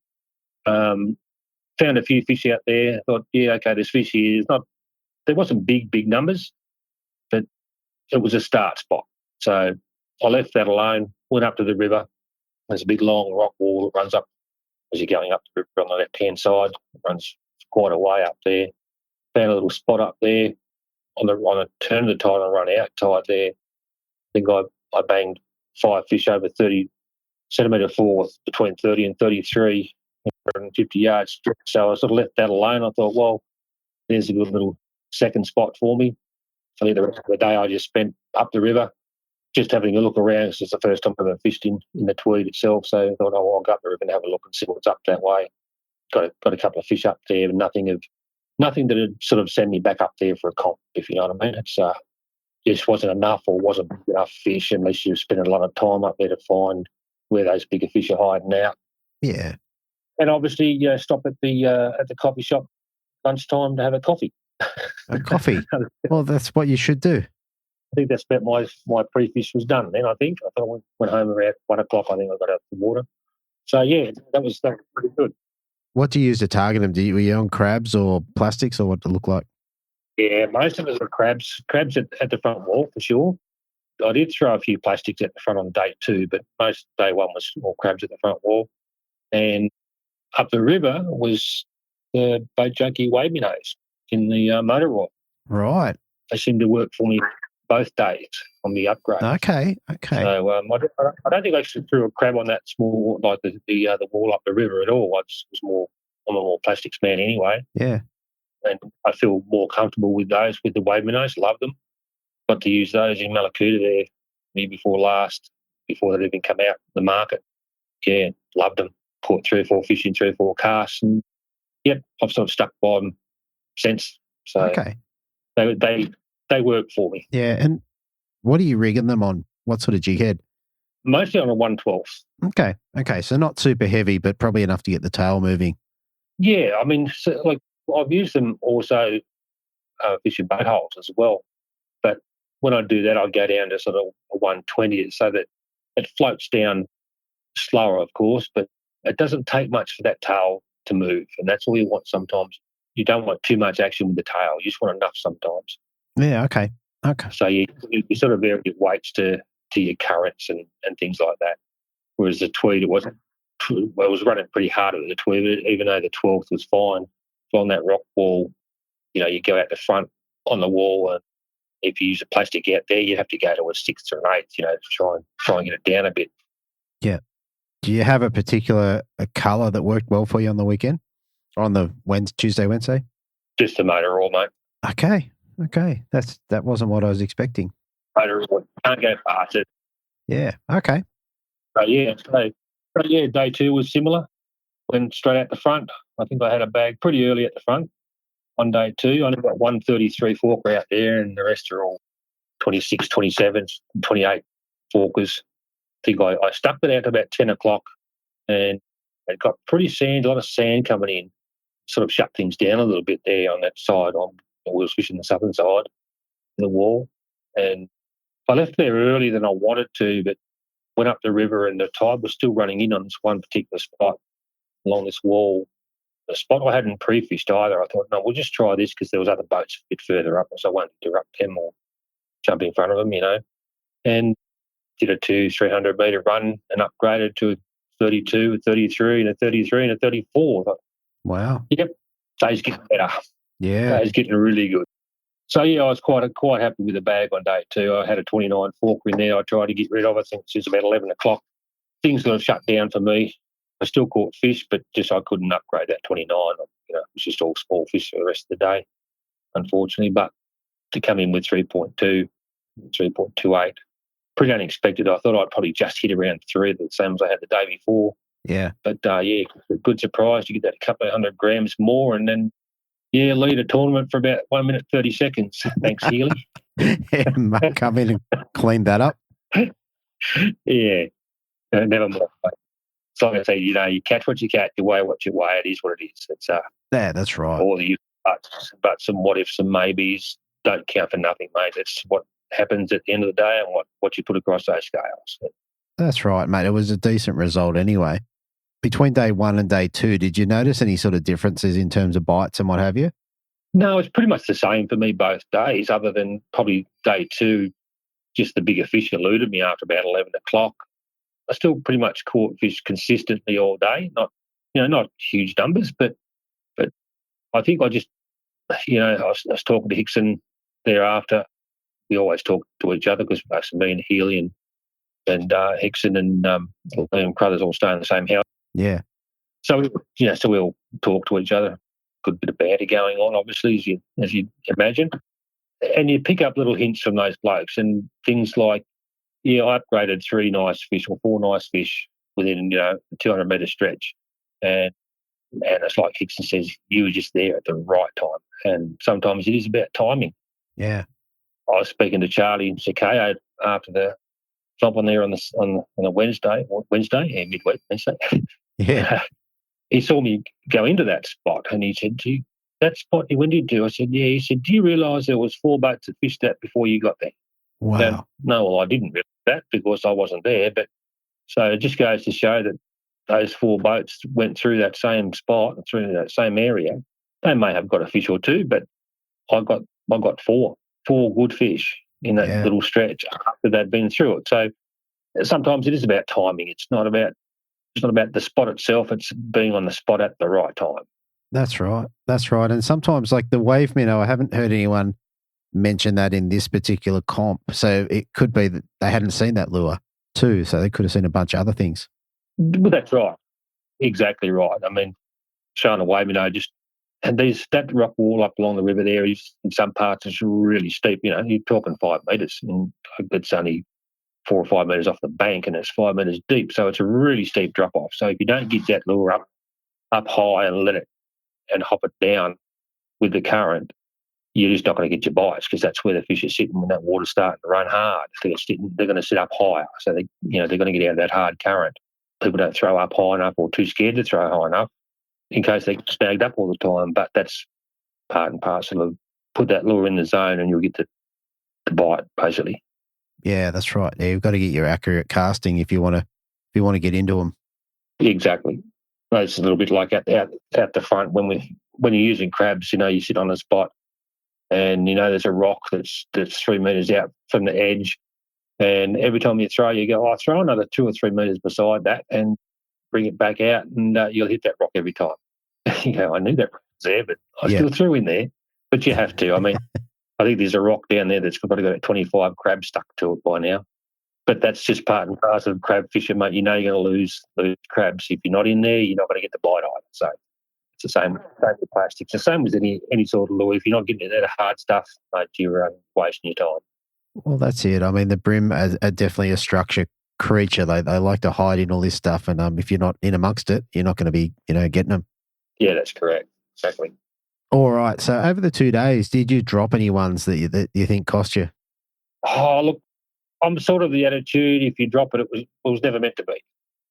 Found a few fish out there. Thought, yeah, okay, there's fish here. There wasn't big numbers, but it was a start spot. So I left that alone, went up to the river. There's a big long rock wall that runs up as you're going up the river on the left-hand side. It runs quite a way up there. Found a little spot up there on a turn of the tide and run out tide there. I think I banged 5 fish over 30 centimetre fork between 30 and 33, 150 yards. So I sort of left that alone. I thought, well, there's a good little second spot for me. I think the rest of the day I just spent up the river, just having a look around. It's the first time I've ever fished in the Tweed itself, so I thought, I'll go up the river and have a look and see what's up that way. Got a couple of fish up there, but nothing that would sort of send me back up there for a comp, if you know what I mean. It's just wasn't enough or wasn't big enough fish unless you spend a lot of time up there to find where those bigger fish are hiding out. Yeah. And obviously, stop at the coffee shop lunchtime to have a coffee. A coffee. Well, that's what you should do. I think that's about my pre-fish was done then, I think. I thought I went home around 1 o'clock, I think I got out the water. So, yeah, that was pretty good. What do you use to target them? Were you on crabs or plastics, or what did it look like? Yeah, most of it were crabs. Crabs at the front wall, for sure. I did throw a few plastics at the front on day 2, but most day 1 was all crabs at the front wall. And up the river was the boat junkie wave minnows in the motor rod. Right. They seemed to work for me both days on the upgrade. Okay. So I don't think I actually threw a crab on that small, like the wall up the river at all. I'm a more plastics man anyway. Yeah. And I feel more comfortable with those, with the wave minnows. Love them. Got to use those in Malakuta there year before last, before they'd even come out the market. Yeah, loved them. Caught 3 or 4 fish in 3 or 4 casts, and yep, I've sort of stuck by them since. So okay. They work for me. Yeah, and what are you rigging them on? What sort of jig head? Mostly on a 1/12. Okay, so not super heavy, but probably enough to get the tail moving. Yeah, I mean, I've used them also fishing boat holes as well. But when I do that, I go down to sort of a 120 so that it floats down slower, of course, but it doesn't take much for that tail to move. And that's all you want sometimes. You don't want too much action with the tail. You just want enough sometimes. Yeah, okay. So you sort of vary your weights to your currents and things like that. Whereas the Tweed, it was running pretty hard at the Tweed, even though the 12th was fine. On that rock wall, you go out the front on the wall, and if you use a plastic out there, you have to go to a 6th or an 8th, to try and get it down a bit. Yeah. Do you have a particular colour that worked well for you on the weekend? On the Tuesday, Wednesday? Just the motor oil, mate. Okay. That wasn't what I was expecting. Motor oil, can't go past it. Yeah, okay. So day 2 was similar. Went straight out the front. I think I had a bag pretty early at the front on day 2. I only got 133 forker out there, and the rest are all 26, 27, 28 forkers. I think I stuck it out to about 10 o'clock, and it got pretty a lot of sand coming in, sort of shut things down a little bit there on that side. We was fishing the southern side of the wall, and I left there earlier than I wanted to, but went up the river and the tide was still running in on this one particular spot along this wall. The spot I hadn't pre-fished either. I thought, no, we'll just try this because there was other boats a bit further up, so I won't interrupt them or jump in front of them, and did a 200-300 metre run and upgraded to a 32, a 33 and a 33 and a 34. I thought, wow. Yep, day's getting better. Yeah. Day's getting really good. So, I was quite happy with the bag on day 2. I had a 29 forker in there I tried to get rid of, I think, since about 11 o'clock. Things got shut down for me. I still caught fish, but just I couldn't upgrade that 29. It was just all small fish for the rest of the day, unfortunately. But to come in with 3.2, 3.28, pretty unexpected. I thought I'd probably just hit around 3, the same as I had the day before. Yeah. But, good surprise. You get that a couple of 100 grams more, and then, lead a tournament for about 1 minute 30 seconds. Thanks, Healy. Yeah, mate, come in and clean that up. Yeah. Never mind. It's like I say, you catch what you catch, you weigh what you weigh. It is what it is. It's that's right. All the but some what ifs and maybes don't count for nothing, mate. It's what happens at the end of the day and what you put across those scales. That's right, mate. It was a decent result anyway. Between day 1 and day 2, did you notice any sort of differences in terms of bites and what have you? No, it's pretty much the same for me both days, other than probably day 2, just the bigger fish eluded me after about 11 o'clock. I still pretty much caught fish consistently all day, not huge numbers, but I think I just, I was talking to Hickson thereafter. We always talk to each other because most of me and Healy and Hickson and Liam Crothers all stay in the same house. Yeah. So we all talk to each other good bit of banter going on, obviously, as you imagine. And you pick up little hints from those blokes and things like, yeah, I upgraded 3 nice fish or 4 nice fish within, a 200-metre stretch. And it's like Hickson says, you were just there at the right time. And sometimes it is about timing. Yeah. I was speaking to Charlie and Sakeo after the jump on there on a Wednesday, midweek Wednesday. Yeah. He saw me go into that spot and he said, gee, that spot, when did you do? I said, yeah. He said, do you realise there was 4 boats that fished that before you got there? Wow. No, well, I didn't realise that because I wasn't there. But so it just goes to show that those 4 boats went through that same spot, through that same area. They may have got a fish or 2, but I got 4 good fish in that little stretch after they'd been through it. So sometimes it is about timing. It's not about the spot itself. It's being on the spot at the right time. That's right. That's right. And sometimes, like the wave minnow, I haven't heard anyone mention that in this particular comp. So it could be that they hadn't seen that lure too. So they could have seen a bunch of other things. Well, that's right. Exactly right. I mean, showing a wave minnow and that rock wall up along the river there is, in some parts, is really steep. You're talking 5 metres, and it's only 4 or 5 metres off the bank, and it's 5 metres deep. So it's a really steep drop off. So if you don't get that lure up high and let it and hop it down with the current, you're just not going to get your bites because that's where the fish are sitting when that water's starting to run hard. They're going to sit up higher, so they're going to get out of that hard current. People don't throw up high enough or too scared to throw high enough in case they get snagged up all the time. But that's part and parcel of put that lure in the zone and you'll get the bite, basically. Yeah, that's right. Yeah, you've got to get your accurate casting if you want to get into them. Exactly. It's a little bit like out the front when you're using crabs. You sit on a spot and there's a rock that's 3 metres out from the edge, and every time you throw, you go, I'll throw another 2 or 3 metres beside that and bring it back out, and you'll hit that rock every time. I knew that rock was there, but I still threw in there. But you have to. I mean, I think there's a rock down there that's probably got 25 crabs stuck to it by now. But that's just part and parcel of crab fishing, mate. You're going to lose crabs. If you're not in there, you're not going to get the bite either. So it's the same with plastics. The same with any sort of lure. If you're not getting into that hard stuff, mate, you're wasting your time. Well, that's it. I mean, the brim are definitely a structure creature. They like to hide in all this stuff, and if you're not in amongst it, you're not going to be getting them. Yeah, that's correct. Exactly. All right. So over the 2 days, did you drop any ones that you think cost you? Oh, look, I'm sort of the attitude, if you drop it, it was never meant to be.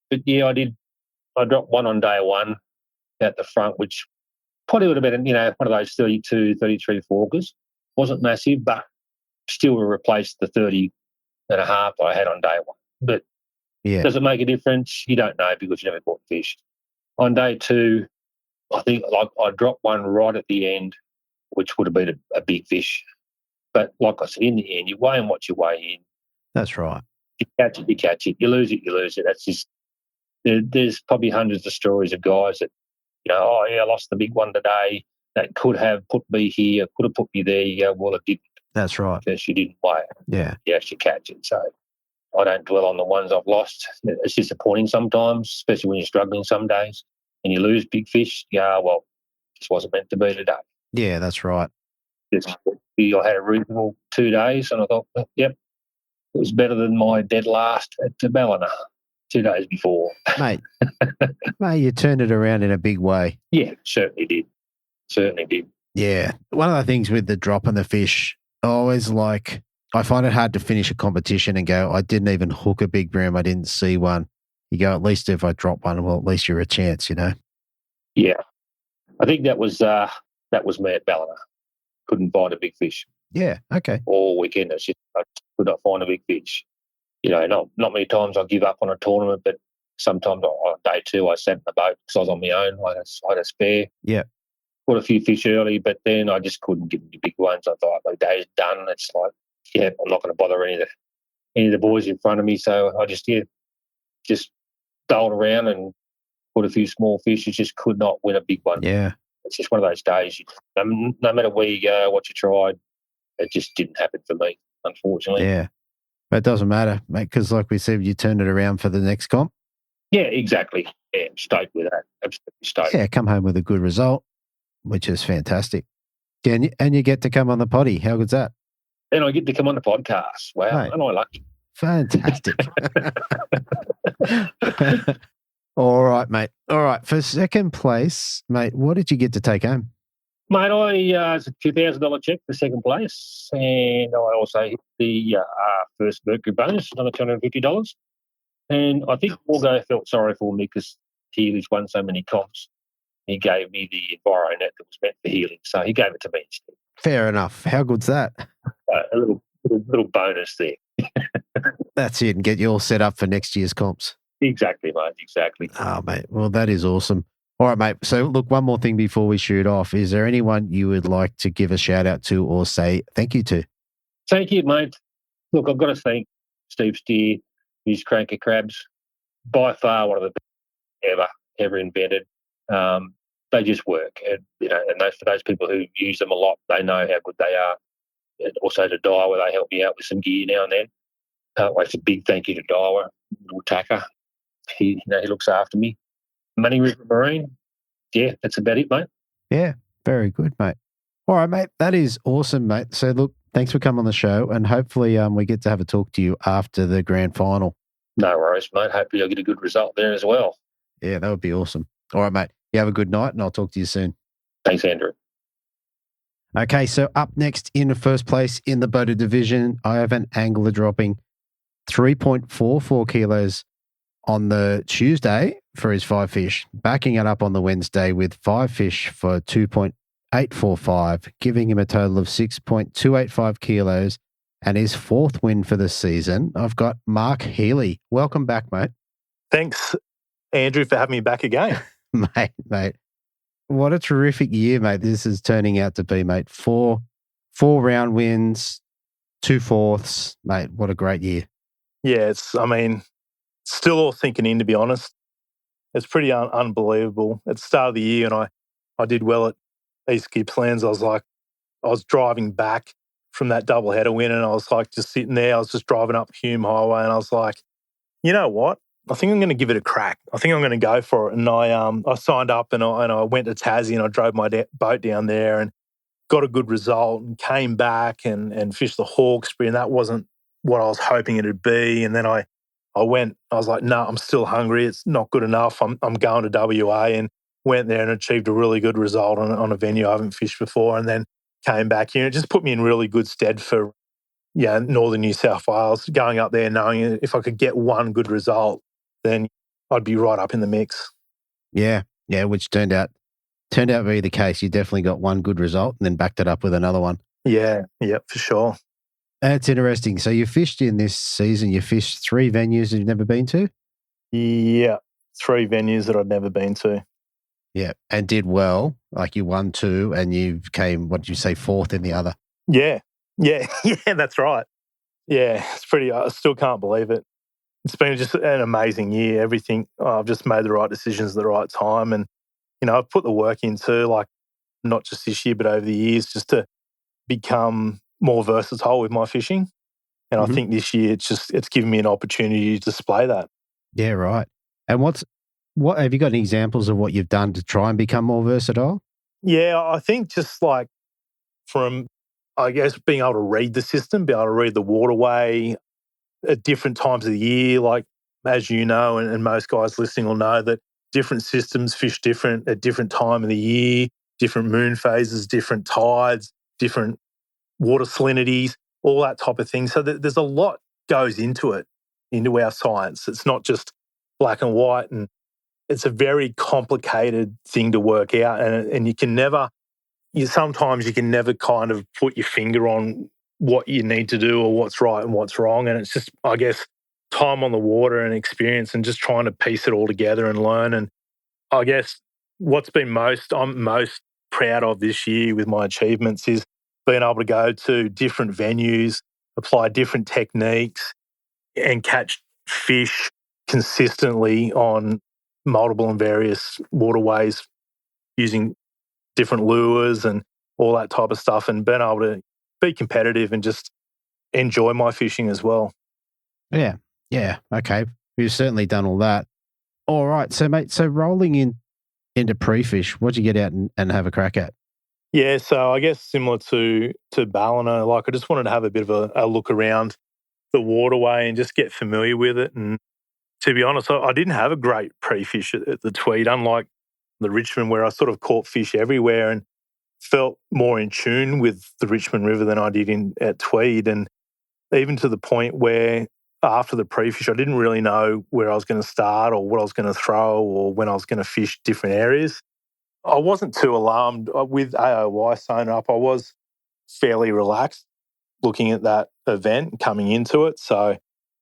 But yeah, I did. I dropped one on day 1 at the front, which probably would have been, one of those 32, 33 forkers. Wasn't massive, but still replaced the 30 and a half I had on day 1. But does it make a difference? You don't know because you never caught fish. On day 2, I think I dropped one right at the end, which would have been a big fish. But like I said, in the end, you weigh in what you weigh in. That's right. You catch it, you catch it. You lose it, you lose it. That's just, there's probably hundreds of stories of guys that, I lost the big one today. That could have put me here, could have put me there. You go, well, it didn't. That's right. Because you didn't weigh it. Yeah. You actually catch it. So I don't dwell on the ones I've lost. It's disappointing sometimes, especially when you're struggling some days and you lose big fish. You go, well, this wasn't meant to be today. Yeah, that's right. I had a reasonable 2 days and I thought, yep, it was better than my dead last at Ballina 2 days before. Mate, you turned it around in a big way. Yeah, certainly did. Certainly did. Yeah. One of the things with the drop and the fish, I find it hard to finish a competition and go, I didn't even hook a big brim. I didn't see one. You go, at least if I drop one, well, at least you're a chance, Yeah. I think that was me at Ballina. Couldn't find a big fish. Yeah, okay. All weekend, I could not find a big fish. Not many times I give up on a tournament, but sometimes on day 2 I sat in the boat because I was on my own. I had a spare. Yeah. Caught a few fish early, but then I just couldn't get any big ones. I thought, my day's done. It's like, I'm not going to bother any of the boys in front of me. So I just doled around and caught a few small fish. You just could not win a big one. Yeah. It's just one of those days. No matter where you go, what you tried, it just didn't happen for me, unfortunately. Yeah. But it doesn't matter, mate, because like we said, you turned it around for the next comp. Yeah, exactly. Yeah, I'm stoked with that. Absolutely stoked. Yeah, come home with a good result. which is fantastic. And you get to come on the potty. How good's that? And I get to come on the podcast. Wow, Right. and I lucky. Fantastic. All right, mate. All right. For second place, mate, what did you get to take home? Mate, it's a $2,000 check for second place, and I also hit the first Mercury bonus, another $250. And I think Morgo felt sorry for me because Healy's won so many comps. He gave me the EnviroNet that was meant for Healy, so he gave it to me instead. Fair enough. How good's that? A little bonus there. That's it, and get you all set up for next year's comps. Exactly, mate. Exactly. Oh, mate. Well, that is awesome. All right, mate. So, look, one more thing before we shoot off. Is there anyone you would like to give a shout out to or say thank you to? Thank you, mate. Look, I've got to thank Steve Steer, his Cranker Crabs, by far one of the best ever invented. They just work, and for those people who use them a lot, they know how good they are. And also to Daiwa, they help me out with some gear now and then. It's a big thank you to Daiwa, little Tacker. He looks after me. Money River Marine. Yeah, that's about it, mate. Yeah, very good, mate. All right, mate. That is awesome, mate. So, look, thanks for coming on the show, and hopefully we get to have a talk to you after the grand final. No worries, mate. Hopefully I'll get a good result there as well. Yeah, that would be awesome. All right, mate. You have a good night, and I'll talk to you soon. Thanks, Andrew. Okay, so up next in the first place in the boater division, I have an angler dropping 3.44 kilos on the Tuesday for his 5 fish, backing it up on the Wednesday with 5 fish for 2.845, giving him a total of 6.285 kilos and his 4th win for the season. I've got Mark Healy. Welcome back, mate. Thanks, Andrew, for having me back again. Mate. What a terrific year, mate. This is turning out to be, mate. Four round wins, 2 fourths. Mate, what a great year. Yeah, still all sinking in, to be honest. It's pretty unbelievable. At the start of the year, and I did well at East Gippslands. I was driving back from that double header win, and I was like just sitting there. I was just driving up Hume Highway, and I was like, you know what? I think I'm going to give it a crack. I think I'm going to go for it. And I signed up and I went to Tassie and I drove my boat down there and got a good result and came back and fished the Hawkesbury, and that wasn't what I was hoping it would be. And then I was like, no, I'm still hungry. It's not good enough. I'm going to WA, and went there and achieved a really good result on a venue I haven't fished before, and then came back here. It just put me in really good stead for northern New South Wales, going up there knowing if I could get one good result, then I'd be right up in the mix. Yeah, which turned out to be the case. You definitely got one good result and then backed it up with another one. Yeah, for sure. That's interesting. So you fished in this season, you fished 3 venues you've never been to? Yeah, 3 venues that I'd never been to. Yeah, and did well. Like you won 2 and you came, what did you say, 4th in the other? Yeah, that's right. Yeah, it's pretty, I still can't believe it. It's been just an amazing year. Everything, I've just made the right decisions at the right time. And, I've put the work into, like, not just this year, but over the years, just to become more versatile with my fishing. And I think this year it's given me an opportunity to display that. Yeah, right. And what have you got any examples of what you've done to try and become more versatile? Yeah, I think just like from, I guess, being able to read the system, be able to read the waterway at different times of the year. Like, as you know, and most guys listening will know that different systems fish different at different time of the year, different moon phases, different tides, different water salinities, all that type of thing. So there's a lot goes into it, into our science. It's not just black and white, and it's a very complicated thing to work out. And sometimes you can never kind of put your finger on what you need to do or what's right and what's wrong. And it's just, I guess, time on the water and experience and just trying to piece it all together and learn. And I guess what's been I'm most proud of this year with my achievements is being able to go to different venues, apply different techniques and catch fish consistently on multiple and various waterways using different lures and all that type of stuff, and being able to be competitive and just enjoy my fishing as well. Yeah. Okay. You've certainly done all that. All right. So, mate, rolling in into pre-fish, what'd you get out and have a crack at? Yeah, so I guess similar to Ballina, like I just wanted to have a bit of a look around the waterway and just get familiar with it. And to be honest, I didn't have a great pre-fish at the Tweed, unlike the Richmond where I sort of caught fish everywhere and felt more in tune with the Richmond River than I did at Tweed. And even to the point where after the pre-fish, I didn't really know where I was going to start or what I was going to throw or when I was going to fish different areas. I wasn't too alarmed with AOY sewn up. I was fairly relaxed looking at that event coming into it. So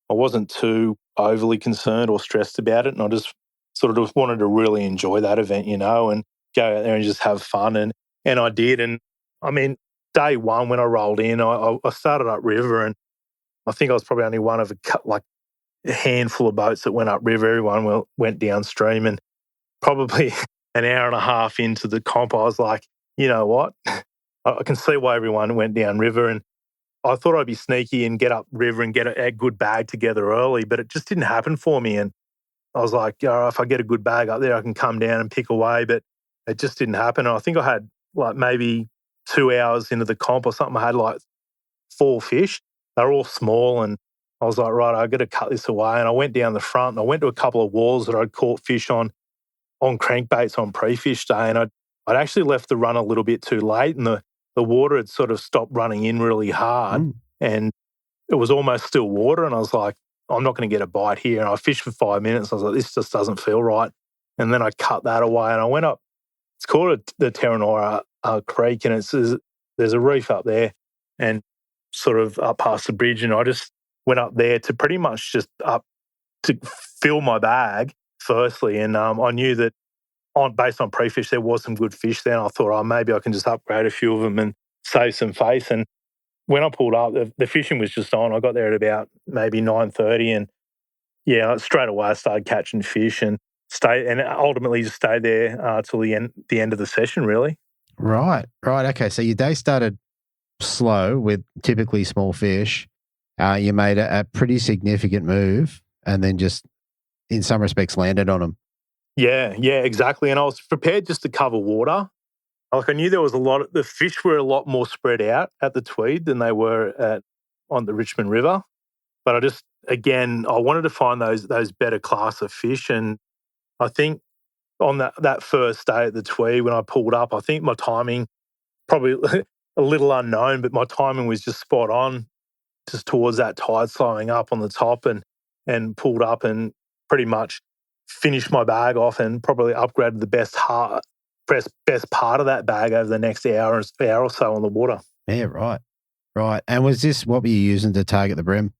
I wasn't too overly concerned or stressed about it. And I just sort of wanted to really enjoy that event, and go out there and just have fun. And I did. And I mean, day one when I rolled in, I started upriver, and I think I was probably only one of a handful of boats that went upriver. Everyone went downstream, and probably an hour and a half into the comp, I was like, you know what? I can see why everyone went downriver, and I thought I'd be sneaky and get upriver and get a good bag together early, but it just didn't happen for me. And I was like, if I get a good bag up there, I can come down and pick away, but it just didn't happen. And I think I had maybe 2 hours into the comp or something, I had 4 fish. They were all small, and I was like, right, I got to cut this away. And I went down the front and I went to a couple of walls that I'd caught fish on crankbaits on pre-fish day, and I'd actually left the run a little bit too late, and the water had sort of stopped running in really hard, and it was almost still water, and I was like, I'm not going to get a bite here. And I fished for 5 minutes. I was like, this just doesn't feel right. And then I cut that away, and I went up. It's called the Terranora Creek, and there's a reef up there, and sort of up past the bridge, and I just went up there to pretty much just up to fill my bag firstly, and I knew that based on pre-fish there was some good fish there, and I thought, maybe I can just upgrade a few of them and save some face. And when I pulled up, the fishing was just on. I got there at about maybe 9:30, and straight away I started catching fish and ultimately just stayed there till the end of the session, really. Right. Okay, so your day started slow with typically small fish. You made a pretty significant move, and then just in some respects landed on them. Yeah, exactly. And I was prepared just to cover water. I knew there was the fish were a lot more spread out at the Tweed than they were on the Richmond River. But I wanted to find those better class of fish. And I think on that first day at the Tweed, when I pulled up, I think my timing, probably a little unknown, but my timing was just spot on, just towards that tide slowing up on the top, and pulled up and pretty much finished my bag off and probably upgraded the best part of that bag over the next hour or so on the water. Yeah, right. And was this what were you using to target the brim?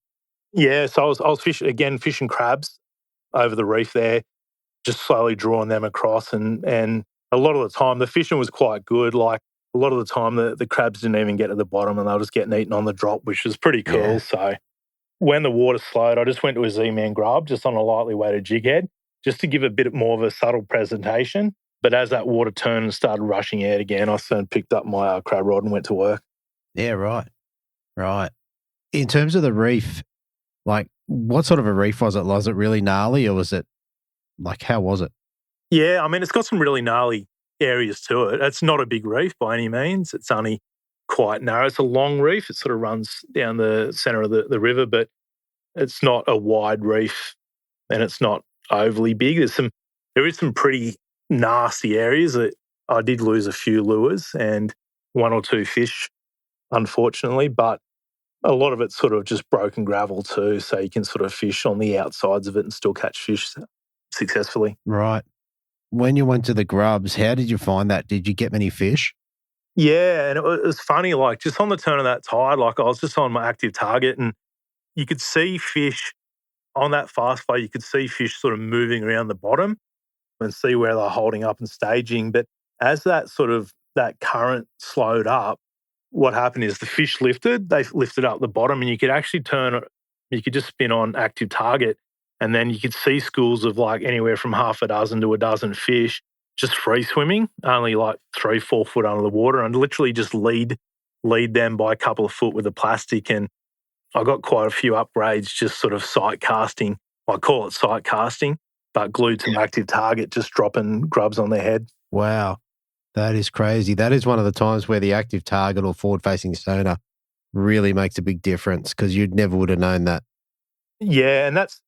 Yeah, so I was fishing crabs over the reef there, just slowly drawing them across, and a lot of the time the fishing was quite good. Like a lot of the time the crabs didn't even get to the bottom, and they were just getting eaten on the drop, which was pretty cool. Yeah. So when the water slowed, I just went to a Z-Man grub, just on a lightly weighted jig head, just to give a bit more of a subtle presentation. But as that water turned and started rushing out again, I soon picked up my crab rod and went to work. Yeah, right. In terms of the reef, what sort of a reef was it? Was it really gnarly, or was it, how was it? Yeah, I mean, it's got some really gnarly areas to it. It's not a big reef by any means. It's only quite narrow. It's a long reef. It sort of runs down the centre of the river, but it's not a wide reef, and it's not overly big. There is some pretty nasty areas that I did lose a few lures and 1 or 2 fish, unfortunately, but a lot of it's sort of just broken gravel too, so you can sort of fish on the outsides of it and still catch fish successfully. Right. When you went to the grubs, how did you find that? Did you get many fish? Yeah, and it was funny, just on the turn of that tide, I was just on my active target, and you could see fish on that fast flow. You could see fish sort of moving around the bottom and see where they're holding up and staging. But as that current slowed up, what happened is the fish lifted. They lifted up the bottom, and you could actually you could just spin on active target, and then you could see schools of anywhere from half a dozen to a dozen fish just free swimming, only 3-4 foot under the water, and literally just lead them by a couple of foot with the plastic. And I got quite a few upgrades just sort of sight casting. I call it sight casting, but glued to an active target, just dropping grubs on their head. Wow. That is crazy. That is one of the times where the active target or forward-facing sonar really makes a big difference, because you never would have known that. Yeah, and that's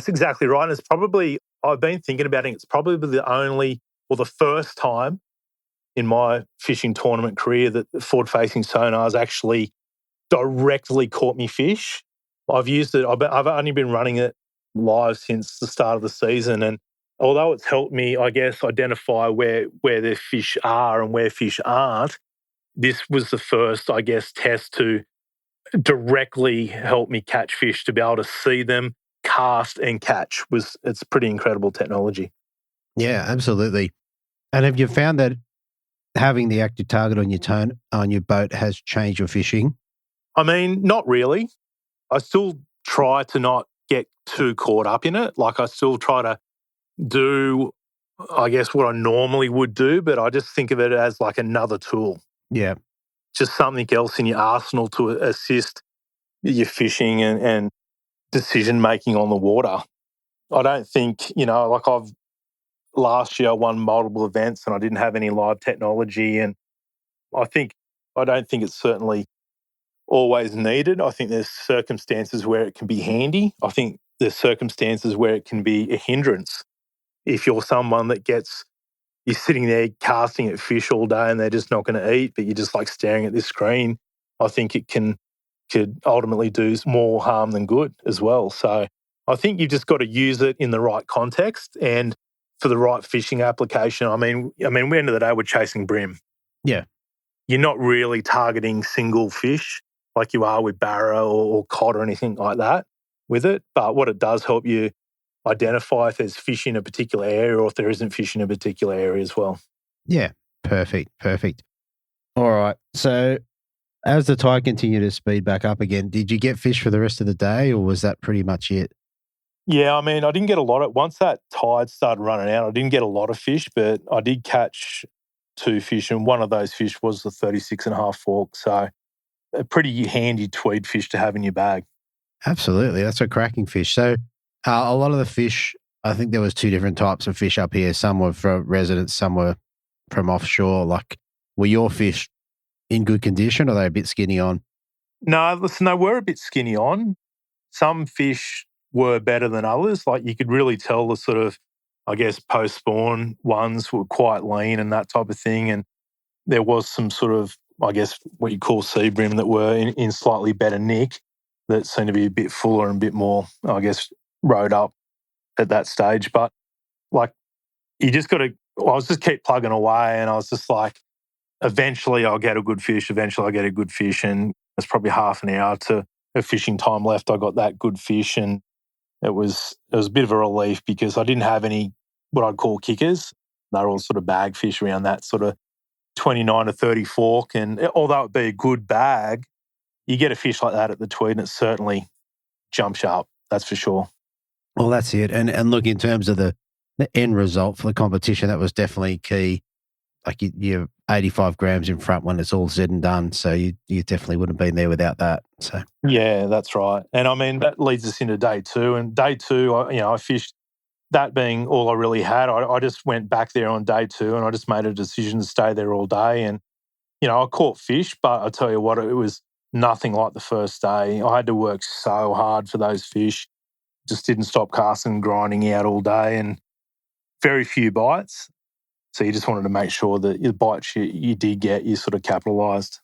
exactly right. And it's probably, I've been thinking about it, it's probably the first time in my fishing tournament career that the forward-facing sonars actually directly caught me fish. I've used it, I've only been running it live since the start of the season, and although it's helped me, I guess, identify where the fish are and where fish aren't, this was the first, I guess, test to directly help me catch fish, to be able to see them, cast and catch. It's pretty incredible technology. Yeah, absolutely. And have you found that having the active target on your boat has changed your fishing? I mean, not really. I still try to not get too caught up in it. Like, I still try to do, I guess, what I normally would do, but I just think of it as like another tool. Yeah. Just something else in your arsenal to assist your fishing and decision-making on the water. I don't think, like last year I won multiple events and I didn't have any live technology, and I don't think it's certainly always needed. I think there's circumstances where it can be handy. I think there's circumstances where it can be a hindrance. If you're someone that you're sitting there casting at fish all day and they're just not going to eat, but you're just like staring at this screen, I think it could ultimately do more harm than good as well. So I think you've just got to use it in the right context and for the right fishing application. I mean, at the end of the day, we're chasing bream. Yeah. You're not really targeting single fish like you are with barra or cod or anything like that with it. But what it does help you identify if there's fish in a particular area or if there isn't fish in a particular area as well. Yeah. Perfect. All right. So as the tide continued to speed back up again, did you get fish for the rest of the day, or was that pretty much it? Yeah, I mean, I didn't get a lot once that tide started running out, I didn't get a lot of fish, but I did catch 2 fish, and one of those fish was the 36.5 fork. So a pretty handy tweed fish to have in your bag. Absolutely. That's a cracking fish. So a lot of the fish, I think there was 2 different types of fish up here. Some were from residents, some were from offshore. Like, were your fish in good condition, or are they a bit skinny on? No, listen, they were a bit skinny on. Some fish were better than others. Like, you could really tell the sort of, I guess, post-spawn ones were quite lean and that type of thing. And there was some sort of, I guess, what you call sea bream that were in slightly better nick that seemed to be a bit fuller and a bit more, I guess, rode up at that stage. But, like, you just got to, I was just keep plugging away, and I was just like, eventually I'll get a good fish. And it's probably half an hour to a fishing time left. I got that good fish, and it was a bit of a relief because I didn't have any what I'd call kickers. They're all sort of bag fish around that sort of 29 to 30 fork. And although it'd be a good bag, you get a fish like that at the Tweed and it certainly jumps you up. That's for sure. Well, that's it. And look, in terms of the end result for the competition, that was definitely key. Like, you're 85 grams in front when it's all said and done. So you definitely wouldn't have been there without that. So yeah, that's right. And I mean, that leads us into day 2. And day 2, I fished, that being all I really had. I just went back there on day 2 and I just made a decision to stay there all day. And, I caught fish, but I tell you what, it was nothing like the first day. I had to work so hard for those fish. Just didn't stop casting, grinding out all day, and very few bites. So you just wanted to make sure that the bites you did get, you sort of capitalised.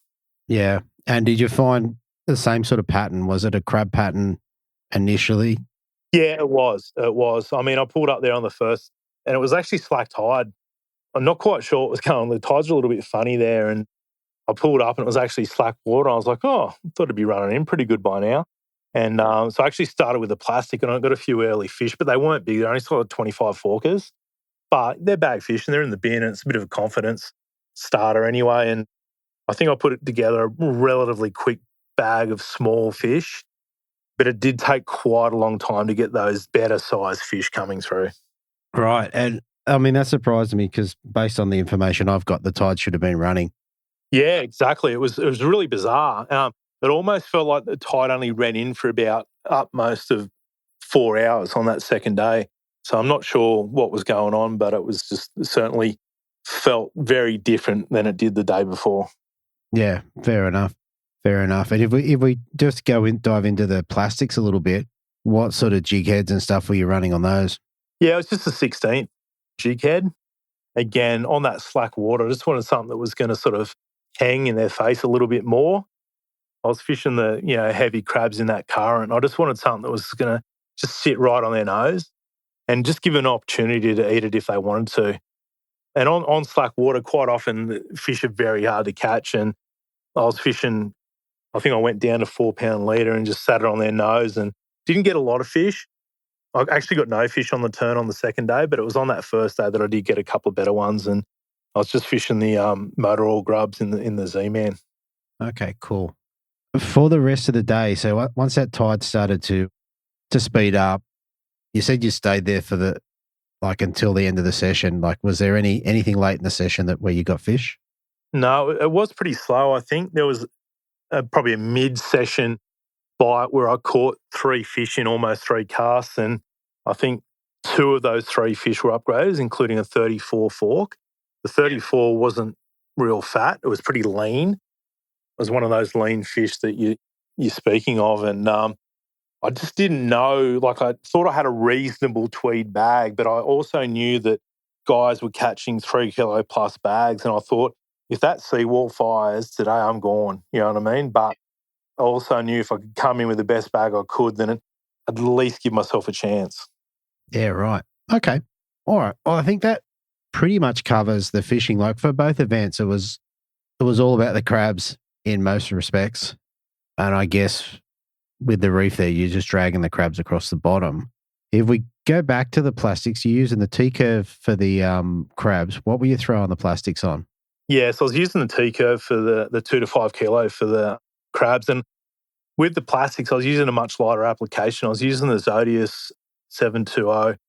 Yeah. And did you find the same sort of pattern? Was it a crab pattern initially? Yeah, it was. I mean, I pulled up there on the first, and it was actually slack tide. I'm not quite sure what was going on. The tides were a little bit funny there, and I pulled up and it was actually slack water. I was like, I thought it'd be running in pretty good by now. And so I actually started with the plastic, and I got a few early fish, but they weren't big. They're only sort of 25 forkers. But they're bag fish and they're in the bin, and it's a bit of a confidence starter anyway. And I think I put it together a relatively quick bag of small fish, but it did take quite a long time to get those better sized fish coming through. Right. And I mean, that surprised me because based on the information I've got, the tide should have been running. Yeah, exactly. It was really bizarre. It almost felt like the tide only ran in for about up most of 4 hours on that second day. So I'm not sure what was going on, but it was just certainly felt very different than it did the day before. Yeah, fair enough. Fair enough. And if we just dive into the plastics a little bit, what sort of jig heads and stuff were you running on those? Yeah, it was just a 16th jig head. Again, on that slack water, I just wanted something that was going to sort of hang in their face a little bit more. I was fishing the heavy crabs in that current. I just wanted something that was going to just sit right on their nose and just give an opportunity to eat it if they wanted to. And on slack water, quite often the fish are very hard to catch. And I was fishing, I think I went down to 4 pound leader and just sat it on their nose and didn't get a lot of fish. I actually got no fish on the turn on the second day, but it was on that first day that I did get a couple of better ones. And I was just fishing the motor oil grubs in the Z-Man. Okay, cool. For the rest of the day, so once that tide started to speed up, you said you stayed there for until the end of the session. Like, was there anything late in the session where you got fish? No, it was pretty slow. I think there was probably a mid-session bite where I caught 3 fish in almost 3 casts, and I think 2 of those 3 fish were upgraders, including a 34 fork. The 34 wasn't real fat. It was pretty lean. It was one of those lean fish that you're speaking of, and I just didn't know. Like, I thought I had a reasonable Tweed bag, but I also knew that guys were catching 3 kilo plus bags, and I thought, if that seawall fires today, I'm gone. You know what I mean? But I also knew if I could come in with the best bag I could, then I'd at least give myself a chance. Yeah, right. Okay. All right. Well, I think that pretty much covers the fishing. Like, for both events, it was all about the crabs in most respects. And I guess with the reef there, you're just dragging the crabs across the bottom. If we go back to the plastics, you're using the T-curve for the crabs. What were you throwing the plastics on? Yeah, so I was using the T-curve for the 2 to 5 kilo for the crabs. And with the plastics, I was using a much lighter application. I was using the Zodius 720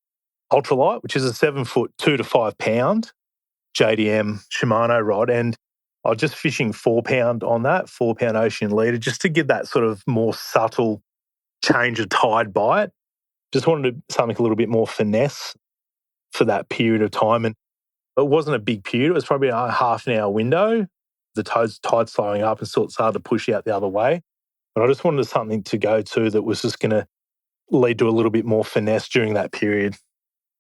Ultralight, which is a 7-foot, 2 to 5 pound JDM Shimano rod. And I was just fishing 4 pound on that, 4 pound ocean leader, just to give that sort of more subtle change of tide bite. Just wanted something a little bit more finesse for that period of time. And it wasn't a big period. It was probably a half an hour window. The tide slowing up and sort of started to push out the other way. But I just wanted something to go to that was just going to lead to a little bit more finesse during that period.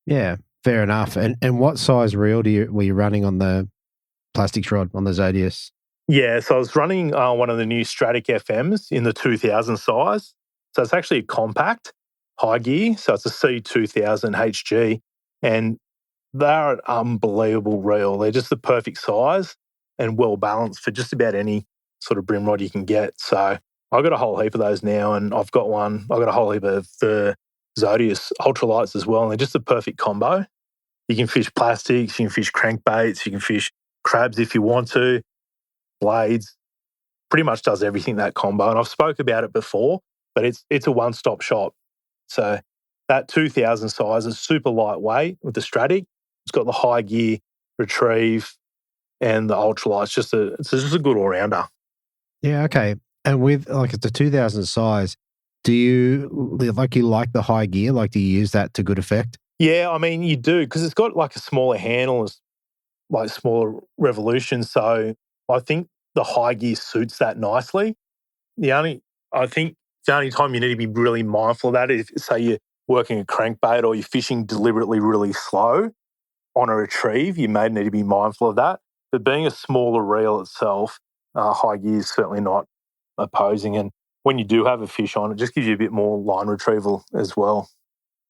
Yeah, fair enough. And what size reel were you running on the plastics rod on the Zodius? Yeah, so I was running one of the new Stratic FMs in the 2000 size. So it's actually a compact high gear. So it's a C2000 HG. And they're an unbelievable reel. They're just the perfect size and well balanced for just about any sort of brim rod you can get. So I've got a whole heap of those now, and I've got a whole heap of the Zodius ultralights as well, and they're just a perfect combo. You can fish plastics, you can fish crankbaits, you can fish crabs if you want to, blades. Pretty much does everything, that combo. And I've spoke about it before, but it's a one-stop shop. So that 2000 size is super lightweight with the Stratic. It's got the high gear, retrieve, and the ultralight. It's just a good all-rounder. Yeah, okay. And with it's a 2000 size, do you like the high gear? Like, do you use that to good effect? Yeah, I mean, you do, because it's got like a smaller handle, like smaller revolutions. So I think the high gear suits that nicely. I think the only time you need to be really mindful of that is, say, you're working a crankbait or you're fishing deliberately really slow on a retrieve. You may need to be mindful of that. But being a smaller reel itself, high gear is certainly not opposing. And when you do have a fish on, it just gives you a bit more line retrieval as well.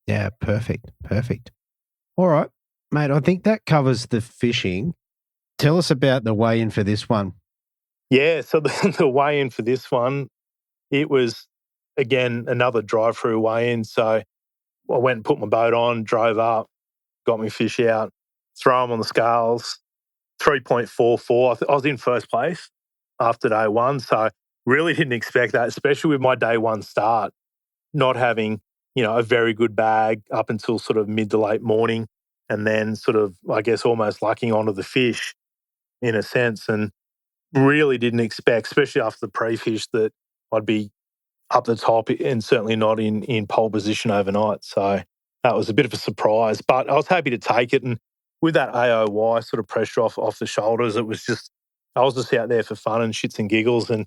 Yeah, perfect. All right, mate, I think that covers the fishing. Tell us about the weigh-in for this one. Yeah, so the weigh-in for this one, it was, again, another drive-through weigh-in. So I went and put my boat on, drove up, got my fish out, throw them on the scales, 3.44. I was in first place after day one. So really didn't expect that, especially with my day one start, not having, a very good bag up until sort of mid to late morning, and then sort of, I guess, almost lucking onto the fish in a sense, and really didn't expect, especially after the pre-fish, that I'd be up the top and certainly not in pole position overnight. So that was a bit of a surprise, but I was happy to take it. And with that AOY sort of pressure off the shoulders, it was just, I was just out there for fun and shits and giggles and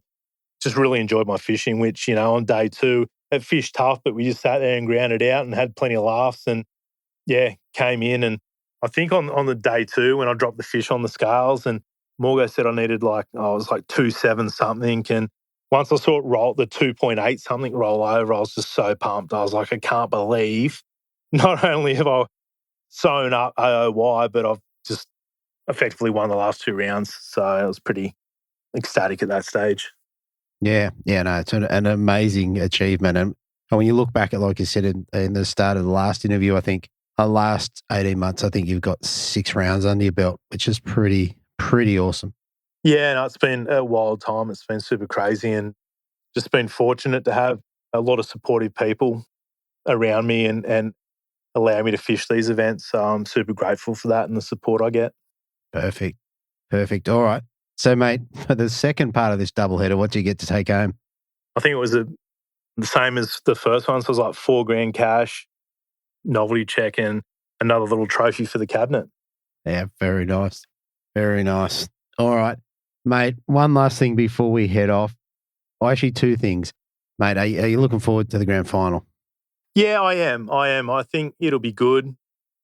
just really enjoyed my fishing, which, you know, on day 2, it fished tough, but we just sat there and ground it out and had plenty of laughs and, yeah, came in. And I think on the day 2, when I dropped the fish on the scales and Morgo said I needed it was like 2.7 something. And once I saw it roll, the 2.8 something roll over, I was just so pumped. I was like, I can't believe not only have I sewn up AOY, but I've just effectively won the last 2 rounds. So I was pretty ecstatic at that stage. Yeah, no, it's an amazing achievement. And when you look back at, like you said in the start of the last interview, I think the last 18 months, I think you've got 6 rounds under your belt, which is pretty awesome. Yeah, no, it's been a wild time. It's been super crazy and just been fortunate to have a lot of supportive people around me and allow me to fish these events. So I'm super grateful for that and the support I get. Perfect. All right. So, mate, for the second part of this doubleheader, what do you get to take home? I think it was the same as the first one. So it was like $4,000 cash, novelty check, and another little trophy for the cabinet. Yeah, very nice. All right, mate, one last thing before we head off. Well, actually, 2 things. Mate, are you looking forward to the grand final? Yeah, I am. I think it'll be good.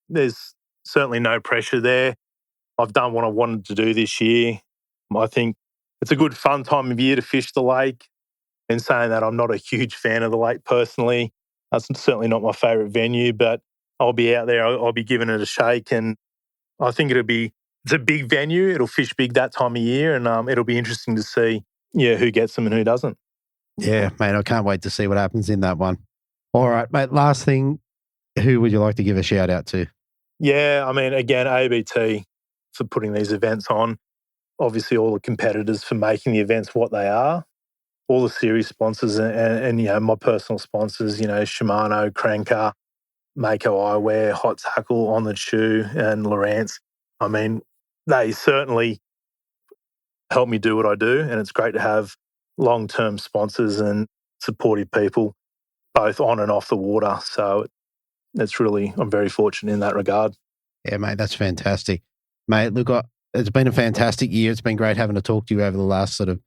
There's certainly no pressure there. I've done what I wanted to do this year. I think it's a good fun time of year to fish the lake. And saying that, I'm not a huge fan of the lake personally. That's certainly not my favourite venue, but I'll be out there. I'll be giving it a shake. And I think it's a big venue. It'll fish big that time of year. And it'll be interesting to see, who gets them and who doesn't. Yeah, mate, I can't wait to see what happens in that one. All right, mate, last thing, who would you like to give a shout out to? Yeah, I mean, again, ABT for putting these events on. Obviously, all the competitors for making the events what they are. All the series sponsors and my personal sponsors, Shimano, Cranker, Mako Eyewear, Hot Tackle, On the Chew, and Lowrance. I mean, they certainly help me do what I do, and it's great to have long-term sponsors and supportive people, both on and off the water. So I'm very fortunate in that regard. Yeah, mate, that's fantastic. Mate, look, it's been a fantastic year. It's been great having to talk to you over the last sort of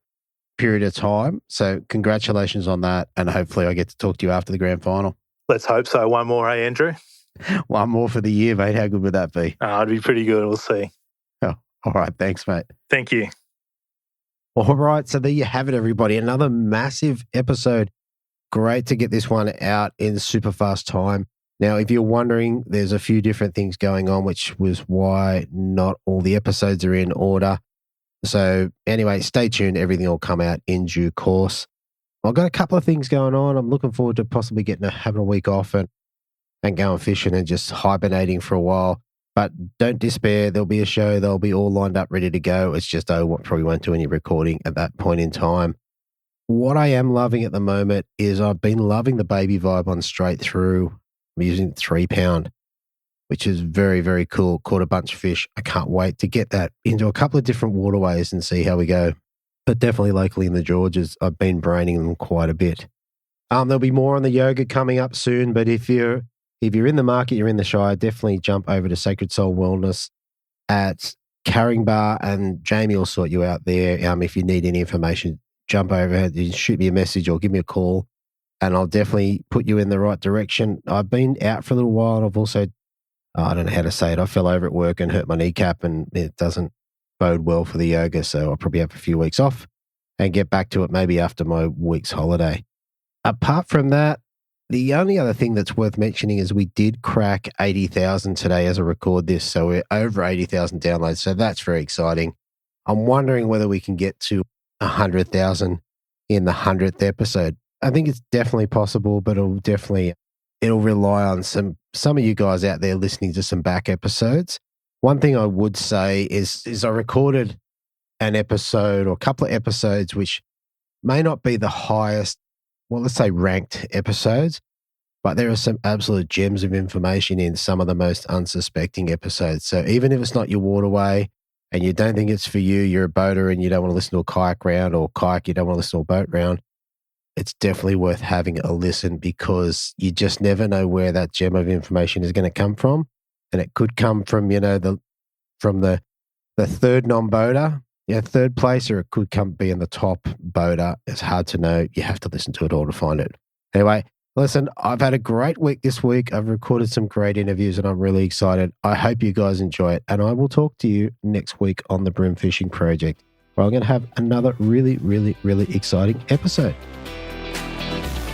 period of time. So congratulations on that. And hopefully I get to talk to you after the grand final. Let's hope so. One more, hey, Andrew? One more for the year, mate. How good would that be? It'd be pretty good. We'll see. Oh, all right. Thanks, mate. Thank you. All right. So there you have it, everybody. Another massive episode. Great to get this one out in super fast time. Now, if you're wondering, there's a few different things going on, which was why not all the episodes are in order. So anyway, stay tuned. Everything will come out in due course. I've got a couple of things going on. I'm looking forward to possibly having a week off and going fishing and just hibernating for a while. But don't despair. There'll be a show. They'll be all lined up, ready to go. It's just probably won't do any recording at that point in time. What I am loving at the moment is I've been loving the baby vibe on straight through. I'm using 3-pound, which is very, very cool. Caught a bunch of fish. I can't wait to get that into a couple of different waterways and see how we go. But definitely locally in the Georges, I've been braining them quite a bit. There'll be more on the yoga coming up soon, but if you're in the market, you're in the Shire, definitely jump over to Sacred Soul Wellness at Caringbah, and Jamie will sort you out there. If you need any information, jump over, shoot me a message or give me a call, and I'll definitely put you in the right direction. I've been out for a little while, and I've also, I don't know how to say it, I fell over at work and hurt my kneecap, and it doesn't bode well for the yoga, so I'll probably have a few weeks off and get back to it maybe after my week's holiday. Apart from that, the only other thing that's worth mentioning is we did crack 80,000 today as I record this, so we're over 80,000 downloads, so that's very exciting. I'm wondering whether we can get to 100,000 in the 100th episode. I think it's definitely possible, but it'll rely on some of you guys out there listening to some back episodes. One thing I would say is I recorded an episode or a couple of episodes which may not be the highest, well, let's say ranked episodes, but there are some absolute gems of information in some of the most unsuspecting episodes. So even if it's not your waterway and you don't think it's for you, you're a boater and you don't want to listen to a kayak round, or kayak, you don't want to listen to a boat round, it's definitely worth having a listen, because you just never know where that gem of information is going to come from. And it could come from, the third non-boater, third place, or it could be in the top boater. It's hard to know. You have to listen to it all to find it. Anyway, listen, I've had a great week this week. I've recorded some great interviews and I'm really excited. I hope you guys enjoy it. And I will talk to you next week on the Brim Fishing Project, where I'm going to have another really, really, really exciting episode.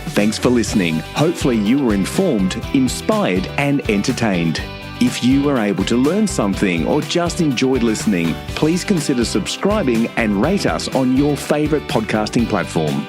Thanks for listening. Hopefully you were informed, inspired, and entertained. If you were able to learn something or just enjoyed listening, please consider subscribing and rate us on your favourite podcasting platform.